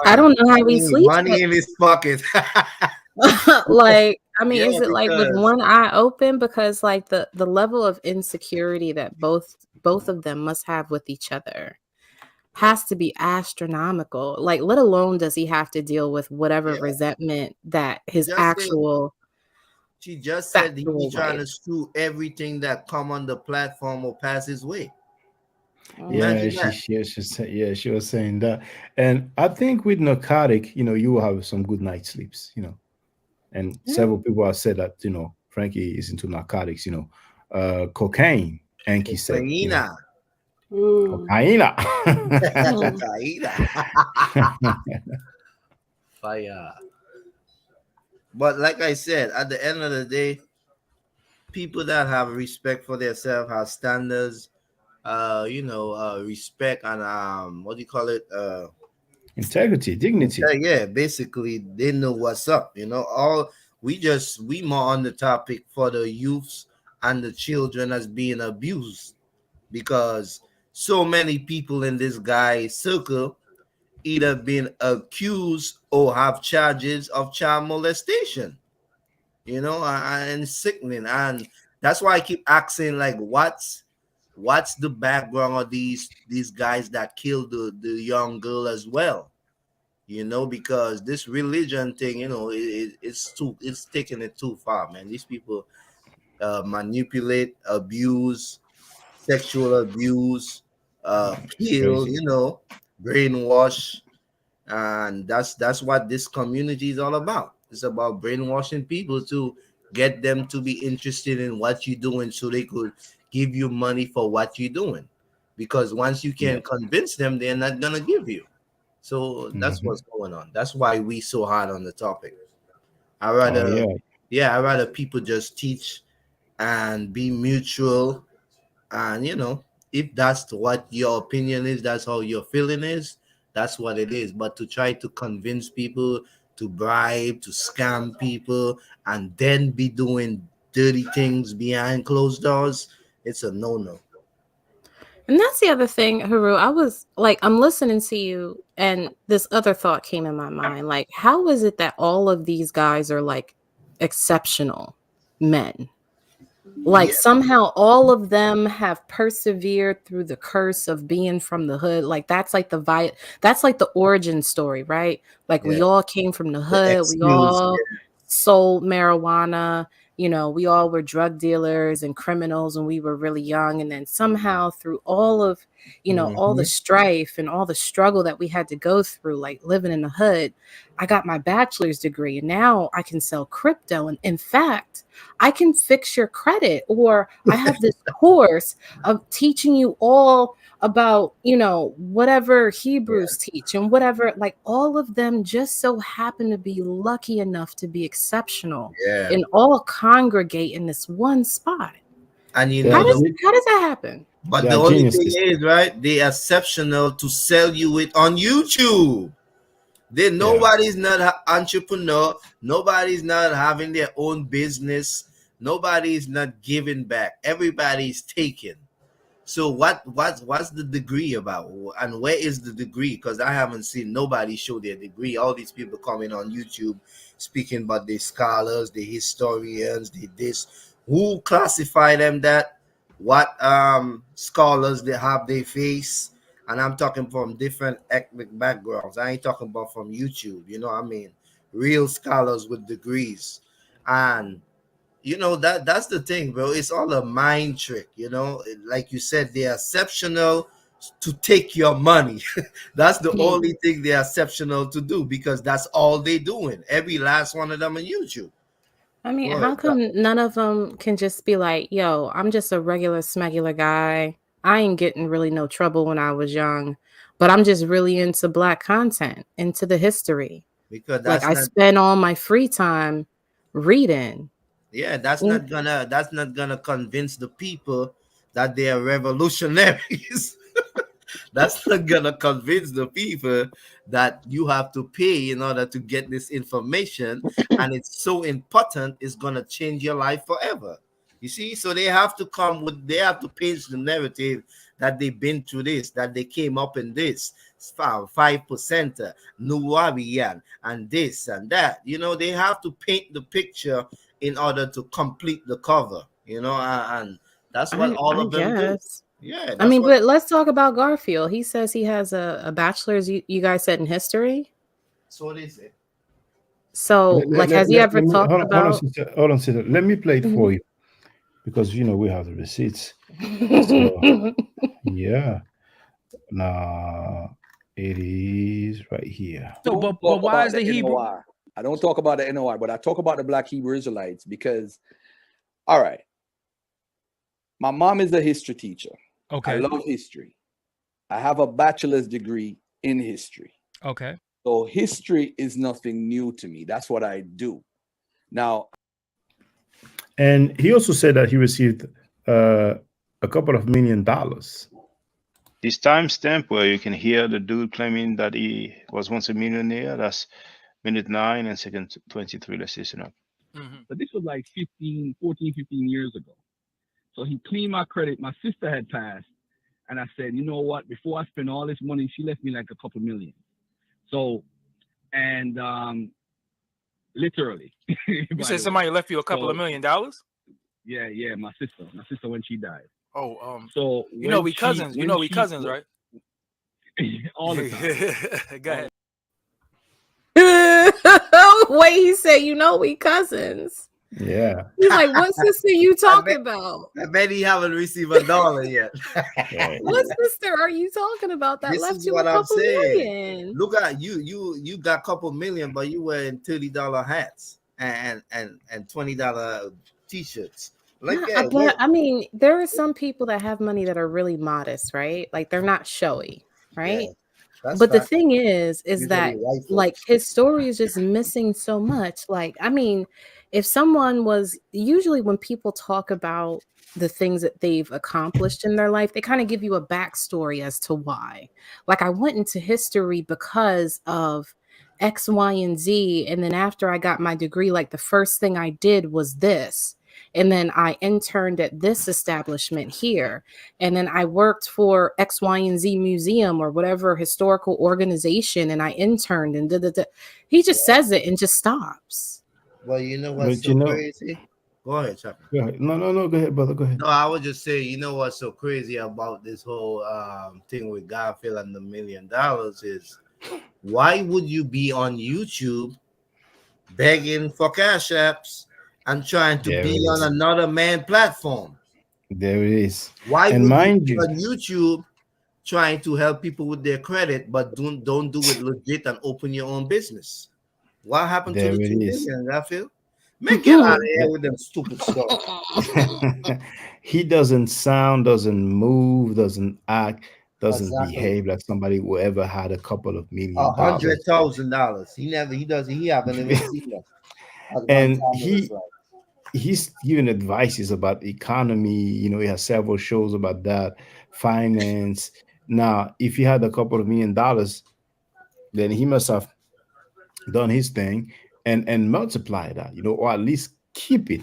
I don't know how he sleeps. Money in his pocket. Like, I mean, Yeah, is it like with because one eye open? Because like the level of insecurity that both of them must have with each other has to be astronomical. Like, let alone does he have to deal with whatever resentment that his just say actual she just said he be factual trying to wife. screw everything that come on the platform or pass his way. Yeah, Imagine that. she was saying that, and I think with narcotic, you will have some good night sleeps, and Yeah. several people have said that, Frankie is into narcotics, cocaine, Anki said, Cocaina. cocaina. Cocaina. Fire. But like I said, at the end of the day, people that have respect for themselves, have standards, respect and what do you call it? Integrity, dignity. Yeah, basically they know what's up. All we more on the topic for the youths and the children as being abused because so many people in this guy's circle either been accused or have charges of child molestation. And sickening, and that's why I keep asking, like, what's the background of these guys that killed the young girl as well? Because this religion thing, it's taking it too far, man. These people manipulate, abuse, sexual abuse, It's kill, crazy. brainwash, and that's what this community is all about. It's about brainwashing people to get them to be interested in what you're doing so they could give you money for what you're doing, because once you Yeah. can convince them, they're not gonna give you. So that's Mhm. what's going on. That's why we so hard on the topic. I Oh rather, yeah. yeah, I rather people just teach and be mutual, and if that's what your opinion is, that's how your feeling is, that's what it is. But to try to convince people, to bribe, to scam people, and then be doing dirty things behind closed doors, it's a no-no. And that's the other thing, Haru. I was like, I'm listening to you, and this other thought came in my mind. Like, how is it that all of these guys are like exceptional men? Like, Yeah, somehow all of them have persevered through the curse of being from the hood. Like, that's like that's like the origin story, right? Like, yeah. we all came from the The hood, we excuse, all sold marijuana, we all were drug dealers and criminals when we were really young. And then somehow through all of, yeah. all the strife and all the struggle that we had to go through, like living in the hood, I got my bachelor's degree and now I can sell crypto. And in fact, I can fix your credit, or I have this course of teaching you all about, whatever Hebrews teach and whatever, like all of them just so happen to be lucky enough to be exceptional Yeah. and all congregate in this one spot. And They are, How does that happen? but they the are only thing geniuses. is, right, they are exceptional to sell you it on YouTube. Then Yeah. nobody's not an entrepreneur. Nobody's not having their own business. Nobody's not giving back. Everybody's taking. So what's the degree about, and where is the degree? Because I haven't seen nobody show their degree. All these people coming on YouTube speaking about the scholars, the historians, the this. Who classify them that? What scholars they have they face? And I'm talking from different ethnic backgrounds. I ain't talking about from YouTube. I mean, real scholars with degrees, and that's the thing, bro. It's all a mind trick. Like you said, they're exceptional to take your money. That's the only thing they're exceptional to do, because that's all they doing. Every last one of them on YouTube. I mean, Go ahead, how come none of them can just be like, yo, I'm just a regular smegular guy. I ain't getting really no trouble when I was young, but I'm just really into Black content, into the history. because Like, that's I not. spend all my free time reading. Yeah, that's Mm. not gonna convince the people that they are revolutionaries. That's not gonna convince the people that you have to pay in order to get this information, and it's so important. It's gonna change your life forever. You see, so they have to come with, they have to paint the narrative that they've been through this, that they came up in this 5%, Nuwabian, and this and that. You know, they have to paint the picture in order to complete the cover. You know, and that's what all of them do. Yeah, I mean, but let's talk about Garfield. He says he has a bachelor's. You guys said in history. So what is it? So, like, has he ever talked about? Hold on, sister. Let me play it for you, because you know we have the receipts. So, yeah. Now it is right here. So, but why is the Hebrew? I don't talk about the NOI, but I talk about the Black Hebrew Israelites because, all right, my mom is a history teacher. Okay. I love history. I have a bachelor's degree in history. Okay. So history is nothing new to me. That's what I do. Now, and he also said that he received a couple of $1 million. This timestamp where you can hear the dude claiming that he was once a millionaire, that's minute 9 and second 23. Let's listen up. But this was like 15 years ago. So he cleaned my credit. My sister had passed. And I said, you know what? Before I spend all this money, she left me like a couple million. So, and literally. You said somebody left you a couple of $1 million? Yeah, my sister when she died. Oh, so you know we cousins. You know we cousins, right? All the time. Go ahead. Wait, he said, you know we cousins. Yeah. He's like, what sister you talking about? I bet he haven't received $1 yet. What sister are you talking about that This left is you what a I'm couple saying. million? Look at you got a couple million, but you wearing $30 hats and $20 t-shirts. Like Yeah, but I mean, there are some people that have money that are really modest, right? Like they're not showy, right? that's But the fact. thing is Usually that white like folks. his story is just missing so much. Like, I mean, if someone was usually when people talk about the things that they've accomplished in their life, they kind of give you a backstory as to why. Like, I went into history because of X, Y, and Z. And then after I got my degree, like the first thing I did was this. And then I interned at this establishment here. And then I worked for X, Y, and Z museum or whatever historical organization. And I interned and he just says it and just stops. Well, you know what's But so you know, crazy? Go ahead, Chaka. go ahead. No, go ahead, brother. Go ahead. No, I would just say, you know what's so crazy about this whole thing with Garfield and the $1 million is, why would you be on YouTube begging for cash apps and trying to There be it is. on another man platform? There it is. Why And would mind you be you, on YouTube trying to help people with their credit, but don't do it legit and open your own business? What happened to there the it 2 is. million, Garfield? Man, get out of here with them stupid stuff. He doesn't sound, doesn't move, doesn't act, doesn't Exactly. behave like somebody who ever had a couple of $1 million. $100,000. He haven't even seen that at one And time in his life. he's giving advices about the economy. You know, he has several shows about that, finance. Now, if he had a couple of $1 million, then he must have done his thing and multiply that, you know, or at least keep it.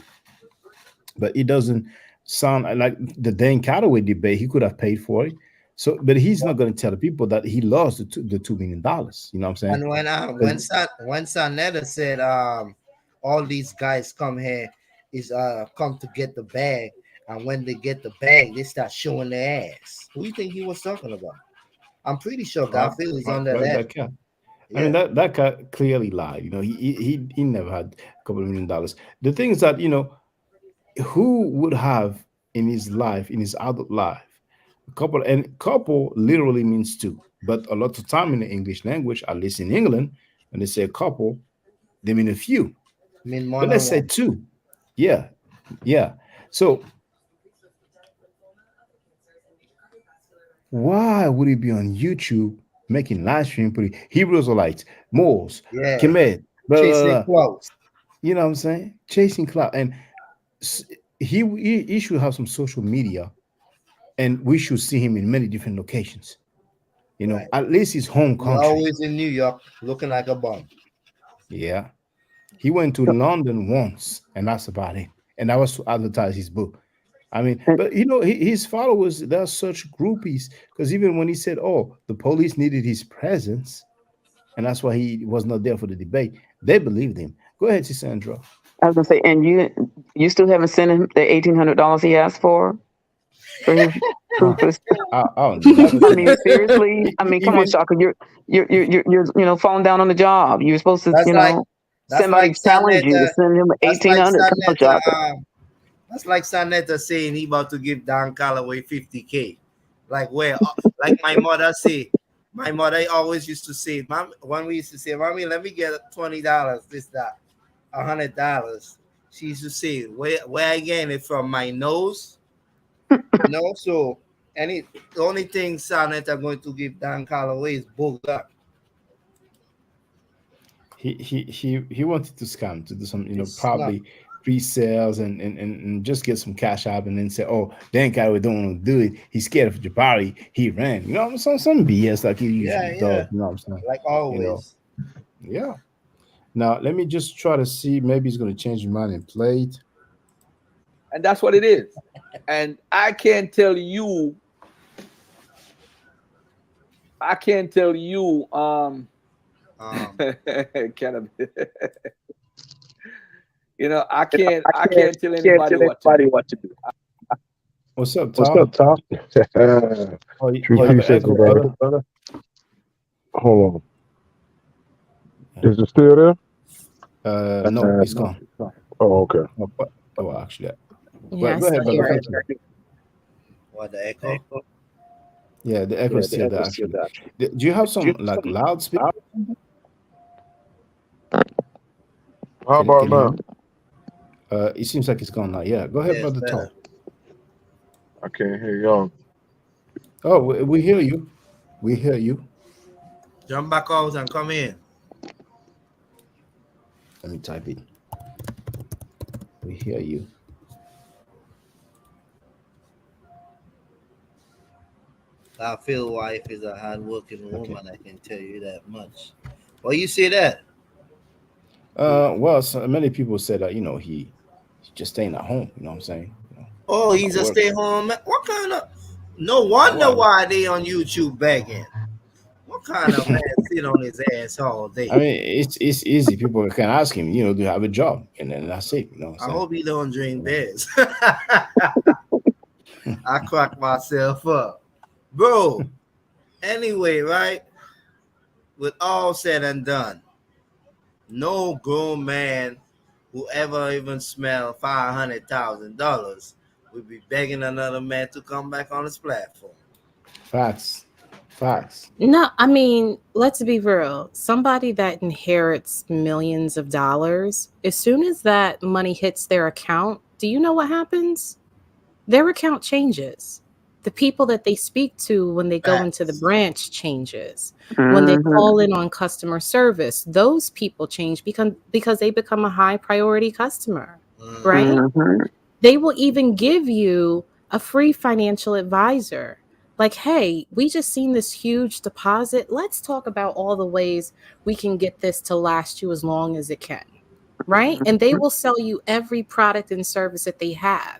But it doesn't sound like the Dan Cataway debate. He could have paid for it. So, but he's not going to tell the people that he lost the $2 million. You know what I'm saying? And when Sanetta said all these guys come here is come to get the bag, and when they get the bag, they start showing their ass. Who do you think he was talking about? I'm pretty sure Garfield is under that. cat. I mean, that cat clearly lied. You know, he never had a couple of $1 million. The thing is that, you know, who would have in his life, in his adult life, couple literally means two, but a lot of time in the English language, at least in England, when they say a couple, they mean a few. But let's say two. Yeah. So why would he be on YouTube making live stream, putting Hebrew Israelites, Moors, Kemet, chasing clout? You know what I'm saying? Chasing clout. And he should have some social media, and we should see him in many different locations. You know, at least his home country. Always in New York, looking like a bum. Yeah. He went to London once, and that's about it. and that was to advertise his book. I mean, but his followers, they're such groupies, because even when he said, "Oh, the police needed his presence," and that's why he was not there for the debate, they believed him. Go ahead, Sandra. I was gonna say, and you still haven't sent him the $1,800 he asked for his proof. I mean, seriously. I mean, come on, Shaka. You're falling down on the job. You're supposed to, somebody challenge you to send him $1,800. That's like Sanetta saying he about to give Don Calloway $50K. Like where? Like my mother say. My mother always used to say, "Mom," when we used to say, "Mommy, let me get $20, this, that, $100." She used to say, "Where I getting it from? My nose?" So the only thing Sanetta going to give Don Calloway is booked up. He wanted to scam, to do some, probably pre-sales and just get some cash out, and then say, "Oh, Dan Calloway don't want to do it. He's scared of Jabari. He ran." Some BS like he usually does. You know what I'm saying? Like always. Yeah. Now let me just try to see. Maybe he's going to change his mind and play it. And that's what it is. And I can't tell you. Can I can't tell anybody what to do. What's up, Tom? What's up, Tom? Few seconds, brother. Hold on. Is it still there? No, it's gone. Oh, okay. Oh, actually. Yeah, go ahead, brother. What, the echo? Yeah, the echo is still there, actually. Do you have some like loudspeaker? How about now? It seems like it's gone now. Yeah, go ahead, brother. Talk. I can't hear y'all. Oh, we hear you. We hear you. Jump back out and come in. Let me type it. We hear you. Phil's wife is a hard-working woman. I can tell you that much. Well, you say that? Well, many people said that he just staying at home. You know what I'm saying? Oh, he's a stay-home man. What kind of? No wonder why they on YouTube begging. What kind of man sit on his ass all day? I mean, it's easy. People can ask him, do you have a job? And then that's it. I hope he don't drink beers. I crack myself up, bro. Anyway, right? With all said and done, no grown man who ever even smelled $500,000 would be begging another man to come back on his platform. Facts. No, I mean, let's be real. Somebody that inherits millions of dollars, as soon as that money hits their account, do you know what happens? Their account changes. The people that they speak to when they go into the branch changes. When they call in on customer service, those people change because they become a high priority customer, right? They will even give you a free financial advisor. Like, hey, we just seen this huge deposit. Let's talk about all the ways we can get this to last you as long as it can, right? And they will sell you every product and service that they have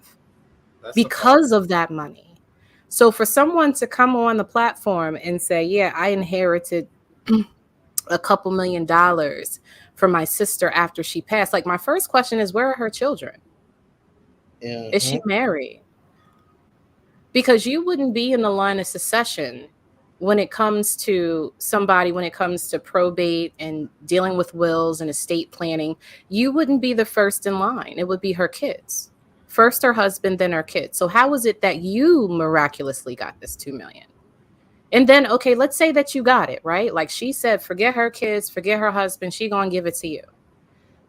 because of that money. So for someone to come on the platform and say, yeah, I inherited a couple $1 million from my sister after she passed. Like, my first question is, where are her children? Is she married? Because you wouldn't be in the line of succession when it comes to somebody, when it comes to probate and dealing with wills and estate planning. You wouldn't be the first in line. It would be her kids. First her husband, then her kids. So how is it that you miraculously got this $2 million? And then, okay, let's say that you got it, right? Like she said, forget her kids, forget her husband. She gonna give it to you.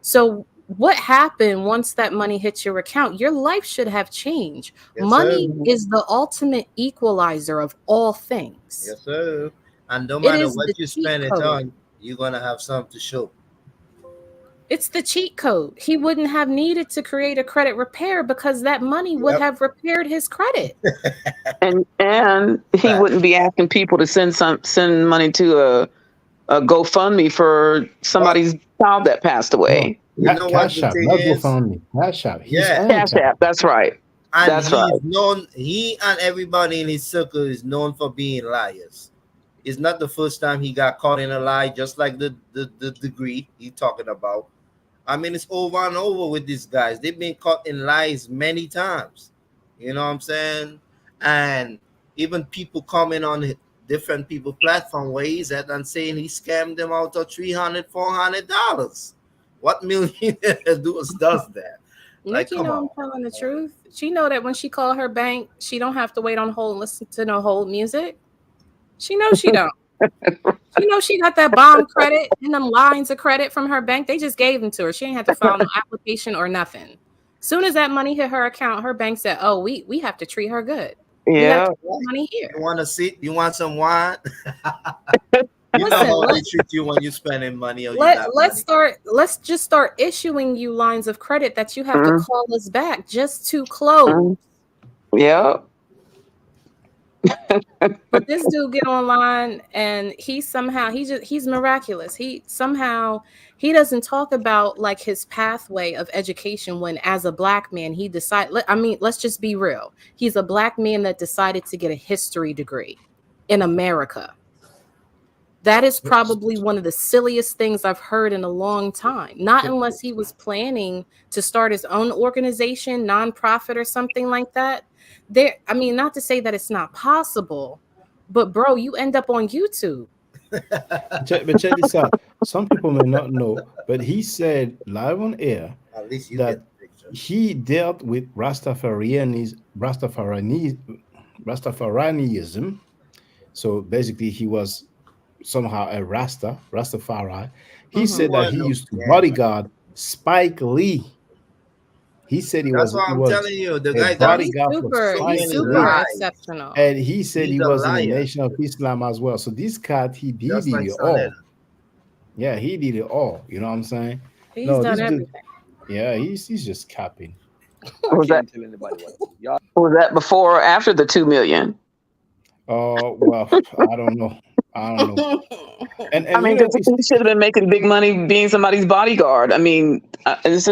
So what happened once that money hits your account? Your life should have changed. Yes, money sir. is the ultimate equalizer of all things. Yes, sir. And no matter is what the you cheat spend it code. on, you're gonna have something to show. It's the cheat code. He wouldn't have needed to create a credit repair because that money would have repaired his credit. And he wouldn't be asking people to send money to a GoFundMe for somebody's child that passed away. You know what the thing is? Cash App. Yeah. Cash App. That's right. And That's he's right. known, he and everybody in his circle is known for being liars. It's not the first time he got caught in a lie, just like the degree he talking about. I mean, it's over and over with these guys. They've been caught in lies many times. You know what I'm saying? And even people coming on different people platform where he's at and saying he scammed them out of $300-$400. What millionaire does that? Like, Nikki come know on. I'm telling the truth. She know that when she call her bank, she don't have to wait on hold and listen to no hold music. She knows she don't. She knows she got that bomb credit and them lines of credit from her bank. They just gave them to her. She ain't have to file no application or nothing. Soon as that money hit her account, her bank said, "Oh, we have to treat her good. We have to put money here." You want to sit? You want some wine? You know how they treat you when you're spending money. Or Let's just start issuing you lines of credit that you have to call us back just to close. Yeah. But this dude get online and he's miraculous. He doesn't talk about like his pathway of education when as a black man he decided, let's just be real. He's a black man that decided to get a history degree in America. That is probably one of the silliest things I've heard in a long time. Not unless he was planning to start his own organization, nonprofit or something like that. Not to say that it's not possible, but bro, you end up on YouTube. But check this out. Some people may not know, but he said live on air that he dealt with Rastafarianism. So basically, he was somehow a Rastafari. He said that he used to bodyguard Spike Lee. He said That's why I'm telling you, the guy he's super exceptional. And he said he was in the Nation of Islam as well. So this cat, he did it all. Yeah, he did it all. You know what I'm saying? He's done everything. Yeah, he's just capping. Was that before or after the 2 million? Oh, well, I don't know. And I mean, he should have been making big money being somebody's bodyguard. I mean, it's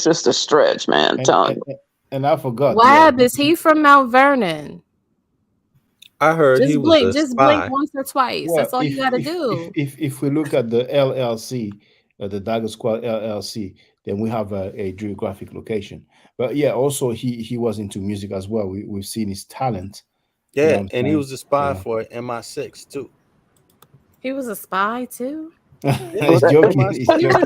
just a stretch, man. I'm telling you. And I forgot. Wab, is he from Mount Vernon? I heard he was a just spy. blink once or twice. Well, that's all you got to do. If we look at the LLC, the Dagger Squad LLC, then we have a geographic location. But yeah, also he was into music as well. We've seen his talent. Yeah, and he was a spy for MI6 too. He was a spy too? He's joking. He's joking.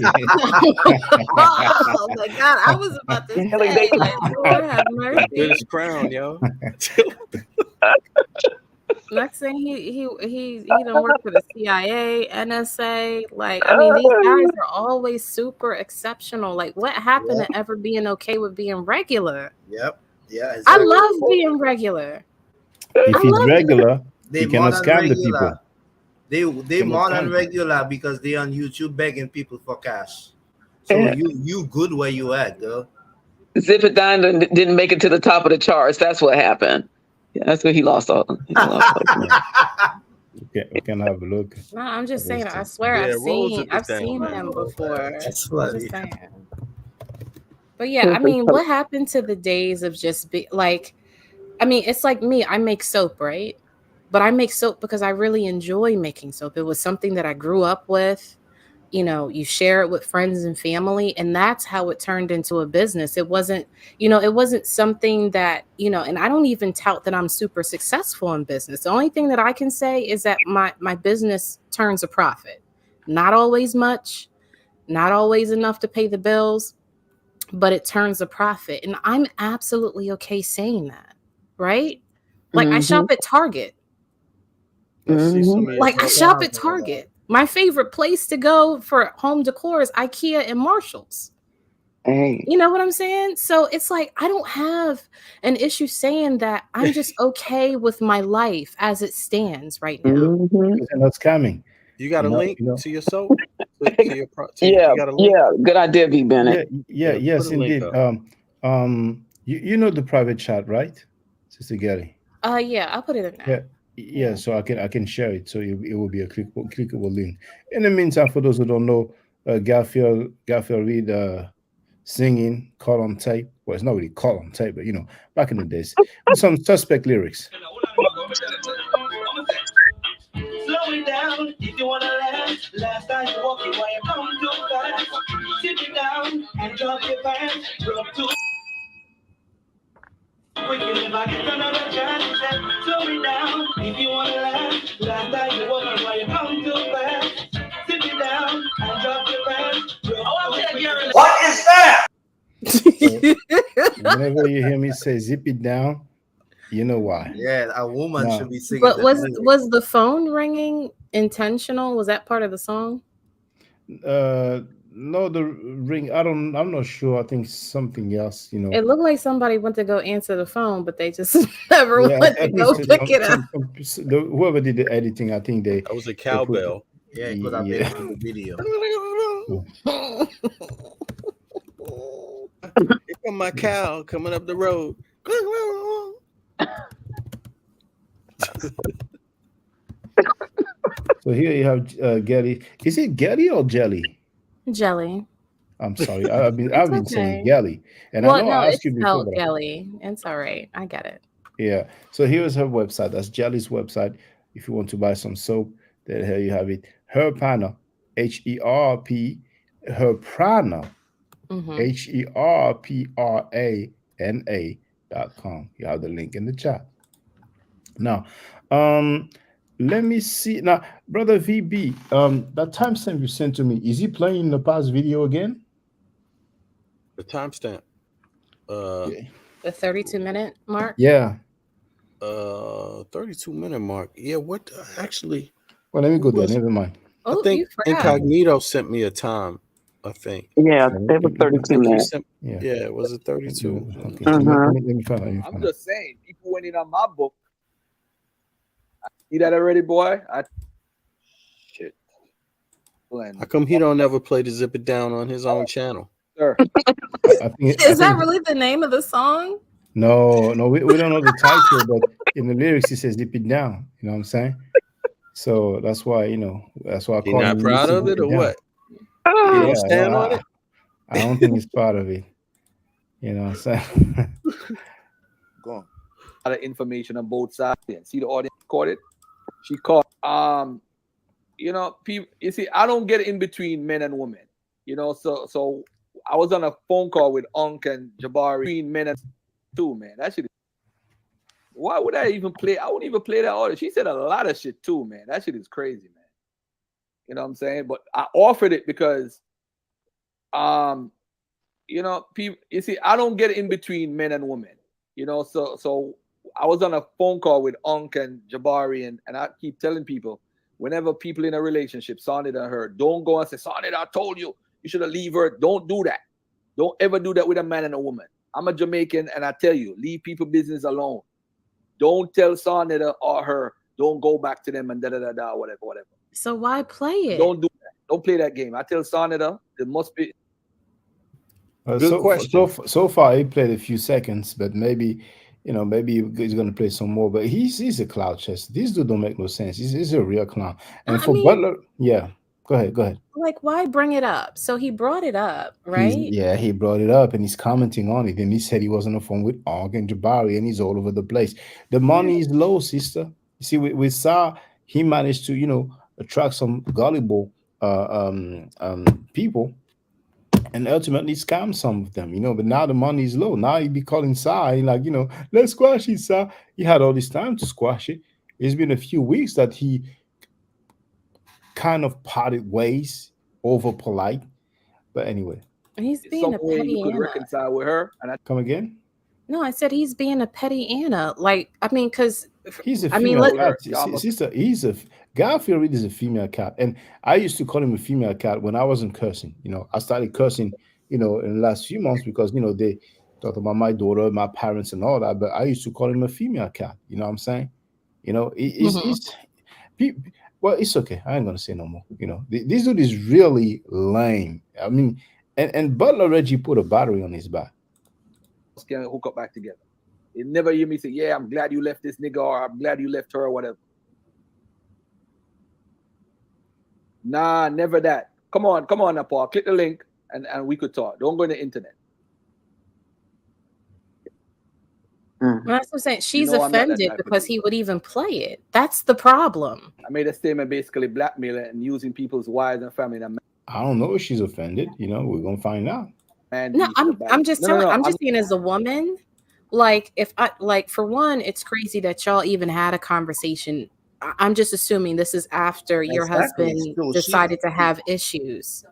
Oh my God, I was about to say, like, Lord have mercy. British Crown, yo. Next thing he done work for the CIA, NSA. Like, I mean, these guys are always super exceptional. Like, what happened to ever being okay with being regular? Yep. Yeah. Exactly. I love being regular. If he's regular, he cannot scam the people. They more than regular because they on YouTube begging people for cash. So you good where you at, girl. Zip It Down didn't make it to the top of the charts. That's what happened. Yeah, that's what he lost all. We can have a look. No, I'm just saying. I swear, I've seen him before. That's funny. But yeah, I mean, what happened to the days of just it's like me. I make soap, right? But I make soap because I really enjoy making soap. It was something that I grew up with. You know, you share it with friends and family, and that's how it turned into a business. It wasn't something that, and I don't even tout that I'm super successful in business. The only thing that I can say is that my business turns a profit. Not always much, not always enough to pay the bills, but it turns a profit. And I'm absolutely okay saying that, right? Like I shop at Target. Like I shop at Target. My favorite place to go for home decor is IKEA and Marshalls. Hey. You know what I'm saying? So it's like I don't have an issue saying that. I'm just okay with my life as it stands right now. And that's coming. You got a link to your soap? Yeah, good idea, B. Bennett. Yes, indeed. You know the private chat, right, Sister Gary? Yeah, I'll put it in there. Yeah, so I can share it, so it will be a clickable link. In the meantime, for those who don't know, Garfield Reid singing caught on tape. Well, it's not really caught on tape, but back in the days, with some suspect lyrics. Slow it down if you wanna last. Last time you walk it while you come too fast. Sit it down and drop your pants. Drop too quick, you never get another chance. Slow it down if you wanna last. Last time you walk it while you come too fast. Sit it down and drop your pants. What is that? Whenever you hear me say "zip it down," you know why. Yeah, a woman No. should be singing. But was the phone ringing intentional? Was that part of the song? No, the ring. I'm not sure. I think something else. It looked like somebody went to go answer the phone, but they just never Yeah, went I to think go pick it up. whoever did the editing, I think they. That was a cowbell. Yeah, it could have been in the video. Here come my cow coming up the road. So here you have Getty. Is it Getty or Jelly? Jelly. I'm sorry. I've been saying okay. Gelly, and Well, I know no, I asked it's you before. spelled Gelly. It's all right. I get it. Yeah. So here's her website. That's Jelly's website. If you want to buy some soap, then here you have it. Herprana, HERP, Herprana, HERPRANA.com. You have the link in the chat. Now, let me see. Now, brother VB, that timestamp you sent to me, is he playing the past video again? The timestamp. The 32-minute mark? Yeah. 32-minute mark. Yeah, what actually? Well, let me go there. Never mind. I think Incognito sent me a time. I think. Yeah, it was 32 minutes. Yeah, was it 32? Okay. Let me find I'm just saying, people went in on my book. See that already, boy? Shit. How come he don't ever play the Zip It Down on his own channel? Sir. Is that really the name of the song? No, we don't know the title, but in the lyrics it says "Zip It Down." You know what I'm saying? So that's why I He call not him. proud of it or what? He Yeah, don't stand on it. I don't think he's proud of it. You know what I'm saying? Go on. A lot of information on both sides. See the audience recorded. She called. People. You see, I don't get in between men and women. So I was on a phone call with Unk and Jabari between men and two, man. That shit. Why would I even play? I wouldn't even play that audio. She said a lot of shit too, man. That shit is crazy, man. You know what I'm saying? But I offered it because, people. You see, I don't get in between men and women. So I was on a phone call with Unk and Jabari, and I keep telling people, whenever people in a relationship, Sonnet and her, don't go and say, Sonnet, I told you, you should have leave her. Don't do that. Don't ever do that with a man and a woman. I'm a Jamaican, and I tell you, leave people business alone. Don't tell Sonnet or her, don't go back to them and da-da-da-da, whatever. So why play it? Don't do that. Don't play that game. I tell Sonnet, there must be. Good question. So far, he played a few seconds, but maybe he's going to play some more. But he's a clown chest. This dude don't make no sense. He's a real clown. And Butler, yeah, go ahead. Like, why bring it up? So he brought it up, right? He brought it up, and he's commenting on it. And he said he was on the phone with Og and Jabari, and he's all over the place. The money is low, sister. You see, we saw he managed to attract some gullible people. And ultimately scam some of them, but now the money is low. Now he be calling Sa, like, let's squash it, Sa. He had all this time to squash it. It's been a few weeks that he kind of parted ways, over polite. But anyway. He's being a petty you could Anna. reconcile with her. Come again? No, I said he's being a petty Anna. Like, because he's a female cat. Sister, Garfield Reid is a female cat. And I used to call him a female cat when I wasn't cursing. I started cursing, in the last few months because, they talked about my daughter, my parents and all that. But I used to call him a female cat. You know what I'm saying? Well, it's okay. I ain't going to say no more. This dude is really lame. I mean, and Butler Reggie put a battery on his back. Can hook up back together. You never hear me say, yeah, I'm glad you left this nigga, or I'm glad you left her, or whatever. Nah, never that. Come on, now, Paul. Click the link and we could talk. Don't go on the internet. Well, that's what I'm saying. She's offended because he would even play it. That's the problem. I made a statement basically blackmailing and using people's wives and family. I don't know if she's offended. You know, we're gonna find out. No, I'm just telling. I'm just saying, as a woman, like if I like, for one, it's crazy that y'all even had a conversation. I'm just assuming this is after your husband decided to have issues.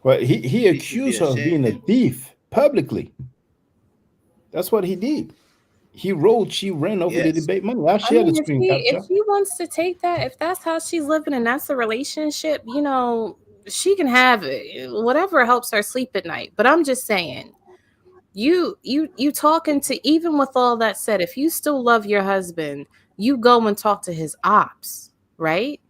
Well, he accused her of being a thief publicly. That's what he did. He rolled, she ran over the debate money. I shared the screen capture. If he wants to take that, if that's how she's living and that's a relationship, you know, she can have it, whatever helps her sleep at night. But I'm just saying, you talking to, even with all that said, if you still love your husband, you go and talk to his ops, right?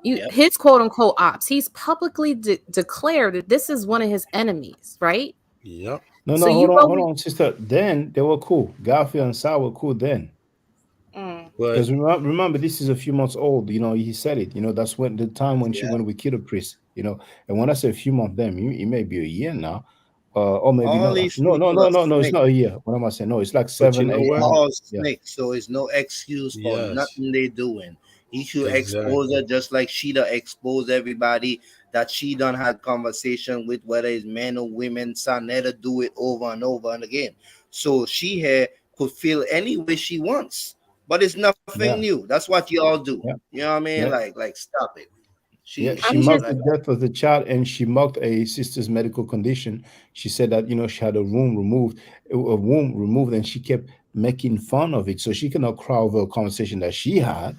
His quote unquote ops. He's publicly declared that this is one of his enemies, right? Yep. No, hold on, sister. Then they were cool. Garfield and Sal were cool then. Because remember, this is a few months old. You know, he said it. You know, that's when the time when she went with Kiddo Priest. You know, and when I say a few months, then it may be a year now, or maybe all not. No, it's not a year. What am I saying? No, it's like 7, 8 months. All snakes, so it's no excuse for nothing they doing. He should expose her just like she done expose everybody that she done had conversation with, whether it's men or women. Sanetta do it over and over and again. So she here could feel any way she wants, but it's nothing new. That's what you all do. You know what I mean? Like stop it. She mocked the death of the child, and she mocked a sister's medical condition. She said that, you know, she had a womb removed, and she kept making fun of it. So she cannot cry over a conversation that she had.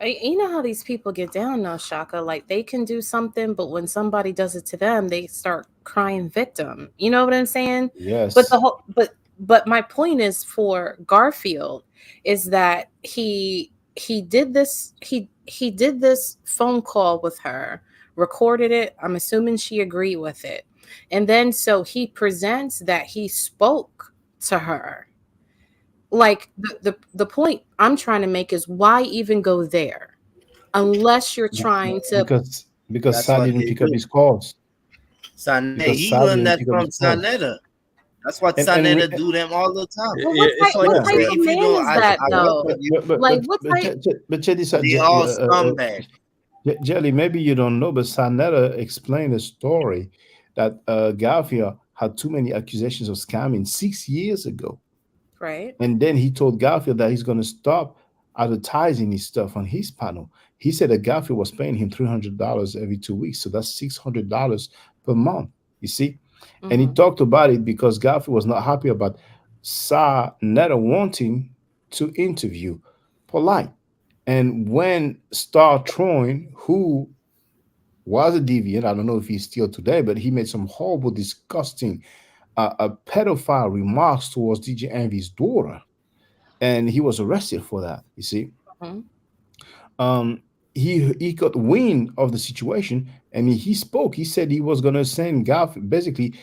You know how these people get down now, Shaka. Like, they can do something, but when somebody does it to them, they start crying victim. You know what I'm saying? Yes. But my point is, for Garfield, is that he did this. He did this phone call with her, recorded it. I'm assuming she agreed with it, and then so he presents that he spoke to her. Like, the point I'm trying to make is, why even go there unless you're trying to, because Sal didn't pick up his calls. He learned that from Sanetta. That's what Sanetta do them all the time. Well, what type of man is that, though? Like, what type? But check this out. They all scumbag. Jelly, maybe you don't know, but Sanetta explained a story that Garfield had too many accusations of scamming 6 years ago. Right. And then he told Garfield that he's going to stop advertising his stuff on his panel. He said that Garfield was paying him $300 every 2 weeks. So that's $600 per month, you see? And he talked about it because Garfield was not happy about Sanetta wanting to interview Polite. And when Star Troin, who was a deviant, I don't know if he's still today, but he made some horrible, disgusting pedophile remarks towards DJ Envy's daughter, and he was arrested for that. You see, he got wind of the situation, and he spoke. He said he was going to send Garfield, basically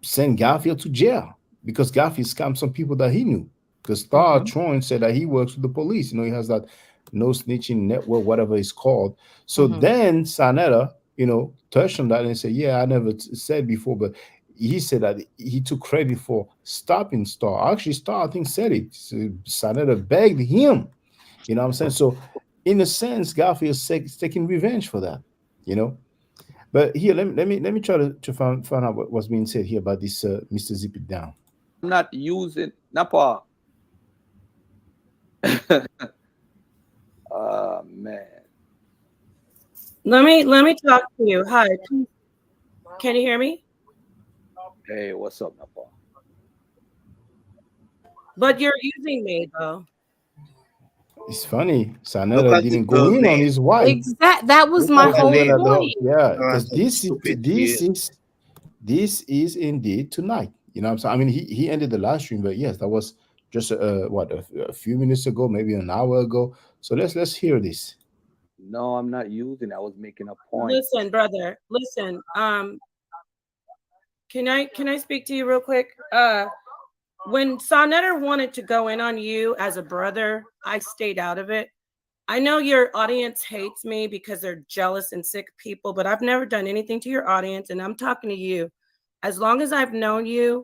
send Garfield to jail because Garfield scammed some people that he knew. Because Star Troin said that he works with the police. You know, he has that no snitching network, whatever it's called. So then Sanetta, you know, touched on that and said, "Yeah, I never said before, but." He said that he took credit for stopping Star. Actually, Star, I think, said it. Sanetta begged him. You know what I'm saying? So, in a sense, Garfield's taking revenge for that. You know. But here, let me try to find out what's being said here about this Mr. Zip It Down. I'm not using Napa. Oh man. Let me talk to you. Hi. Can you hear me? Hey, what's up, Napa? But you're using me though. It's funny. Sanetta didn't go in on his wife. That was my whole point. Yeah, because this is indeed tonight. You know what I'm saying? I mean, he ended the live stream, but yes, that was just a few minutes ago, maybe an hour ago. So let's hear this. No, I'm not using. I was making a point. Listen, brother. Listen. Can I speak to you real quick? When Sanetta wanted to go in on you as a brother, I stayed out of it. I know your audience hates me because they're jealous and sick people, but I've never done anything to your audience, and I'm talking to you. As long as I've known you,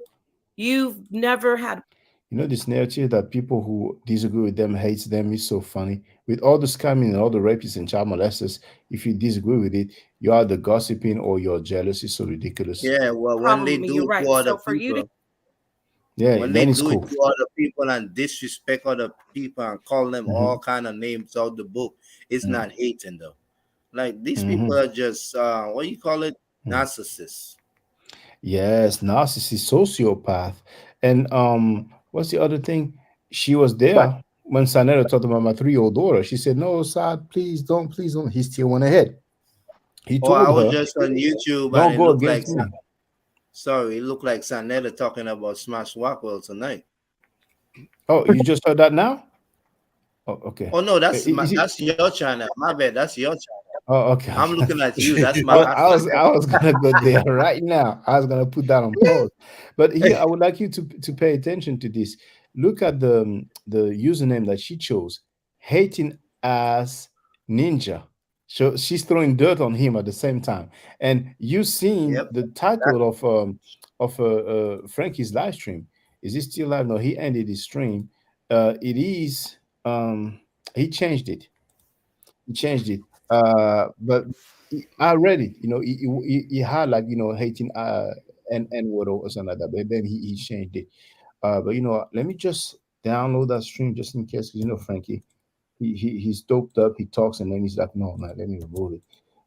you've never had. You know, this narrative that people who disagree with them hates them is so funny. With all the scamming and all the rapists and child molesters, if you disagree with it, you are the gossiping or you're jealous. It's so ridiculous. Yeah, well, when Problem they with me, do you're it right. to other So for you to people, Yeah, when then they it's do it cool. to other people and disrespect other people and call them all Mhm. kind of names out the book, it's Mhm. not hating though. Like these people Mhm. are just what do you call it? Mhm. Narcissists. Yes, narcissist, sociopath. And what's the other thing? She was there when Sanera talked about my 3-year-old daughter. She said, "No, Sad, please don't." He still went ahead. He Oh, I told was her, just on YouTube and "Don't it go looked like against me." sorry, it looked like Sanetta talking about Smash Rockwell tonight. Oh, you just heard that now? Oh, okay. Oh no, Is it? that's your channel. My bad, that's your channel. Oh, okay. I'm looking at you. That's my I was gonna go there right now. I was gonna put that on pause. But here, I would like you to pay attention to this. Look at the username that she chose, hating as ninja. So she's throwing dirt on him at the same time. And you seen Yep. the title of Frankie's live stream. Is he still live? No, he ended his stream. It is he changed it. He changed it. But I read it. You know, he had like hating n word or something like that. But then he changed it. But let me just download that stream just in case, because Frankie, he's doped up. He talks and then he's like, no, man, let me remove it.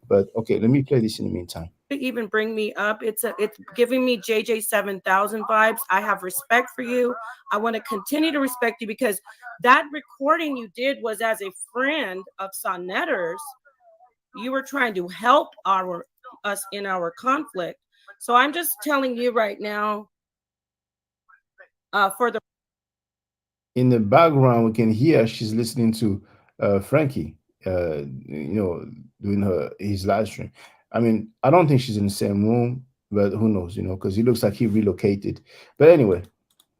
But okay, let me play this in the meantime. Even bring me up. It's giving me JJ 7000 vibes. I have respect for you. I want to continue to respect you because that recording you did was as a friend of Sonnetters. You were trying to help us in our conflict. So I'm just telling you right now, for the In the background, we can hear she's listening to Frankie, doing his live stream. I mean, I don't think she's in the same room, but who knows, because he looks like he relocated. But anyway,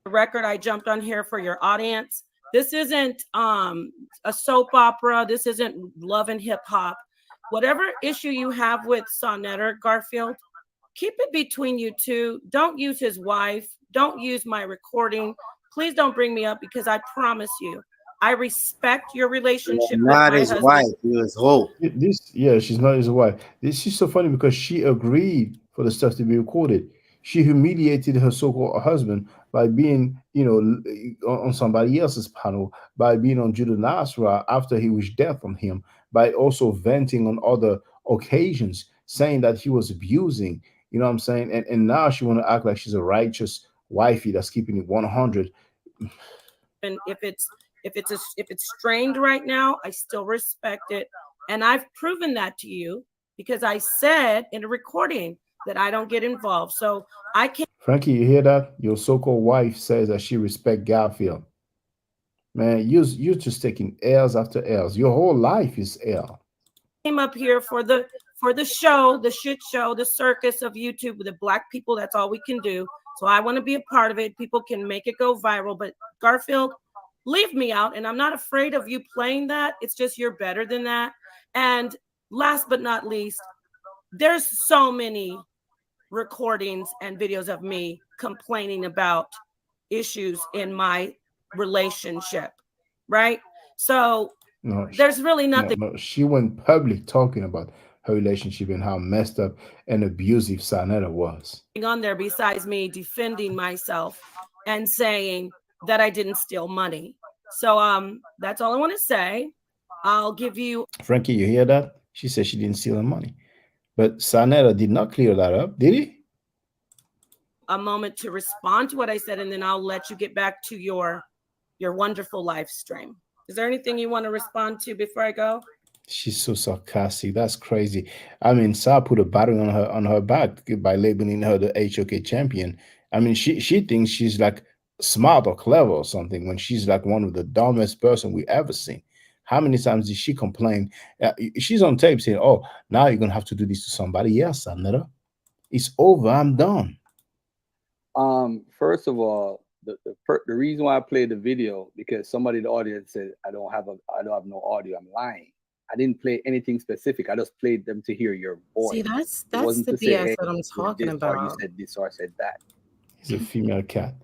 record, I jumped on here for your audience. This isn't a soap opera. This isn't love and hip hop. Whatever issue you have with Sonnetter, Garfield, keep it between you two. Don't use his wife. Don't use my recording. Please don't bring me up because I promise you, I respect your relationship with not my his husband. wife, he was whole. Yeah, she's not his wife. This is so funny because she agreed for the stuff to be recorded. She humiliated her so-called husband by being, on somebody else's panel, by being on Judah Nasra after he wished death on him, by also venting on other occasions, saying that he was abusing. You know what I'm saying? And now she want to act like she's a righteous wifey that's keeping it 100. And if it's strained right now, I still respect it. And I've proven that to you because I said in a recording that I don't get involved. So I can't. Frankie, you hear that? Your so-called wife says that she respect Garfield. Man, you're just taking L's after L's. Your whole life is L. Came up here for the show, the shit show, the circus of YouTube with the black people. That's all we can do. So I want to be a part of it. People can make it go viral, but Garfield, leave me out. And I'm not afraid of you playing that. It's just you're better than that. And last but not least, there's so many recordings and videos of me complaining about issues in my relationship, right? So there's really nothing. No, she went public talking about her relationship and how messed up and abusive Sanetta was. On there besides me defending myself and saying that I didn't steal money. So that's all I want to say. I'll give you Frankie, you hear that? She said she didn't steal the money. But Sanetta did not clear that up, did he? a moment to respond to what I said, and then I'll let you get back to your wonderful live stream. Is there anything you want to respond to before I go? She's so sarcastic. That's crazy. I mean, Sa put a battery on her back by labeling her the HOK champion. I mean, she thinks she's like smart or clever or something when she's like one of the dumbest person we ever seen. How many times did she complain? She's on tape saying, "Oh, now you're gonna have to do this to somebody else, Anita. It's over. I'm done." First of all, the reason why I played the video, because somebody in the audience said I don't have no audio. I'm lying. I didn't play anything specific. I just played them to hear your voice. See, that's It wasn't the to say, BS hey, that I'm you did talking this, or you about. said this, or I said that. He's a female cat.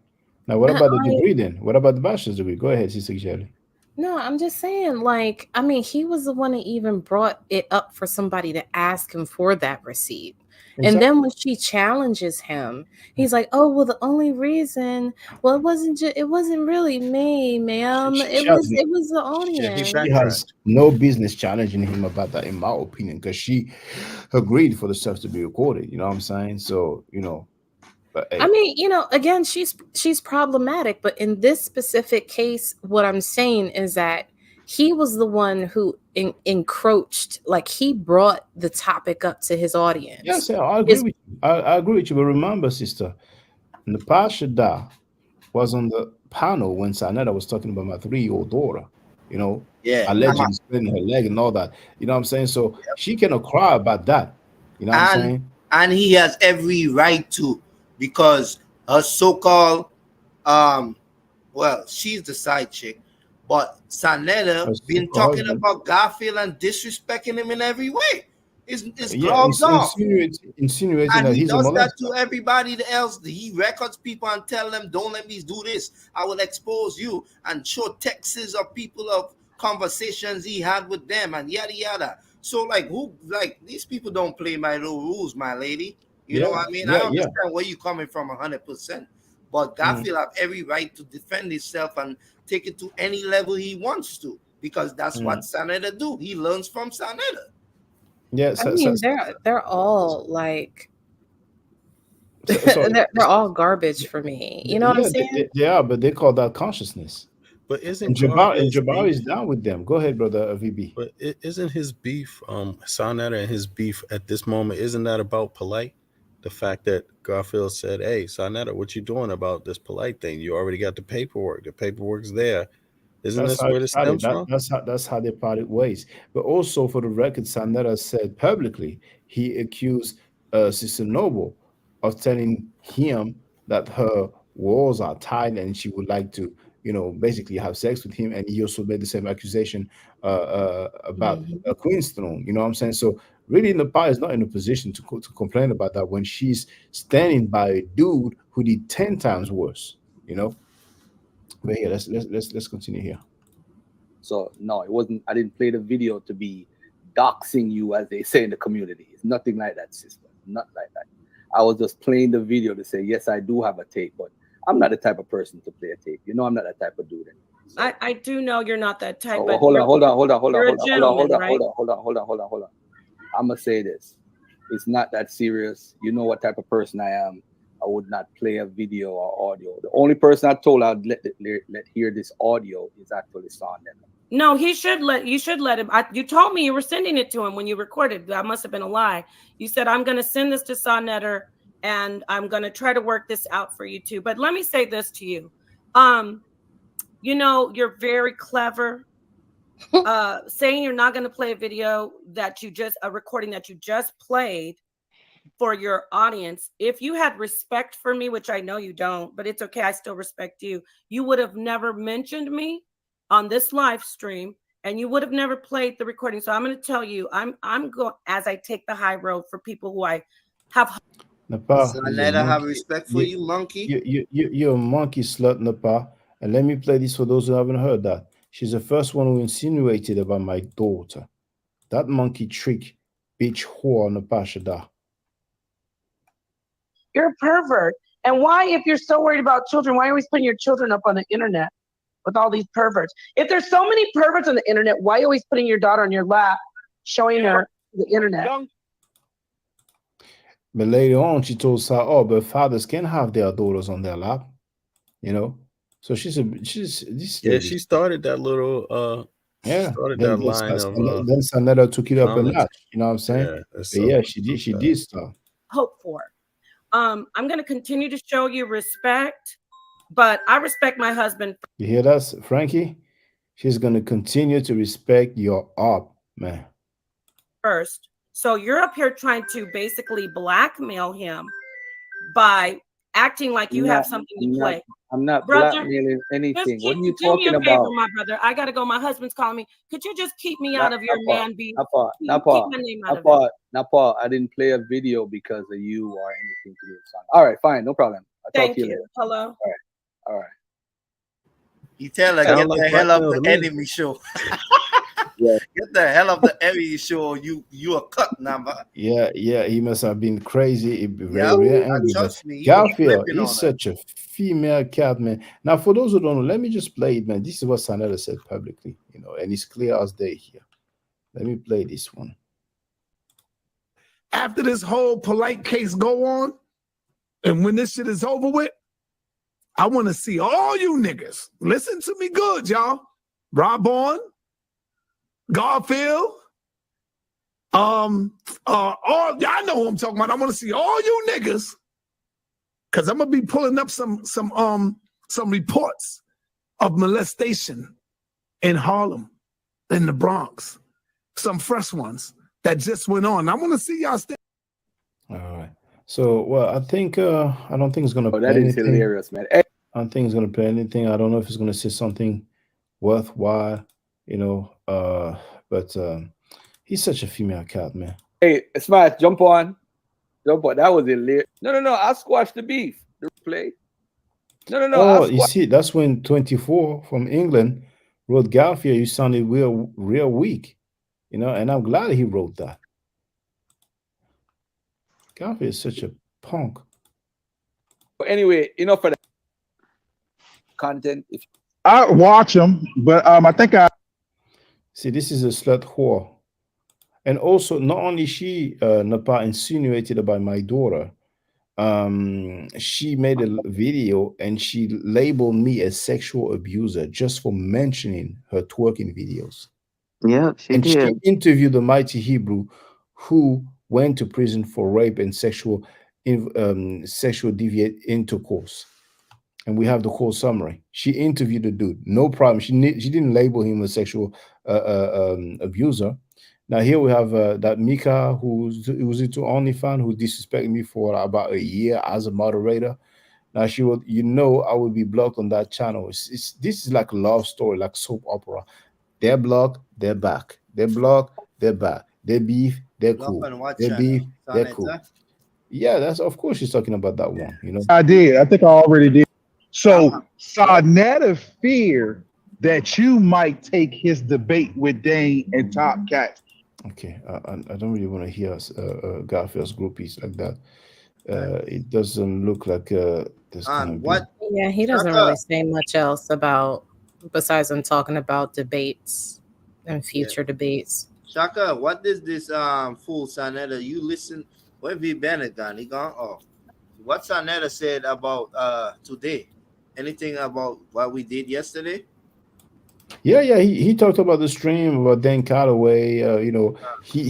Now, what about the degree then? What about the bachelor's degree? Go ahead, Sister Jelly. No, I'm just saying, like, I mean, he was the one that even brought it up for somebody to ask him for that receipt. And then when she challenges him, he's like, "Oh, well, the only reason, well, it wasn't really me, ma'am. It was the audience." She has no business challenging him about that, in my opinion, because she agreed for the stuff to be recorded. You know what I'm saying? So, you know, but hey. I mean, you know, again, she's problematic, but in this specific case, what I'm saying is that he was the one who encroached, like he brought the topic up to his audience. Yes, I agree with you. I agree with you. But remember, sister, Natasha Da was on the panel when Sanetta was talking about my 3-year-old daughter, you know, allegedly splitting her leg and all that. You know what I'm saying? So she cannot cry about that. You know what I'm saying? And he has every right to, because her so-called well, she's the side chick, but Sanetta been talking about Garfield and disrespecting him in every way. It's gloves off. Insinuating And that he he's a does that molester. to everybody else. He records people and tell them, don't let me do this. I will expose you, and show texts of people of conversations he had with them and yada yada. So like these people don't play by the rules, my lady. You know what I mean? I understand where you're coming from 100%. But Garfield have every right to defend himself and take it to any level he wants to, because that's what Sanetta do. He learns from Sanetta. Yes, I mean, they're all like they're all garbage for me. You know what I'm saying? They are, but they call that consciousness. But isn't and Jabari is down with them? Go ahead, brother VB. But isn't his beef, Sanetta and his beef at this moment, isn't that about polite? The fact that Garfield said, "Hey, Sanetta, what you doing about this polite thing? You already got the paperwork. The paperwork's there. Isn't this where this stems from?" That's how they parted ways. But also, for the record, Sanetta said publicly he accused Sister Noble of telling him that her walls are tight and she would like to, you know, basically have sex with him. And he also made the same accusation about Queen's Throne. You know what I'm saying? So really, Nepal is not in a position to complain about that when she's standing by a dude who did 10 times worse. You know. But yeah, let's continue here. So no, it wasn't. I didn't play the video to be doxing you, as they say in the community. It's nothing like that, sister. Not like that. I was just playing the video to say, yes, I do have a tape, but I'm not the type of person to play a tape. You know, I'm not that type of dude. So, I do know you're not that type. oh, but hold on. I'm gonna say this. It's not that serious. You know what type of person I am. I would not play a video or audio. The only person I told I'd let hear this audio is actually Sanetta. No, you should let him. You told me you were sending it to him when you recorded. That must have been a lie. You said, I'm going to send this to Sanetta and I'm going to try to work this out for you too. But let me say this to you. You know, you're very clever. Saying you're not going to play a video a recording that you just played for your audience. If you had respect for me, which I know you don't, but it's okay, I still respect you, you would have never mentioned me on this live stream, and you would have never played the recording. So I'm going to tell you, I'm going, as I take the high road for people who I have. Sanetta have respect for you, monkey. You're a monkey slut, Napa. And let me play this for those who haven't heard that. She's the first one who insinuated about my daughter. That monkey trick, bitch whore, Napa Shada. You're a pervert. And why, if you're so worried about children, why are you always putting your children up on the internet with all these perverts? If there's so many perverts on the internet, why are you always putting your daughter on your lap, showing her the internet? But later on, she told Sa, "Oh, but fathers can have their daughters on their lap," you know. So she's this. Yeah, she started that little. Started that line of. Then Sanetta took it up a notch. You know what I'm saying? Yeah, she did. She did start. Hope for. I'm going to continue to show you respect, but I respect my husband. You hear that, Frankie? She's going to continue to respect your up, man. First. So you're up here trying to basically blackmail him by acting like you have something to play. I'm not Brother, blackmailing anything. What are you do me talking a favor, about? my brother. I gotta go. My husband's calling me. Could you just keep me out of your man beef? Keep my name out of it. Paul. I didn't play a video because of you or anything to do with song. All right, fine, no problem. I'll talk to you later. Hello. All right. You tell her, get the hell off the enemy show. Yeah. Get the hell off the enemy show. You a cut number. Yeah, he must have been crazy. Yeah, Angry, trust me. Garfield is such a female cat, man. Now, for those who don't know, let me just play it, man. This is what Sanetta said publicly, and it's clear as day here. Let me play this one. After this whole polite case go on, and when this shit is over with, I want to see all you niggas. Listen to me good, y'all. Rob on, Garfield, all y'all know who I'm talking about. I want to see all you niggas, because I'm gonna be pulling up some reports of molestation in Harlem, in the Bronx, some fresh ones that just went on. I want to see y'all stay. All right. So, well, I think I don't think it's gonna. Oh, that is hilarious, man. I don't think it's gonna play anything. I don't know if it's gonna say something worthwhile, but he's such a female cat, man. Hey, Smash, jump on. That was hilarious. No. I squashed the beef. The replay. No. Oh, you see, that's when 24 from England wrote Garfield. You sounded real weak, and I'm glad he wrote that. Garfield is such a punk. But anyway, for the content, if I watch him, but I think I see this is a slut whore, and also not only she not insinuated about my daughter, she made a video and she labeled me a sexual abuser just for mentioning her twerking videos. Yeah, she did. She interviewed the mighty Hebrew who went to prison for rape and sexual deviant intercourse. And we have the whole summary. She interviewed the dude, no problem. She didn't label him a sexual abuser. Now here we have that Mika who's into OnlyFans who disrespected me for about a year as a moderator. Now she would, I would be blocked on that channel. This is like a love story, like soap opera. They're blocked, they're back. They're blocked, they're back. They beef, they're cool. They beef, they're cool. Yeah, that's of course she's talking about that one. I did. I think I already did. So Sarnetta fear that you might take his debate with Dane and Top Cat. Okay, I don't really want to hear Garfield's groupies like that. It doesn't look like there's gonna be. Yeah, he doesn't really say much else besides him talking about debates and future debates. Shaka, what is this fool Sarnetta? You listen, where V Bennett gone? He gone? Oh, what Sarnetta said about today? Anything about what we did yesterday? Yeah, he talked about the stream about Dan Calloway. He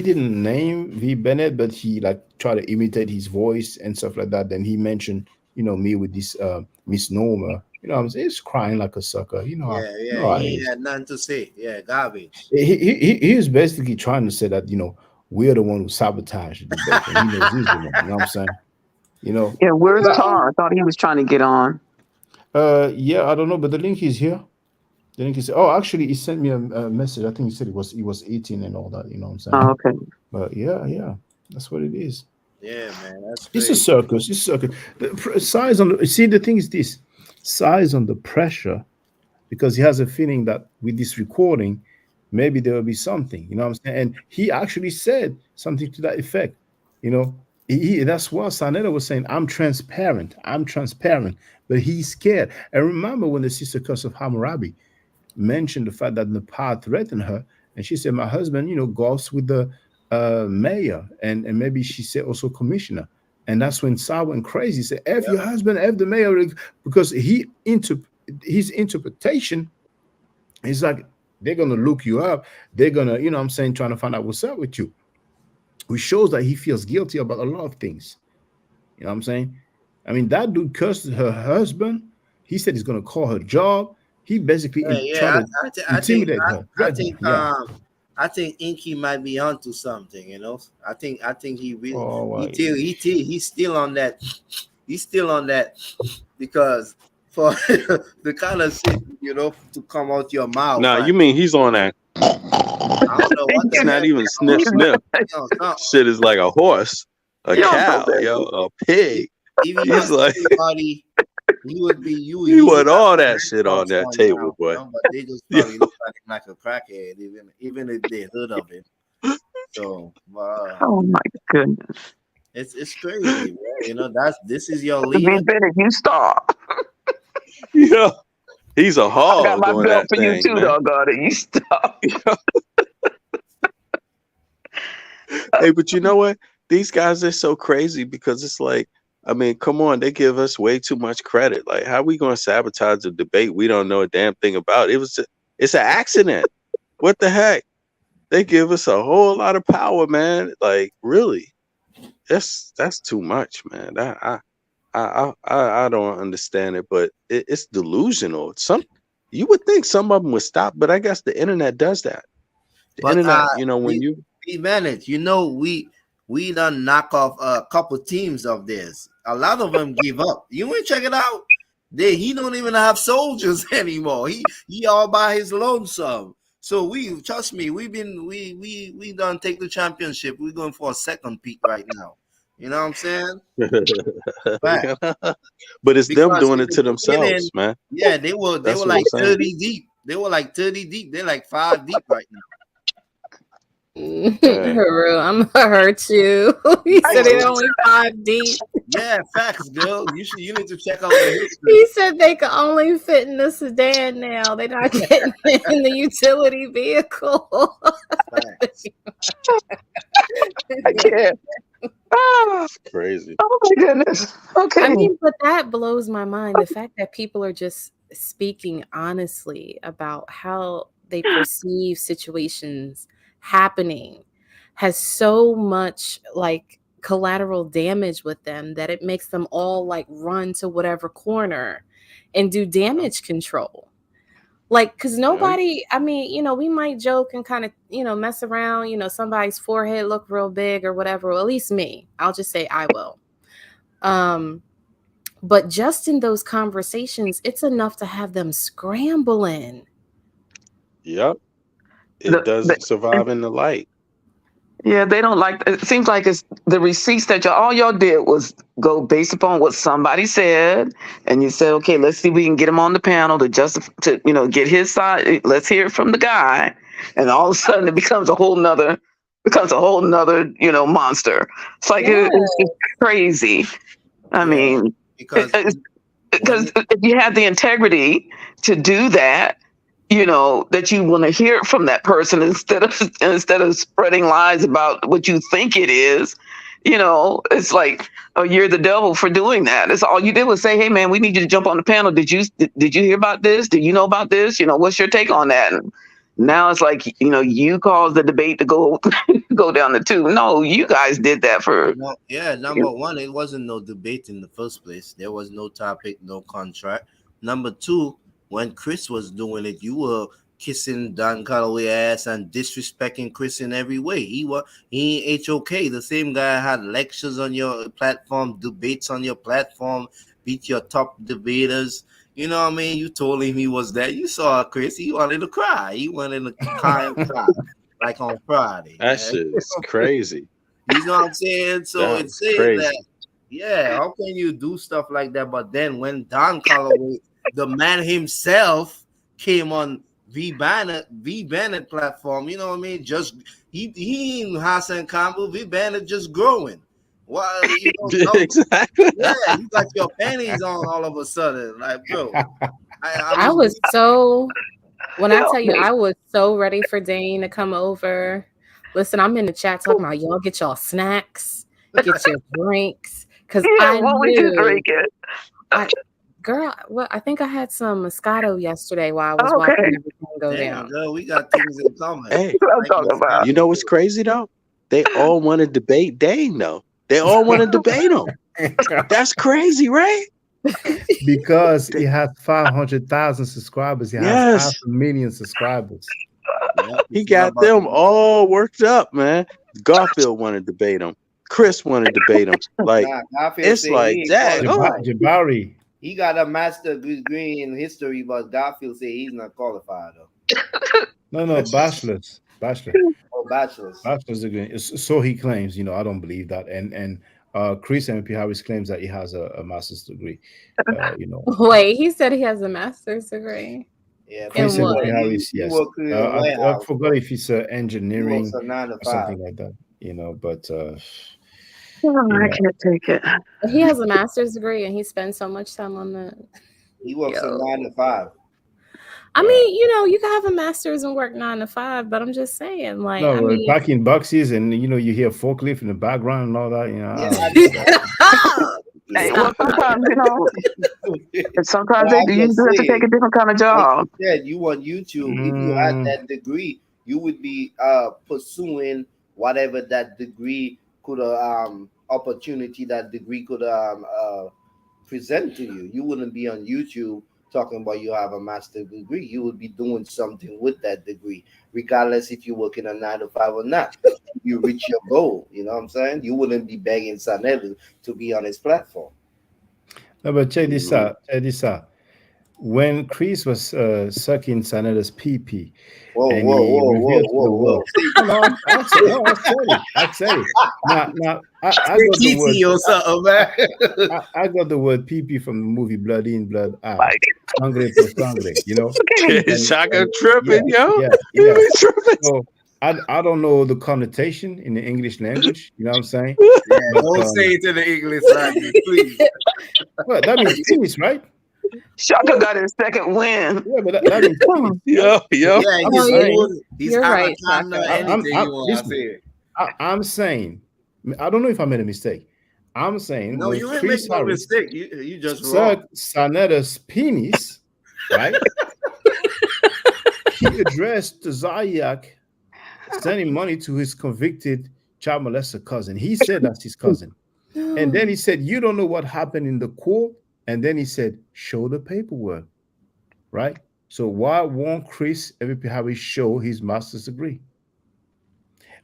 didn't name V Bennett, but he tried to imitate his voice and stuff like that. Then he mentioned me with this misnomer. I'm saying he's crying like a sucker. He had nothing to say. Yeah, garbage. He was basically trying to say that we're the one who sabotaged the debate. And he knows he's the one. You know what I'm saying? Yeah, where's Tar? I thought he was trying to get on. Yeah, I don't know, but the link is here. The link is. Oh, actually, he sent me a message. I think he said he was eating and all that. You know what I'm saying? Oh, okay. But yeah, that's what it is. Yeah, man, that's. It's a circus. It's a circus. The size on. See, the thing is this: size under pressure, because he has a feeling that with this recording, maybe there will be something. You know what I'm saying? And he actually said something to that effect. That's what Sarnetta was saying. I'm transparent, but he's scared. And remember when the sister curse of Hammurabi mentioned the fact that Nepal threatened her, and she said, my husband, golfs with the mayor, and maybe she said also commissioner. And that's when Sar went crazy. He said, F your husband, F the mayor, because his interpretation is like, they're going to look you up. They're going to, trying to find out what's up with you. Which shows that he feels guilty about a lot of things. You know what I'm saying? I mean, that dude cursed her husband. He said he's going to call her job. He basically tried to intimidate her. I think Inky might be onto something. I think he really he's still on that he's still on that because for the kind of shit, you know, to come out your mouth. Nah, right? you mean he's on that? I don't know what It's the not hell even you sniff sniff. know, Shit is like a horse, a You don't cow, know that. yo, a pig. If he He's was like anybody, he would be you. he would want have all the that shit on handcuffs that on table, now, boy. you know, but they just probably look at him like a crackhead, even if they heard of him. So Oh my goodness. it's crazy, bro. You know, this is your Be leader. better, you stop. Yeah, he's a I got hog my on belt that for you thing, too, man. doggone it. You stop. Hey, but you know what? These guys are so crazy because it's like, I mean, come on, they give us way too much credit. Like, how we gonna sabotage a debate we don't know a damn thing about? It's an accident. What the heck? They give us a whole lot of power, man. Like, really? That's too much, man. I don't understand it, but it's delusional. You would think some of them would stop, but I guess the internet does that. The But internet, you know, when you we manage, you know, we done knock off a couple teams of this. A lot of them give up. You ain't check it out. He don't even have soldiers anymore. He all by his lonesome. So we trust me, we done take the championship. We're going for a second peak right now. You know what I'm saying? Fact. but it's them Because doing in it the to themselves, beginning, man. yeah, they were That's what like I'm saying. 30 deep. They were like 30 deep. They're like 5 deep right now. Haru, I'm gonna hurt you. He said it only 5 deep. Yeah, facts, girl. You need to check out the history. He said they could only fit in the sedan now. They're not getting in the utility vehicle. I can't. It's crazy. Oh my goodness. Okay. I mean, but that blows my mind. The fact that people are just speaking honestly about how they perceive situations happening has so much like collateral damage with them that it makes them all like run to whatever corner and do damage control. Like, because nobody, I mean, you know, we might joke and kind of, you know, mess around, you know, somebody's forehead look real big or whatever. Well, at least me. I'll just say I will. But just in those conversations, it's enough to have them scrambling. Yep. It doesn't survive in the light. Yeah, they don't like it. Seems like it's the receipts that all y'all did was go based upon what somebody said, and you said, okay, let's see if we can get him on the panel to you know, get his side. Let's hear it from the guy, and all of a sudden it becomes a whole nother, you know, monster. It's like it's just crazy. I mean, because if you have the integrity to do that, you know, that you want to hear from that person instead of spreading lies about what you think it is, you know, it's like, oh, you're the devil for doing that. It's all you did was say, hey man, we need you to jump on the panel. Did you hear about this? Do you know about this? You know, what's your take on that? And now it's like, you know, you caused the debate to go down the tube. No, you guys did that for. No, yeah, number one, it wasn't no debate in the first place. There was no topic, no contract. Number two, when Chris was doing it, you were kissing Don Calloway ass and disrespecting Chris in every way. He ain't HOK. The same guy had lectures on your platform, debates on your platform, beat your top debaters. You know what I mean? You told him he was that. You saw Chris. He wanted to cry. He wanted to cry like on Friday. That shit is crazy. You know what I'm saying? So That it's was saying crazy. that, yeah, how can you do stuff like that? But then when Don Calloway, the man himself, came on V Bennett platform, you know what I mean? Just he and Hassan Campbell, V Bennett just growing. Well, you know, exactly. Yeah, you got your panties on all of a sudden, like, bro. I was so when I tell you I was so ready for Dane to come over. Listen, I'm in the chat talking about y'all get y'all snacks, get your drinks, because I knew. Girl, well, I think I had some Moscato yesterday while I was watching everything go down. Girl, we got things in common. Hey, you know what's crazy though? They all want to debate Dane though. They all want to debate him. That's crazy, right? Because he has 500,000 subscribers. He has 500,000 subscribers. He got them all worked up, man. Garfield wanted to debate him. Chris want to debate him. Like Nah, Garfield it's say like he ain't that. qualified. Jabari. He got a master's degree in history, but Garfield say he's not qualified though. No, bachelor's. Oh, bachelor's. Bachelor's degree. So he claims. You know, I don't believe that. And Chris MP Harris claims that he has a master's degree. You know. Wait, he said he has a master's degree. Yeah, Chris in MP what? Harris, he yes. works in a I warehouse. forgot if it's engineering He works a 9 to or 5. something like that. You know, but Oh, you I know. can't take it. He has a master's degree and he spends so much time on that. He works a Yo. 9 to 5. I mean, you know, you can have a master's and work 9 to 5, but I'm just saying, like, No, I mean, packing boxes and you know you hear forklift in the background and all that. You know, Hey, well, sometimes you know, sometimes Well, I you just do have to say, take a different kind of like job. you said, you on YouTube. If you had that degree, you would be pursuing whatever that degree could opportunity that degree could present to you. You wouldn't be on YouTube talking about you have a master's degree. You would be doing something with that degree, regardless if you're working a 9 to 5 or not. You reach your goal. You know what I'm saying? You wouldn't be begging Sanel to be on his platform. No, but check this out. Check this out. When Chris was sucking Sanella's pee-pee, and he revealed to the world. No, I said it. Now, I got the word. or something, man. I got the word pee-pee from the movie Blood In, Blood Out. Sangre por sangre, you know. Shaka tripping, yo. Yeah. So I don't know the connotation in the English language. You know what I'm saying? Yeah, But, don't say it in the English language, please. Well, that means penis, right? Shaka got his second win. Yeah, but that means penis. Yo. Yeah, he's You're right, Anaconda, anything you want to say. I'm saying, I don't know if I made a mistake. I'm saying, No, when you ain't Chris make no Harris mistake. You just wrong. sucked Sanetta's penis, right? He addressed Zayak sending money to his convicted child molester cousin. He said that's his cousin. And then he said, you don't know what happened in the court. And then he said, show the paperwork, right? So why won't Chris MVP Harris show his master's degree?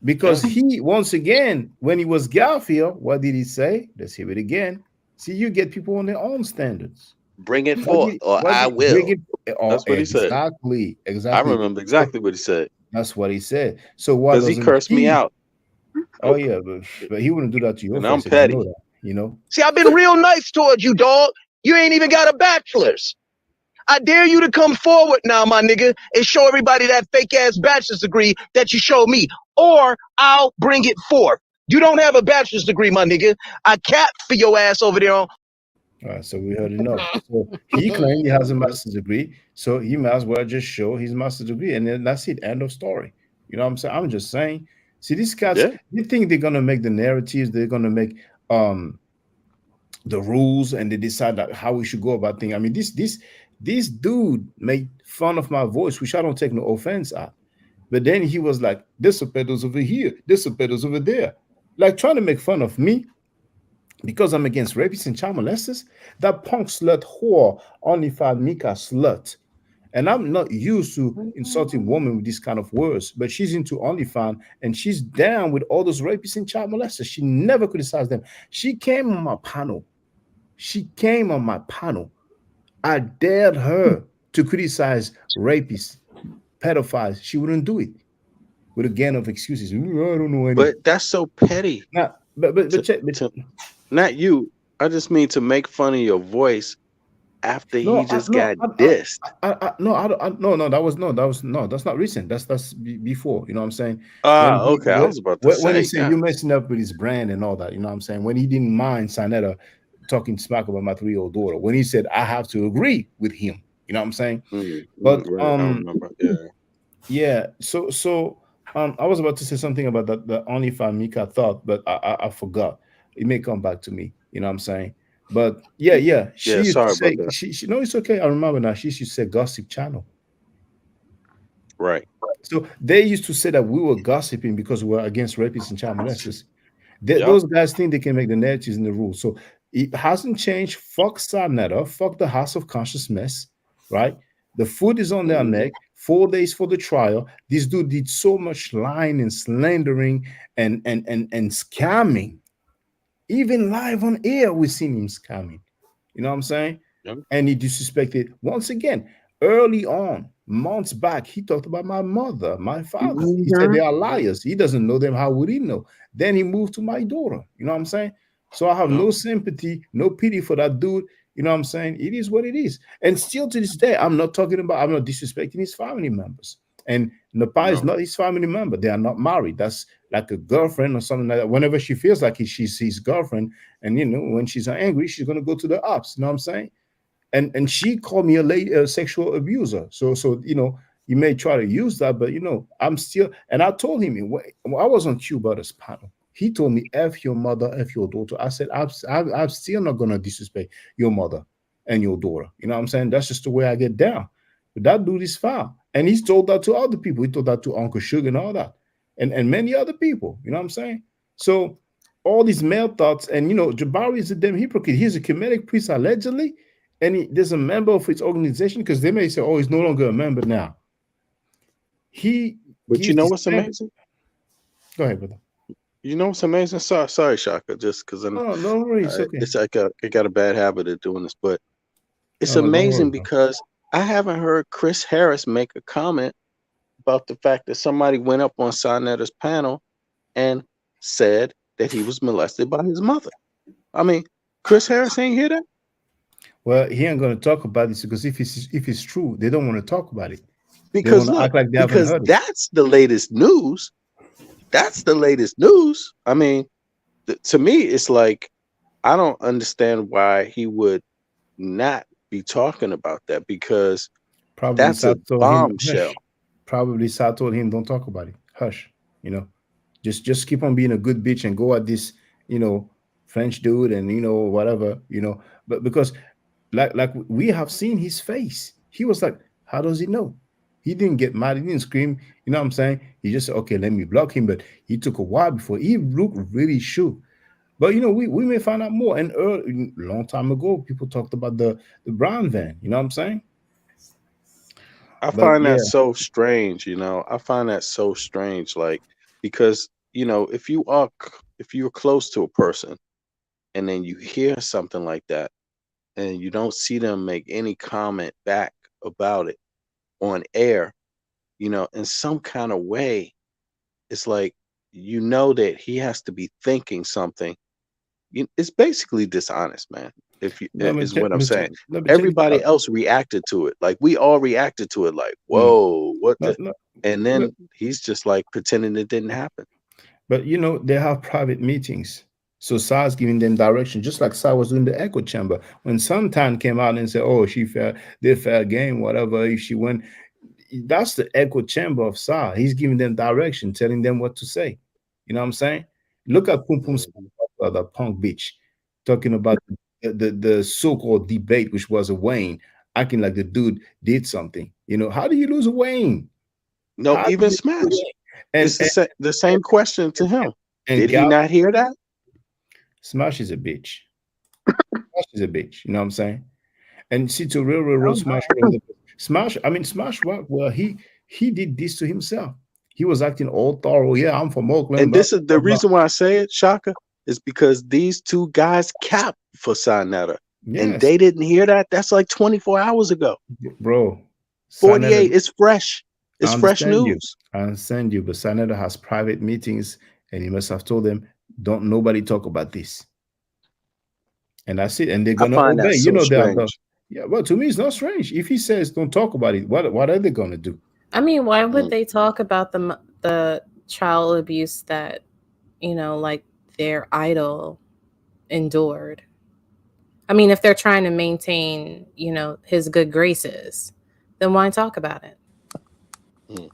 Because he, once again, when he was Garfield, what did he say? Let's hear it again. See, you get people on their own standards. Bring it forth, or I will. That's what he said. Exactly. I remember exactly what he said. That's what he said. So why doesn't he cursed me out? Oh yeah, but he wouldn't do that to you. And I'm petty. You know. See, I've been real nice towards you, dog. You ain't even got a bachelor's. I dare you to come forward now, my nigga, and show everybody that fake ass bachelor's degree that you showed me, or I'll bring it forth. You don't have a bachelor's degree, my nigga. I cap for your ass over there on. All right, so we heard enough. So he claimed he has a master's degree, so he might as well just show his master's degree, and then that's it. End of story. You know what I'm saying? I'm just saying. See, these cats, they think they're gonna make the narratives, they're gonna make the rules, and they decide that how we should go about things. I mean, this dude made fun of my voice, which I don't take no offense at. But then he was like, "This a pedals over here, this a pedals over there," like trying to make fun of me because I'm against rapists and child molesters. That punk slut whore, OnlyFans Mika slut. And I'm not used to insulting women with these kind of words, but she's into OnlyFans and she's down with all those rapists and child molesters. She never criticized them. She came on my panel. I dared her to criticize rapists, pedophiles. She wouldn't do it with a gang of excuses. I don't know anything. But that's so petty. Not you. I just mean to make fun of your voice after he just got dissed. That's not recent. That's before. You know what I'm saying? Okay. I was about to say. When he said you messing up with his brand and all that, you know what I'm saying? When he didn't mind Sanetta talking smack about my 3-year-old daughter, when he said I have to agree with him, you know what I'm saying? But right, I remember. Yeah. So I was about to say something about that the OnlyFans Mika thought, but I forgot. It may come back to me. You know what I'm saying? But yeah. She used to say, about that. She no, it's okay. I remember now. She used to say gossip channel. Right. So they used to say that we were gossiping because we were against rapists and child molesters. Those guys think they can make the narratives and the rules. So it hasn't changed. Fuck Sanetta. Fuck the House of Conscious Mess. Right? The foot is on their neck. 4 days for the trial. This dude did so much lying and slandering and scamming. Even live on air, we seen him scamming. You know what I'm saying? Yep. And he disrespected once again. Early on, months back, he talked about my mother, my father. He said they are liars. He doesn't know them. How would he know? Then he moved to my daughter. You know what I'm saying? So I have no sympathy, no pity for that dude. You know what I'm saying? It is what it is. And still to this day, I'm not disrespecting his family members. And Napa is not his family member. They are not married. That's like a girlfriend or something like that. Whenever she feels like she's his girlfriend, and when she's angry, she's gonna go to the ops. You know what I'm saying? And she called me a sexual abuser. So you may try to use that, but I'm still. And I told him when I was on Cuba's panel. He told me, "F your mother, F your daughter." I said, I'm still not gonna disrespect your mother and your daughter. You know what I'm saying? That's just the way I get down. But that dude is foul, and he's told that to other people. He told that to Uncle Sugar and all that, and many other people. You know what I'm saying? So all these male thoughts, and Jabari is a damn hypocrite. He's a Kemetic priest allegedly, and there's a member of his organization, because they may say, "Oh, he's no longer a member now." But you know what's amazing? Go ahead, brother. You know what's amazing? Sorry, Shaka, just because I'm. Oh, no worries. Okay. I got a bad habit of doing this, but it's Oh, no, don't worry, amazing bro. because I haven't heard Chris Harris make a comment about the fact that somebody went up on Sanetta's panel and said that he was molested by his mother. I mean, Chris Harris ain't hear that? Well, he ain't gonna talk about this, because if it's true, they don't want to talk about it. They Because want to look, act like they haven't because heard it. that's the latest news. That's the latest news. I mean, to me, it's like I don't understand why he would not be talking about that, because Probably that's a Sat told him, bombshell. hush. Probably Sat told him, don't talk about it. Hush. Just keep on being a good bitch and go at this, French dude, and whatever. But because like we have seen his face, he was like, how does he know? He didn't get mad, he didn't scream. You know what I'm saying? He just said, okay, let me block him. But he took a while before he looked really shook. But we may find out more. And long time ago, people talked about the brown van. You know what I'm saying? I But find yeah, that so strange, I find that so strange, like, because if you're close to a person and then you hear something like that and you don't see them make any comment back about it on air, in some kind of way, it's like that he has to be thinking something. It's basically dishonest, man. If you let me is what I'm saying. let me check this Everybody out. else reacted to it, like we all reacted to it, like, Mm. whoa, what the? No, And look, then he's just like pretending it didn't happen. but they have private meetings. So SARS giving them direction, just like SAR was doing the echo chamber. When Suntan came out and said, "Oh, they fair game, whatever." If she went, that's the echo chamber of SAR. He's giving them direction, telling them what to say. You know what I'm saying? Look at Pum Pum, the punk bitch, talking about the so-called debate, which was a Wayne, acting like the dude did something. How do you lose a Wayne? No, How do even you lose a Smash. Wayne? And It's the same question to him. and Did he Gal not hear that? Smash is a bitch. Smash is a bitch. You know what I'm saying? And see, to real road Smash, Smash. I mean, Smash Rock. Well, he did this to himself. He was acting all thorough. Yeah, I'm from Oakland. And Blah, this is blah, the blah. reason why I say it, Shaka, is because these two guys capped for Sinetta. And Yes, they didn't hear that. That's like 24 hours ago. bro. 48 Sanada, is fresh. I It's fresh understand you. news. I understand you. But Sanada has private meetings, and he must have told them, "Don't nobody talk about this." And that's it. And they're I gonna find that obey. so They are the. strange. Yeah, well, to me, it's not strange. If he says don't talk about it, what are they gonna do? I mean, why would Mm. they talk about the child abuse that, like their idol endured? I mean, if they're trying to maintain, his good graces, then why talk about it? Mm.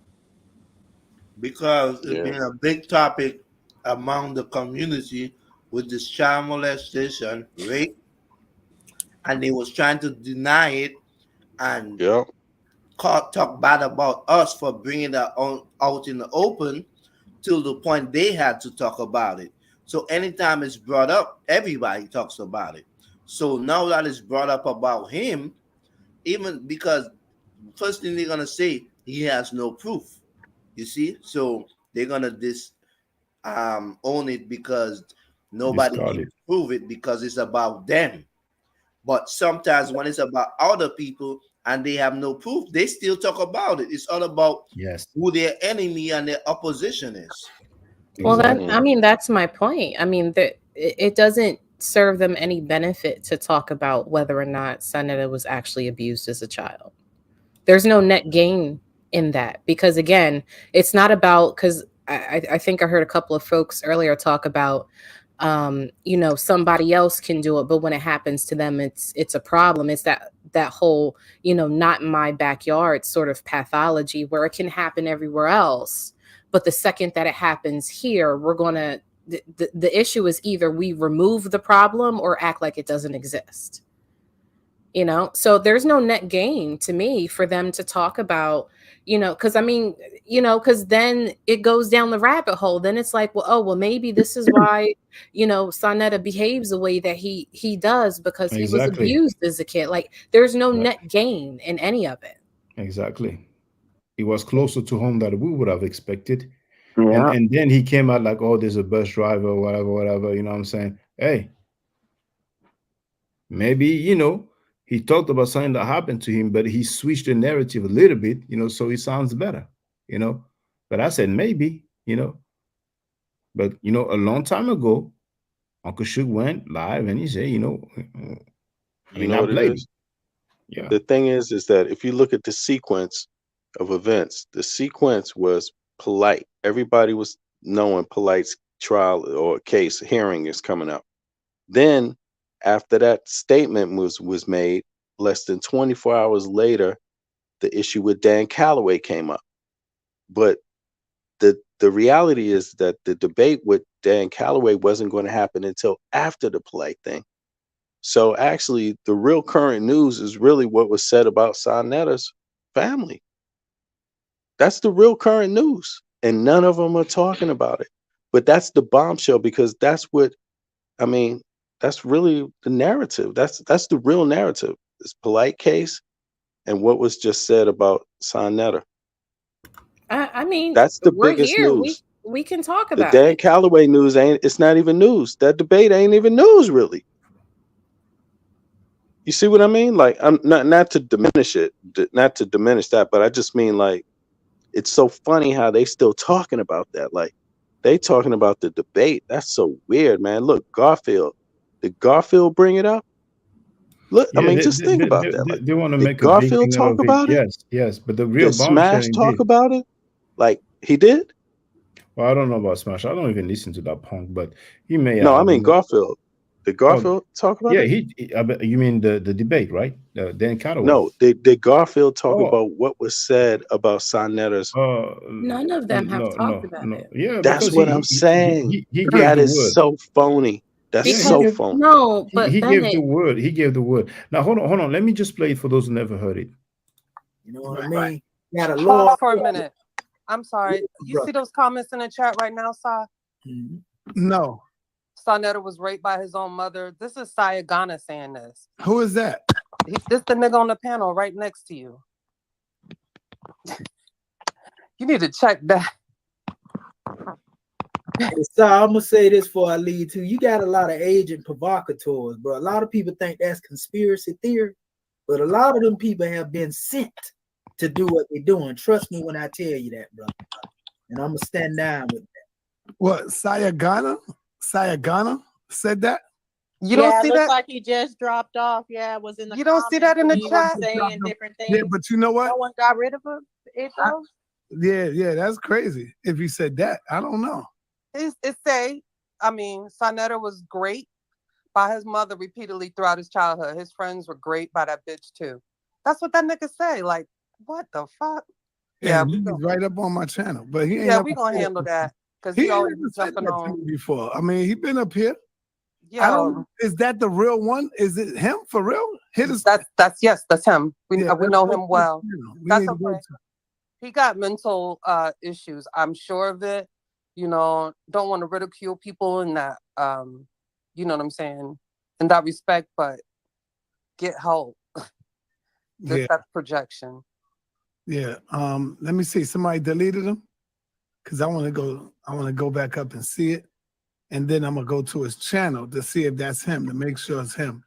Because it's Yeah. been a big topic among the community with this child molestation rape, and they was trying to deny it and Yep. talk bad about us for bringing that out in the open, till the point they had to talk about it. So anytime it's brought up, everybody talks about it. So now that it's brought up about him, even because first thing they're gonna say, he has no proof. You see, so they're gonna own it because Nobody can Discarded. prove it because it's about them. But sometimes when it's about other people and they have no proof, they still talk about it. It's all about Yes. who their enemy and their opposition is. Well, then, I mean, that's my point. I mean, it doesn't serve them any benefit to talk about whether or not Sanetta was actually abused as a child. There's no net gain in that because, again, it's not about, because I think I heard a couple of folks earlier talk about, you know, somebody else can do it, but when it happens to them, it's a problem. It's that whole, you know, not in my backyard sort of pathology where it can happen everywhere else. But the second that it happens here, we're going to, the issue is either we remove the problem or act like it doesn't exist. You know, so there's no net gain to me for them to talk about, you know, because I mean, you know, because then it goes down the rabbit hole. Then it's like, well, oh, well, maybe this is why, you know, Sanetta behaves the way that he does because he was Exactly. abused as a kid. Like there's no net gain in any of it. Exactly. It was closer to home than we would have expected. Yeah. And then he came out like, oh, there's a bus driver, whatever, you know what I'm saying? Hey, maybe, you know, he talked about something that happened to him, but he switched the narrative a little bit, you know, so it sounds better, you know. But I said maybe, you know. But, you know, a long time ago, Uncle Shook went live and he said, you know, I You mean, know I what it played is? it. Yeah. The thing is that if you look at the sequence of events, the sequence was Polite. Everybody was knowing Polite's trial or case hearing is coming up. Then, after that statement was made, less than 24 hours later, the issue with Dan Calloway came up. But the reality is that the debate with Dan Calloway wasn't going to happen until after the Polite thing. So actually, the real current news is really what was said about Sanetta's family. That's the real current news, and none of them are talking about it. But that's the bombshell because that's what I mean. That's really the narrative. That's the real narrative. This Polite case and what was just said about Sanetta. I mean, That's the we're biggest here. news. We can talk The about Dan it. Calloway news it's not even news. That debate ain't even news really. You see what I mean? Like I'm not to diminish it, not to diminish that, but I just mean like it's so funny how they still talking about that. Like they talking about the debate. That's so weird, man. Look, Garfield. Did Garfield bring it up? Look, I Yeah, mean, just think about that. Like, they want to did make a big Garfield thing out talk of it. about it? Yes, but the real Did bombshell Smash talk indeed. about it? Like he did? Well, I don't know about Smash. I don't even listen to that punk, but he may No, I have, mean you know. Garfield. Did Garfield talk about Yeah, it? I bet you mean the debate, right? Dan Calloway. No, did Garfield talk Oh. about what was said about Sanetta's? None of them have talked about it. Yeah, That's because what I'm saying. he gave That the is word. so phony. That's Because so phony. no, but He gave the Bennett, word. He gave the word. Now hold on. Let me just play it for those who never heard it. You know what I mean? You got a Pause law for a minute. I'm sorry. You see those comments in the chat right now, Sa? No. Sanetta was raped by his own mother. This is Sayagana saying this. Who is that? This the nigga on the panel right next to you. You need to check that. So I'm gonna say this before I leave too. You got a lot of agent provocateurs, bro. A lot of people think that's conspiracy theory, but a lot of them people have been sent to do what they're doing. Trust me when I tell you that, bro. And I'm gonna stand down with that. What, Sayagana said that? You don't see looks that? like he just dropped off. Yeah, it was in the You don't see that in the comments when he chat? was saying different things. Yeah, but you know what? No one got rid of it though. Yeah, that's crazy. If he said that, I don't know. I mean, Sanetta was great by his mother repeatedly throughout his childhood. His friends were great by that bitch too. That's what that nigga say. Like, what the fuck? Yeah, he's right up on my channel, but he ain't. Yeah, we gonna handle that because he always never said jumping that to on. me before. I mean, he been up here. Yeah, I don't. Is that the real one? Is it him for real? That's him. We know him well. That's need to go okay. He got mental issues. I'm sure of it. You know, don't want to ridicule people in that. You know what I'm saying? In that respect, but get help. That's projection. Yeah. Let me see. Somebody deleted him because I want to go back up and see it. and then I'm gonna go to his channel to see if that's him, to make sure it's him.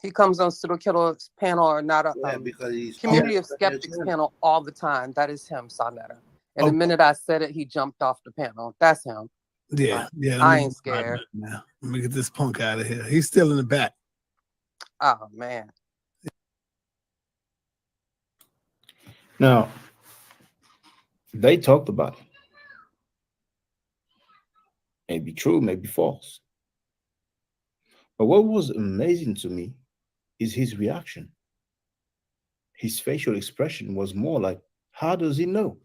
He comes on Pseudo Killer's panel or not a because he's Community of Skeptics panel all the time. That is him, Sonetta. And the minute I said it, he jumped off the panel. That's him. Yeah, yeah. I ain't scared. Now let me get this punk out of here. He's still in the back. Oh man. Now, they talked about it. Maybe true, maybe false. But what was amazing to me is his reaction. His facial expression was more like, how does he know?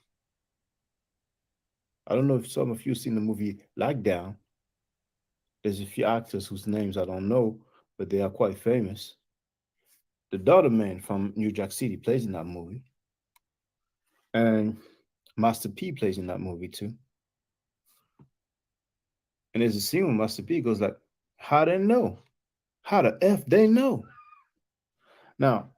I don't know if some of you seen the movie Lockdown. There's a few actors whose names I don't know, but they are quite famous. The daughter man from New Jack City plays in that movie. And Master P plays in that movie too. And there's a scene where Master P goes like, how they know? How the F they know? Now,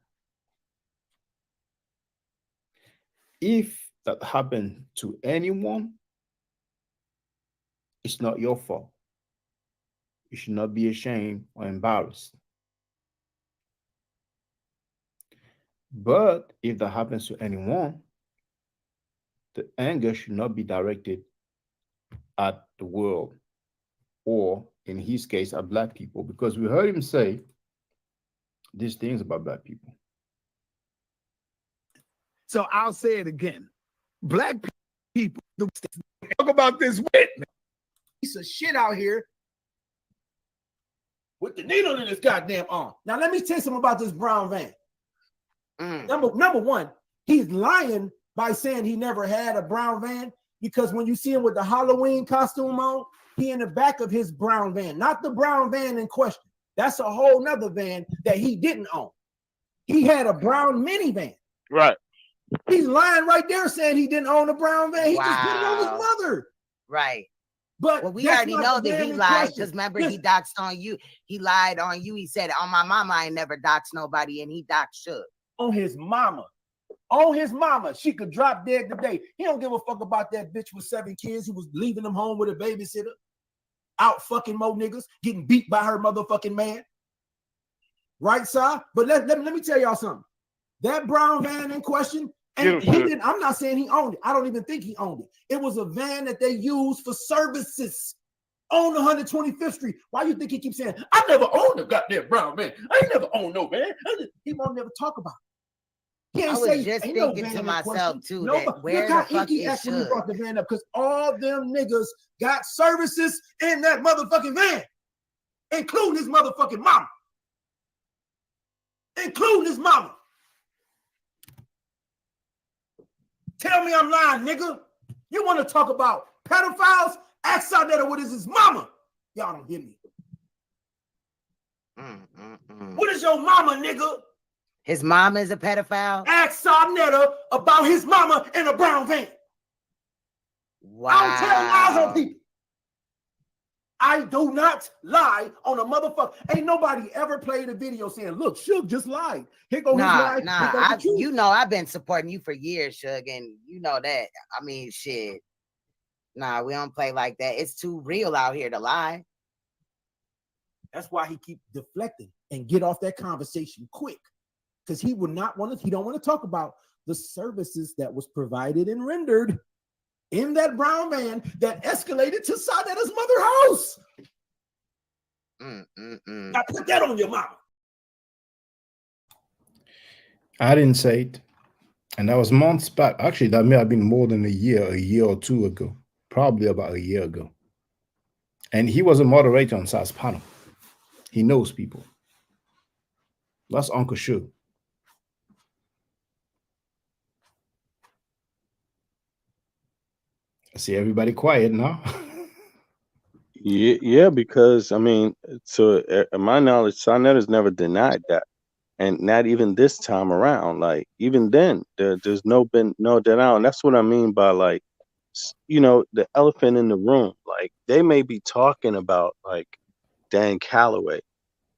if that happened to anyone, it's not your fault. You should not be ashamed or embarrassed. But if that happens to anyone, the anger should not be directed at the world, or in his case, at Black people, because we heard him say these things about Black people. So I'll say it again. Black people talk about this witness. Piece of shit out here with the needle in his goddamn arm. Now let me tell you something about this brown van. Number one, he's lying by saying he never had a brown van, because when you see him with the Halloween costume on, he in the back of his brown van, not the brown van in question. That's a whole nother van that he didn't own. He had a brown minivan. Right. He's lying right there saying he didn't own a brown van. He just put it on his mother. Right. But well, we that's already not know the that van he in lied, question. because remember, he doxed on you. He lied on you. He said, on my mama, I ain't never doxed nobody, and he doxed Suge. On his mama. On his mama. She could drop dead today. He don't give a fuck about that bitch with 7 kids who was leaving them home with a babysitter. Out fucking more niggas, getting beat by her motherfucking man. Right, sir? But let me tell y'all something. That brown van in question, and he didn't, I'm not saying he owned it. I don't even think he owned it. It was a van that they used for services on 125th Street. Why you think he keeps saying, I never owned a goddamn brown van? I ain't never owned no van. He won't never talk about it. He ain't I was say, just ain't no thinking van to in myself, question. too, No, that where look the how fuck he is asked when he Suge? brought the van up, because all them niggas got services in that motherfucking van, including his motherfucking mama. Including his mama. Tell me I'm lying, nigga. You want to talk about pedophiles? Ask Sonetta what is his mama. Y'all don't hear me. What is your mama, nigga? His mama is a pedophile? Ask Sonetta about his mama in a brown van. Wow. I don't tell lies on people. I do not lie on a motherfucker. Ain't nobody ever played a video saying, look, Suge just lied. Here go his lie. You know I've been supporting you for years, Suge, and you know that. I mean, shit. Nah, we don't play like that. It's too real out here to lie. That's why he keep deflecting and get off that conversation quick. Because he don't want to talk about the services that was provided and rendered in that brown van that escalated to Sonetta's mother's house. Now put that on your mama. I didn't say it. And that was months back. Actually, that may have been more than a year or two ago. Probably about a year ago. And he was a moderator on Sas panel. He knows people. That's Uncle Suge. I see everybody quiet now. Yeah, because I mean, to my knowledge, Sonetta's never denied that, and not even this time around. Like even then, there's been no denial, and that's what I mean by like, the elephant in the room. Like they may be talking about like Dan Calloway,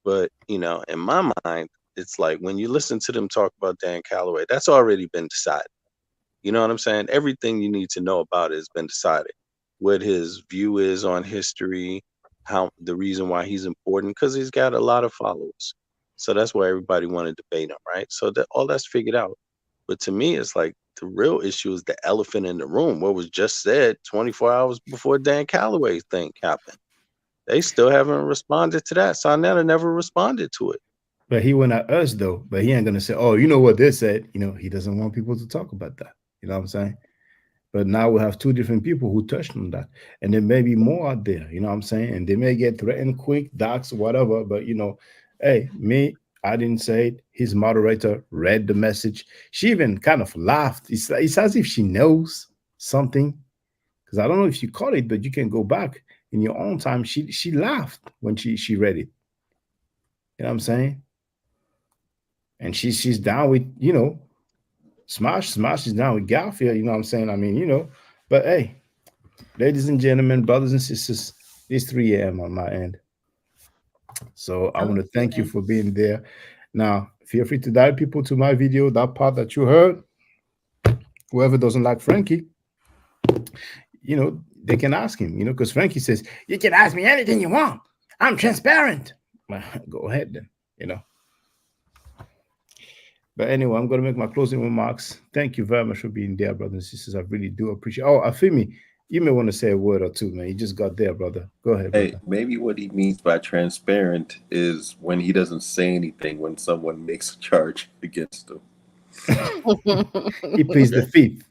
but in my mind, it's like when you listen to them talk about Dan Calloway, that's already been decided. You know what I'm saying? Everything you need to know about it has been decided. what his view is on history, how the reason why he's important, because he's got a lot of followers. So that's why everybody want to debate him, right? So that all that's figured out. But to me, it's like the real issue is the elephant in the room. What was just said 24 hours before Dan Calloway's thing happened. They still haven't responded to that. Sarnetta never responded to it. But he went at us though. But he ain't gonna say, "Oh, you know what they said." You know, he doesn't want people to talk about that. You know what I'm saying? But now we have two different people who touched on that, and there may be more out there. You know what I'm saying? And they may get threatened quick, docs, whatever. But you know, hey, me, I didn't say it. His moderator read the message. She even kind of laughed. It's as if she knows something. Because I don't know if you caught it, but you can go back in your own time. She laughed when she read it. You know what I'm saying? And she's down with, you know, Smash is down with Garfield, you know what I'm saying? I mean, you know, but hey, ladies and gentlemen, brothers and sisters, it's 3 a.m. on my end. So I want to thank you for being there. Now, feel free to direct people to my video, that part that you heard. Whoever doesn't like Frankie, you know, they can ask him, you know, because Frankie says, you can ask me anything you want. I'm transparent. Well, go ahead then, you know. But anyway, I'm going to make my closing remarks. Thank you very much for being there, brothers and sisters. I really do appreciate. Oh, Afimi, you may want to say a word or two, man. You just got there, brother. Go ahead, Hey, brother. maybe what he means by transparent is when he doesn't say anything when someone makes a charge against him. He pleads the fifth.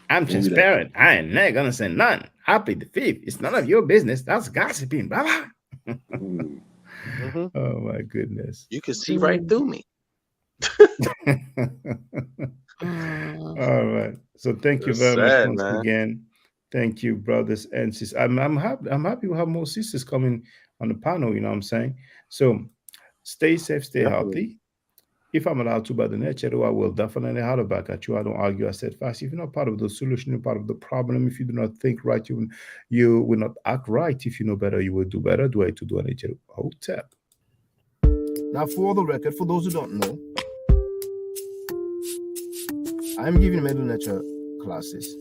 I'm Maybe transparent. I ain't never going to say none. I plead the fifth. It's none of your business. That's gossiping, brother. Oh, my goodness. You can see right through me. All right. So thank you very much once again. Thank you, brothers and sisters. I'm happy we have more sisters coming on the panel, you know what I'm saying? So stay safe, stay healthy. If I'm allowed to by the nature, I will definitely holler back at you. I don't argue, I said fast. If you're not part of the solution, you're part of the problem. If you do not think right, you will not act right. If you know better, you will do better. Do I to do an HOK. Now, for the record, for those who don't know, I'm giving middle nature classes.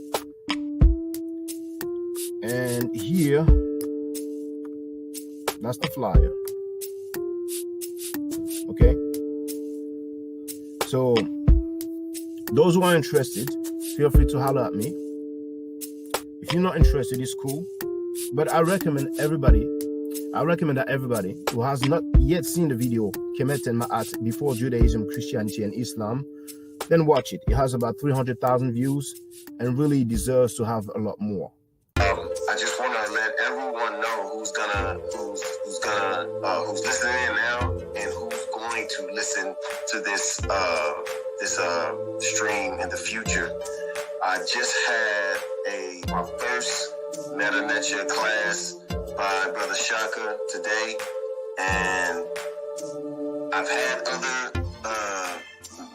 And here, that's the flyer. Okay? So, those who are interested, feel free to holler at me. If you're not interested, it's cool. But I recommend that everybody who has not yet seen the video, Kemet and Ma'at, Before Judaism, Christianity, and Islam, then watch it. It has about 300,000 views and really deserves to have a lot more. I just want to let everyone know who's listening in now and who's going to listen to this stream in the future. I just had my first Meta Nature class by Brother Shaka today, and I've had other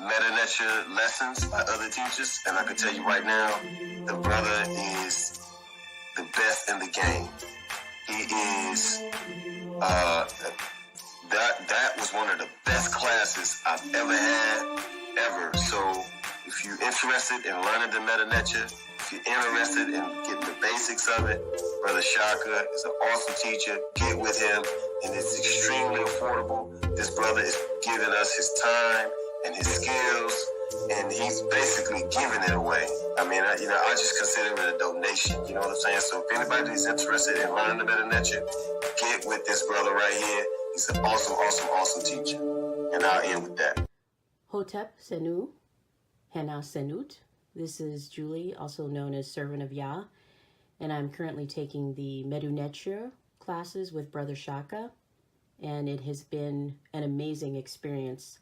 Meta Nature lessons by other teachers, and I can tell you right now, the brother is the best in the game. He is that was one of the best classes I've ever had, ever. So if you're interested in learning the Meta Nature, if you're interested in getting the basics of it, Brother Shaka is an awesome teacher. Get with him, and it's extremely affordable. This brother is giving us his time and his skills, and he's basically giving it away. I mean, I just consider it a donation. You know what I'm saying? So if anybody is interested in learning the Meta Nature, get with this brother right here. He's an awesome, awesome, awesome teacher. And I'll end with that. Hotep Senu, Hana Senut. This is Julie, also known as Servant of Yah, and I'm currently taking the Medu Neture classes with Brother Shaka, and it has been an amazing experience.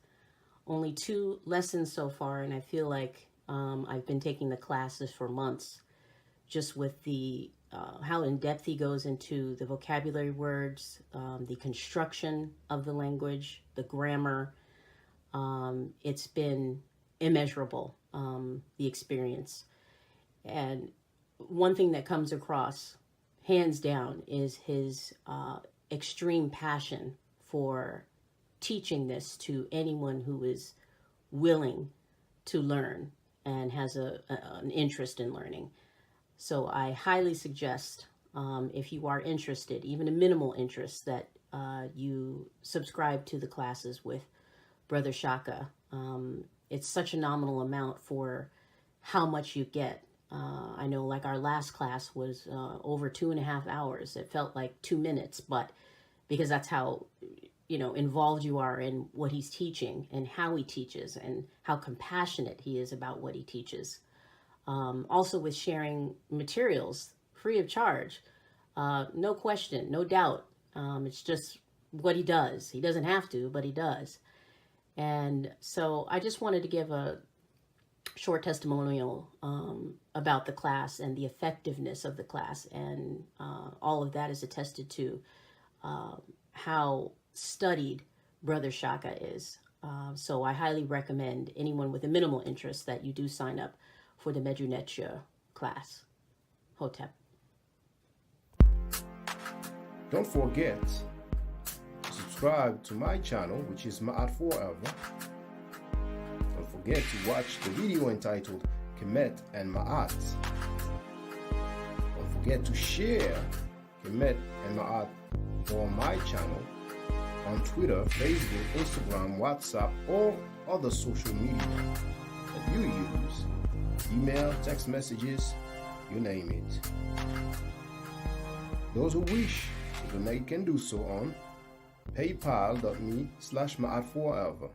Only 2 lessons so far, and I feel like I've been taking the classes for months, just with the how in depth he goes into the vocabulary words, the construction of the language, the grammar. It's been immeasurable, the experience. And one thing that comes across, hands down, is his extreme passion for teaching this to anyone who is willing to learn and has an interest in learning. So I highly suggest, if you are interested, even a minimal interest, that you subscribe to the classes with Brother Shaka. It's such a nominal amount for how much you get. I know, like, our last class was over 2.5 hours. It felt like 2 minutes, but because that's how, involved you are in what he's teaching and how he teaches and how compassionate he is about what he teaches. Also with sharing materials free of charge. No question, no doubt. It's just what he does. He doesn't have to, but he does. And so I just wanted to give a short testimonial about the class and the effectiveness of the class. And all of that is attested to how studied Brother Shaka is. So I highly recommend anyone with a minimal interest that you do sign up for the Medu Netia class. Hotep. Don't forget to subscribe to my channel, which is Ma'at Forever. Don't forget to watch the video entitled Kemet and Ma'at. Don't forget to share Kemet and Ma'at on my channel on Twitter, Facebook, Instagram, WhatsApp, or other social media that you use. Email, text messages, you name it. Those who wish to donate can do so on paypal.me/Ma'at Forever.